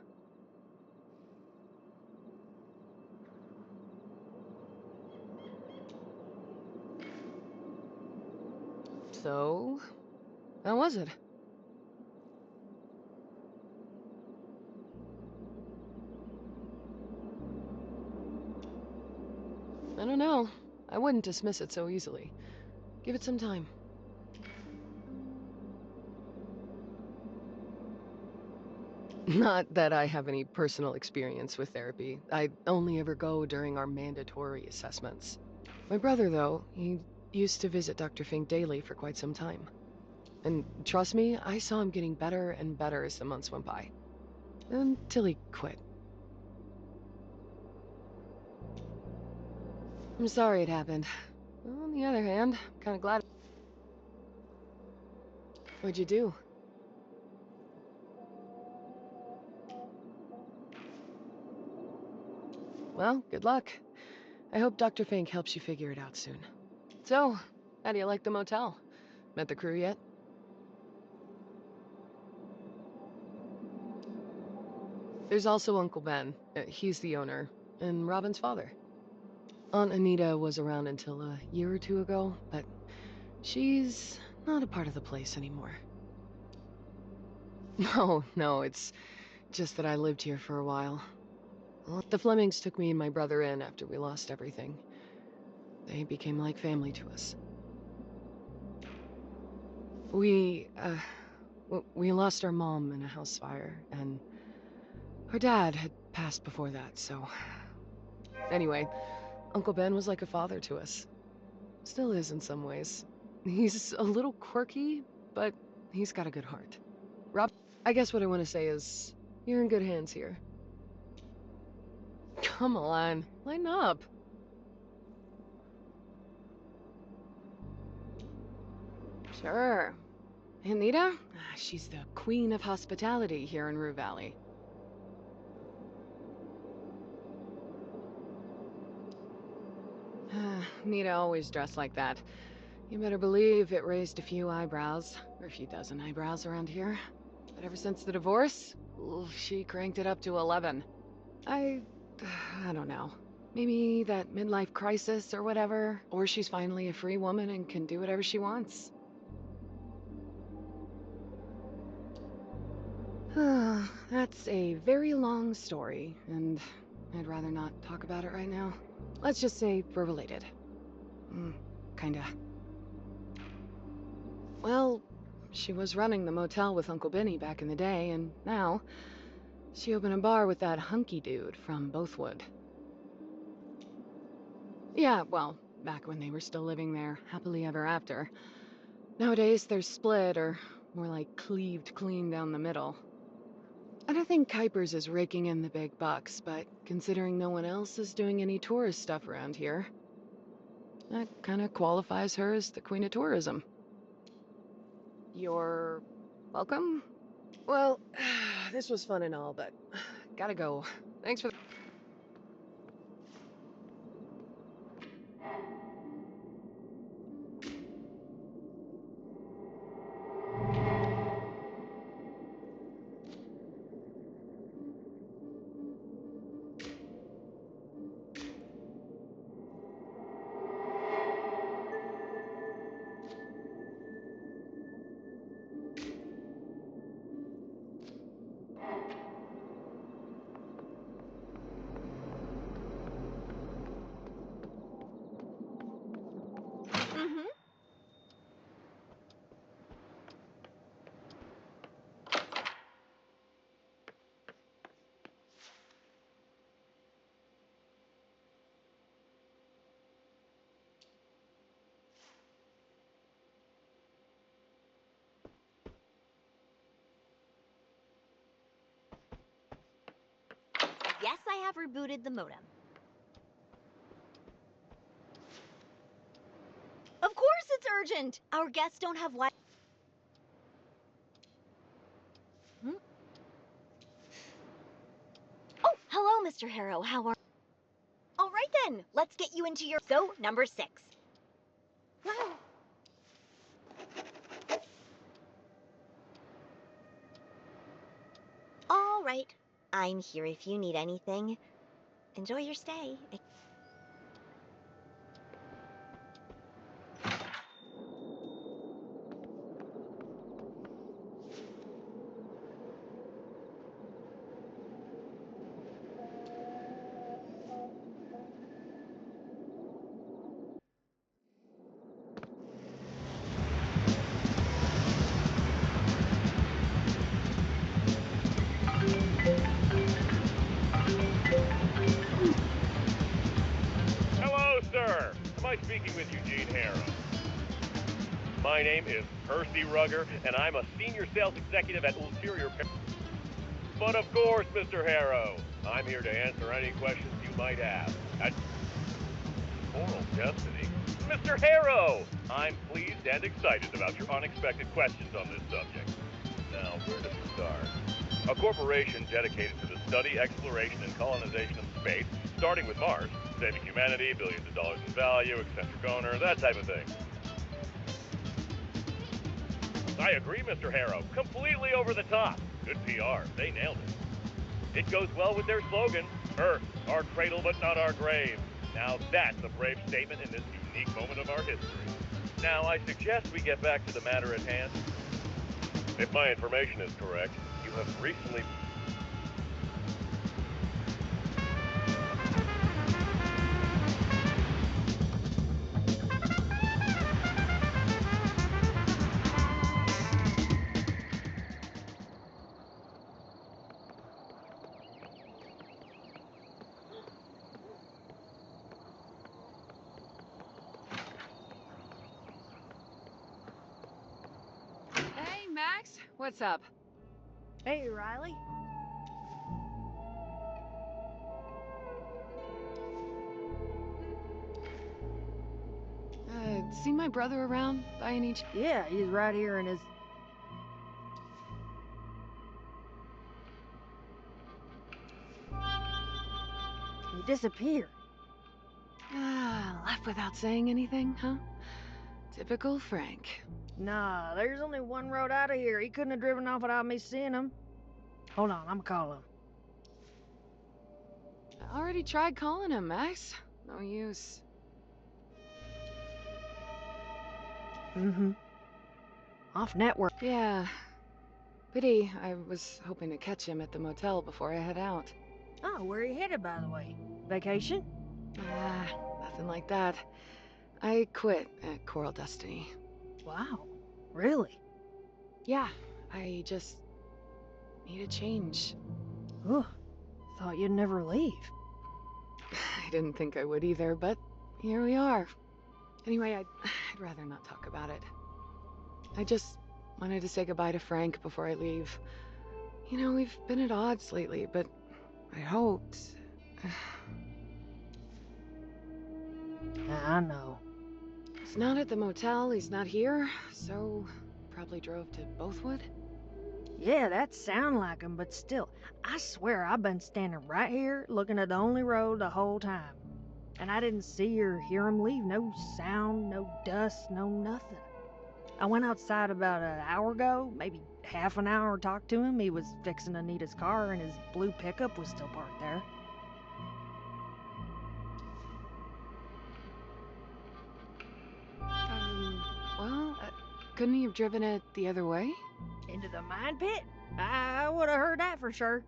So, how was it? I don't know. I wouldn't dismiss it so easily. Give it some time. Not that I have any personal experience with therapy. I only ever go during our mandatory assessments. My brother, though, he used to visit Dr. Fink daily for quite some time. And trust me, I saw him getting better and better as the months went by. Until he quit. I'm sorry it happened. On the other hand, I'm kinda glad. What'd you do? Well, good luck. I hope Dr. Fink helps you figure it out soon. So, how do you like the motel? Met the crew yet? There's also Uncle Ben. He's the owner, and Robin's father. Aunt Anita was around until a year or two ago, but she's not a part of the place anymore. No, it's just that I lived here for a while. The Flemings took me and my brother in after we lost everything. They became like family to us. We lost our mom in a house fire, and our dad had passed before that, so... Anyway, Uncle Ben was like a father to us. Still is in some ways. He's a little quirky, but he's got a good heart. Rob, I guess what I want to say is, you're in good hands here. Come on, lighten up. Sure. Anita? She's the queen of hospitality here in Rue Valley. Nita always dressed like that. You better believe it raised a few eyebrows, or a few dozen eyebrows around here. But ever since the divorce, she cranked it up to 11. I don't know. Maybe that midlife crisis or whatever, or she's finally a free woman and can do whatever she wants. That's a very long story, and I'd rather not talk about it right now. Let's just say we're related. Kinda. Well, she was running the motel with Uncle Benny back in the day, and now she opened a bar with that hunky dude from Bothwood. Yeah, well, back when they were still living there, happily ever after. Nowadays, they're split, or more like cleaved clean down the middle. I don't think Kuipers is raking in the big bucks, but considering no one else is doing any tourist stuff around here, that kinda qualifies her as the queen of tourism. You're welcome? Well, this was fun and all, but gotta go. Thanks for... Yes, I have rebooted the modem. Of course it's urgent! Our guests don't have Wi- Oh, hello, Mr. Harrow. How are... All right then, let's get you into your... So, number 6. All right. I'm here if you need anything. Enjoy your stay. Hello, sir. Am I speaking with Eugene Harrow? My name is Percy Rugger, and I'm a senior sales executive at Ulterior. But of course, Mr. Harrow, I'm here to answer any questions you might have. At Oral Destiny? Mr. Harrow! I'm pleased and excited about your unexpected questions on this subject. Now, where to start? A corporation dedicated to the study, exploration, and colonization of space, starting with Mars, saving humanity, billions of dollars in value, eccentric owner, that type of thing. I agree, Mr. Harrow. Completely over the top. Good PR. They nailed it. It goes well with their slogan, Earth, our cradle but not our grave. Now that's a brave statement in this unique moment of our history. Now I suggest we get back to the matter at hand. If my information is correct, you have recently... Hey, Max, what's up? Hey, Riley. Seen my brother around by any chance? Yeah, he's right here in his... He disappeared. Left without saying anything, huh? Typical Frank. Nah, there's only one road out of here. He couldn't have driven off without me seeing him. Hold on, I'm calling him. Already tried calling him, Max. No use. Mm-hmm. Off network. Yeah. Pity. I was hoping to catch him at the motel before I head out. Oh, where are you headed, by the way? Vacation? Ah, nothing like that. I quit at Coral Destiny. Wow. Really? Yeah, I just need a change. Ugh. Thought you'd never leave. I didn't think I would either, but here we are. Anyway, I'd rather not talk about it. I just wanted to say goodbye to Frank before I leave. You know, we've been at odds lately, but I hoped... I know. He's not at the motel, he's not here, so probably drove to Bothwood? Yeah, that sound like him, but still, I swear I've been standing right here looking at the only road the whole time. And I didn't see or hear him leave. No sound, no dust, no nothing. I went outside about an hour ago, maybe half an hour, talked to him. He was fixing Anita's car and his blue pickup was still parked there. Well, couldn't he have driven it the other way? Into the mine pit? I would have heard that for sure.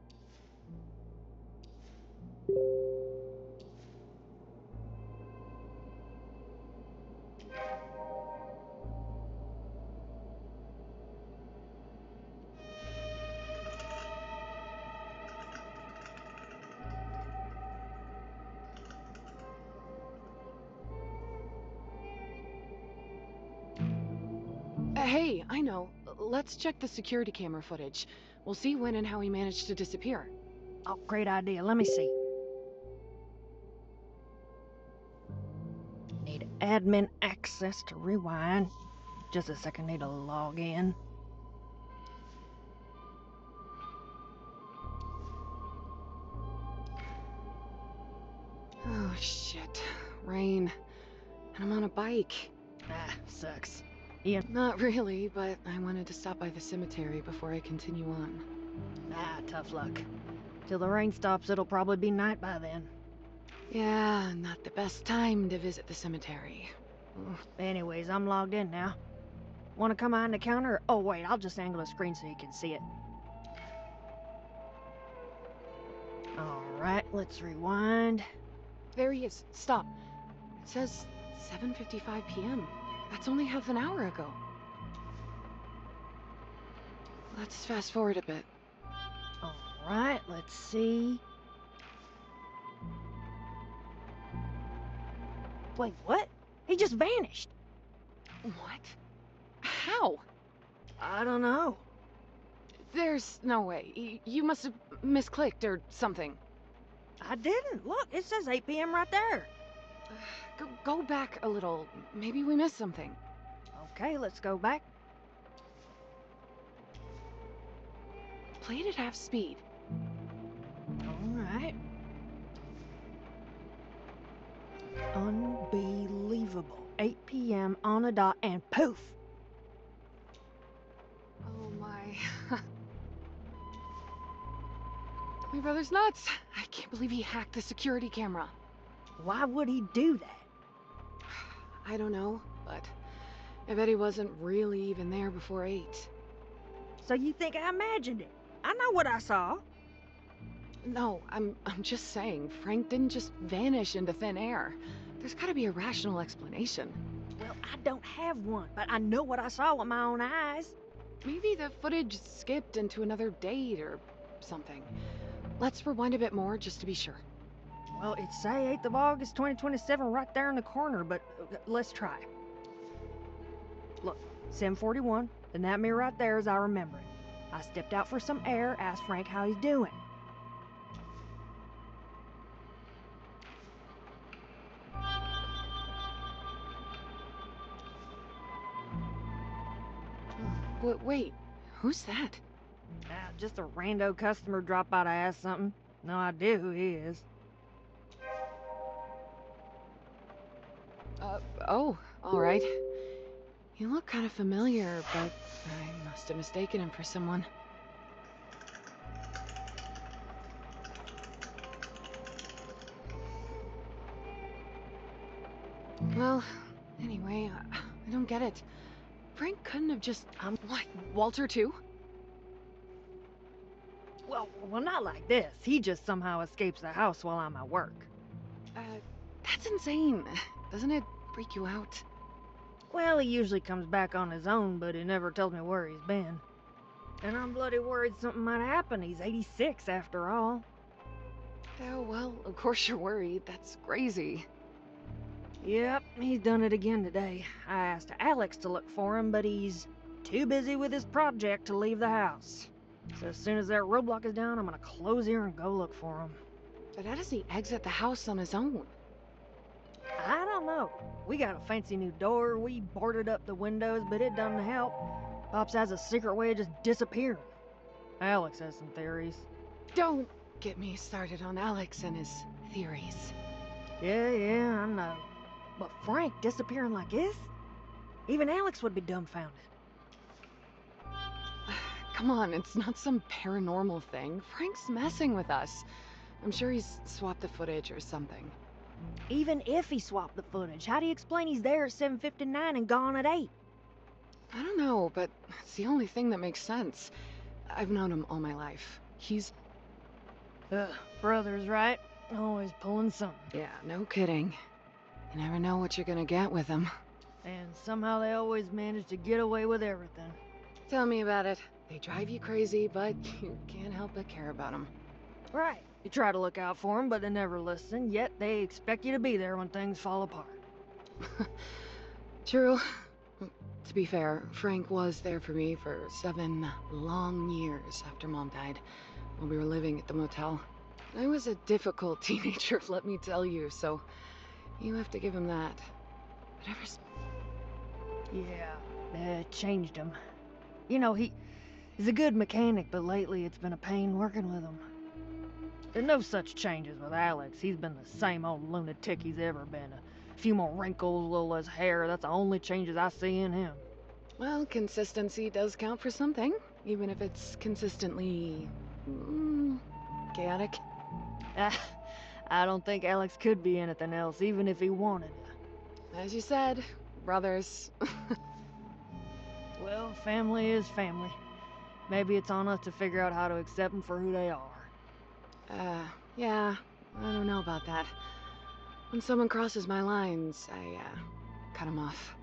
Hey, I know. Let's check the security camera footage. We'll see when and how he managed to disappear. Oh, great idea. Let me see. Need admin access to rewind. Just a second, need to log in. Oh, shit. Rain. And I'm on a bike. Ah, sucks. Ian? Not really, but I wanted to stop by the cemetery before I continue on. Ah, tough luck. Till the rain stops, it'll probably be night by then. Yeah, not the best time to visit the cemetery. Anyways, I'm logged in now. Want to come behind the counter? Oh, wait, I'll just angle the screen so you can see it. Alright, let's rewind. There he is. Stop. It says 7:55 p.m. That's only half an hour ago. Let's fast forward a bit. Alright, let's see. Wait, what? He just vanished. What? How? I don't know. There's no way. You must have misclicked or something. I didn't. Look, it says 8 p.m. right there. Go back a little. Maybe we missed something. Okay, let's go back. Played at half speed. Alright. Unbelievable. 8 p.m. on the dot and poof! Oh my. My brother's nuts. I can't believe he hacked the security camera. Why would he do that? I don't know, but I bet he wasn't really even there before 8. So you think I imagined it? I know what I saw. No, I'm just saying, Frank didn't just vanish into thin air. There's gotta be a rational explanation. Well, I don't have one, but I know what I saw with my own eyes. Maybe the footage skipped into another date or something. Let's rewind a bit more just to be sure. Well, it say 8th of August, 2027 right there in the corner, but let's try. Look, 7:41, and that mirror right there as I remember it. I stepped out for some air, asked Frank how he's doing. Wait, who's that? Just a rando customer dropped by to ask something. No idea who he is. Oh, alright. You look kind of familiar, but I must have mistaken him for someone. Well, anyway, I don't get it. Frank couldn't have just, what, Walter too? Well, not like this. He just somehow escapes the house while I'm at work. That's insane. Doesn't it freak you out? Well, he usually comes back on his own, but he never tells me where he's been. And I'm bloody worried something might happen. He's 86 after all. Oh, well, of course you're worried. That's crazy. Yep, he's done it again today. I asked Alex to look for him, but he's too busy with his project to leave the house. So as soon as that roadblock is down, I'm gonna close here and go look for him. But how does he exit the house on his own? I don't know. We got a fancy new door, we boarded up the windows, but it doesn't help. Pops has a secret way of just disappearing. Alex has some theories. Don't get me started on Alex and his theories. Yeah, I know. But Frank disappearing like this? Even Alex would be dumbfounded. Come on, it's not some paranormal thing. Frank's messing with us. I'm sure he's swapped the footage or something. Even if he swapped the footage, how do you explain he's there at 7:59 and gone at 8? I don't know, but it's the only thing that makes sense. I've known him all my life. He's... brothers, right? Always pulling something. Yeah, no kidding. You never know what you're gonna get with him. And somehow they always manage to get away with everything. Tell me about it. They drive you crazy, but you can't help but care about them. Right. You try to look out for them, but they never listen, yet they expect you to be there when things fall apart. True. To be fair, Frank was there for me for 7 long years after Mom died, while we were living at the motel. I was a difficult teenager, let me tell you, so you have to give him that. But Yeah, changed him. You know, he's a good mechanic, but lately it's been a pain working with him. There's no such changes with Alex. He's been the same old lunatic he's ever been. A few more wrinkles, a little less hair. That's the only changes I see in him. Well, consistency does count for something, even if it's consistently... chaotic. I don't think Alex could be anything else, even if he wanted. As you said, brothers. Well, family is family. Maybe it's on us to figure out how to accept them for who they are. Yeah, I don't know about that. When someone crosses my lines, I, cut them off.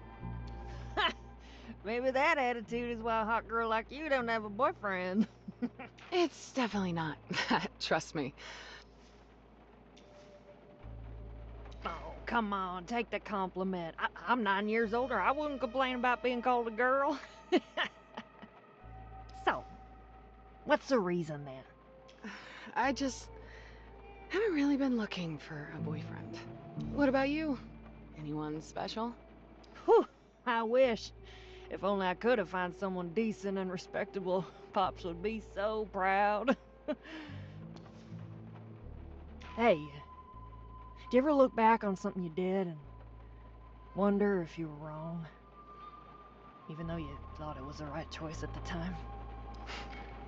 Maybe that attitude is why a hot girl like you don't have a boyfriend. It's definitely not that, trust me. Oh, come on, take the compliment. I'm 9 years older. I wouldn't complain about being called a girl. So, what's the reason then? I just haven't really been looking for a boyfriend. What about you? Anyone special? Whew, I wish. If only I could have found someone decent and respectable. Pops would be so proud. Hey, do you ever look back on something you did and wonder if you were wrong? Even though you thought it was the right choice at the time?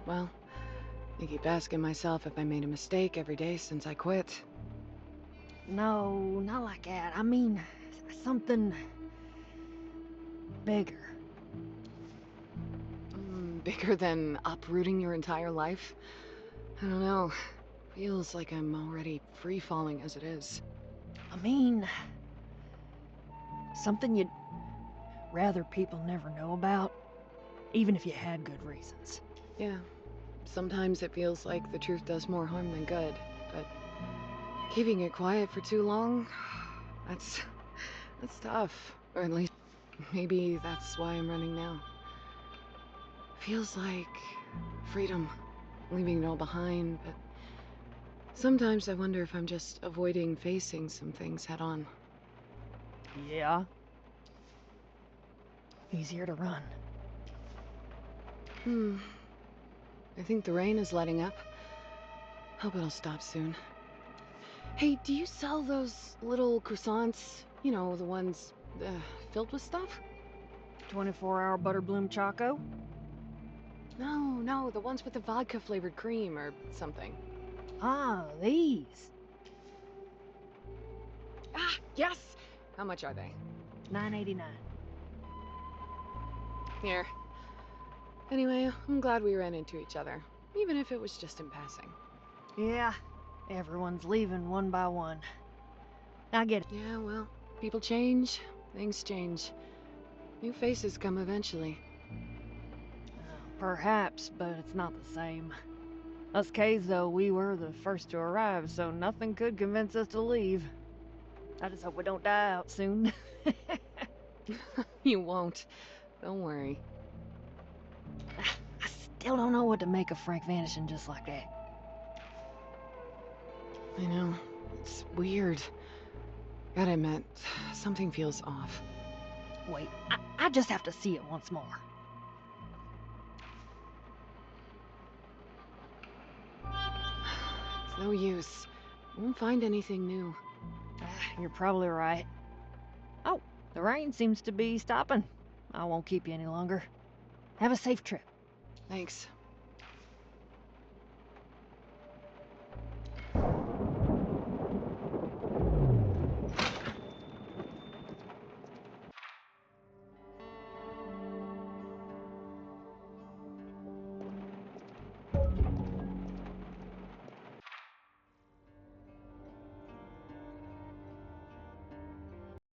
Well, I keep asking myself if I made a mistake every day since I quit. No, not like that. I mean, something bigger. Bigger than uprooting your entire life? I don't know. Feels like I'm already free-falling as it is. I mean, something you'd rather people never know about, even if you had good reasons. Yeah. Sometimes it feels like the truth does more harm than good, but keeping it quiet for too long, that's tough. Or at least, maybe that's why I'm running now. Feels like freedom, leaving it all behind, but sometimes I wonder if I'm just avoiding facing some things head on. Yeah. Easier to run. I think the rain is letting up. Hope it'll stop soon. Hey, do you sell those little croissants? You know, the ones filled with stuff? 24-hour Butterbloom Choco? No, the ones with the vodka-flavored cream or something. Ah, these. Ah, yes! How much are they? $9.89. Here. Anyway, I'm glad we ran into each other, even if it was just in passing. Yeah, everyone's leaving one by one. I get it. Yeah, well, people change, things change. New faces come eventually. Perhaps, but it's not the same. Us K's, though, we were the first to arrive, so nothing could convince us to leave. I just hope we don't die out soon. You won't. Don't worry. I still don't know what to make of Frank vanishing just like that. I know. It's weird. Gotta admit, something feels off. Wait, I just have to see it once more. It's no use. Won't find anything new. You're probably right. Oh, the rain seems to be stopping. I won't keep you any longer. Have a safe trip. Thanks.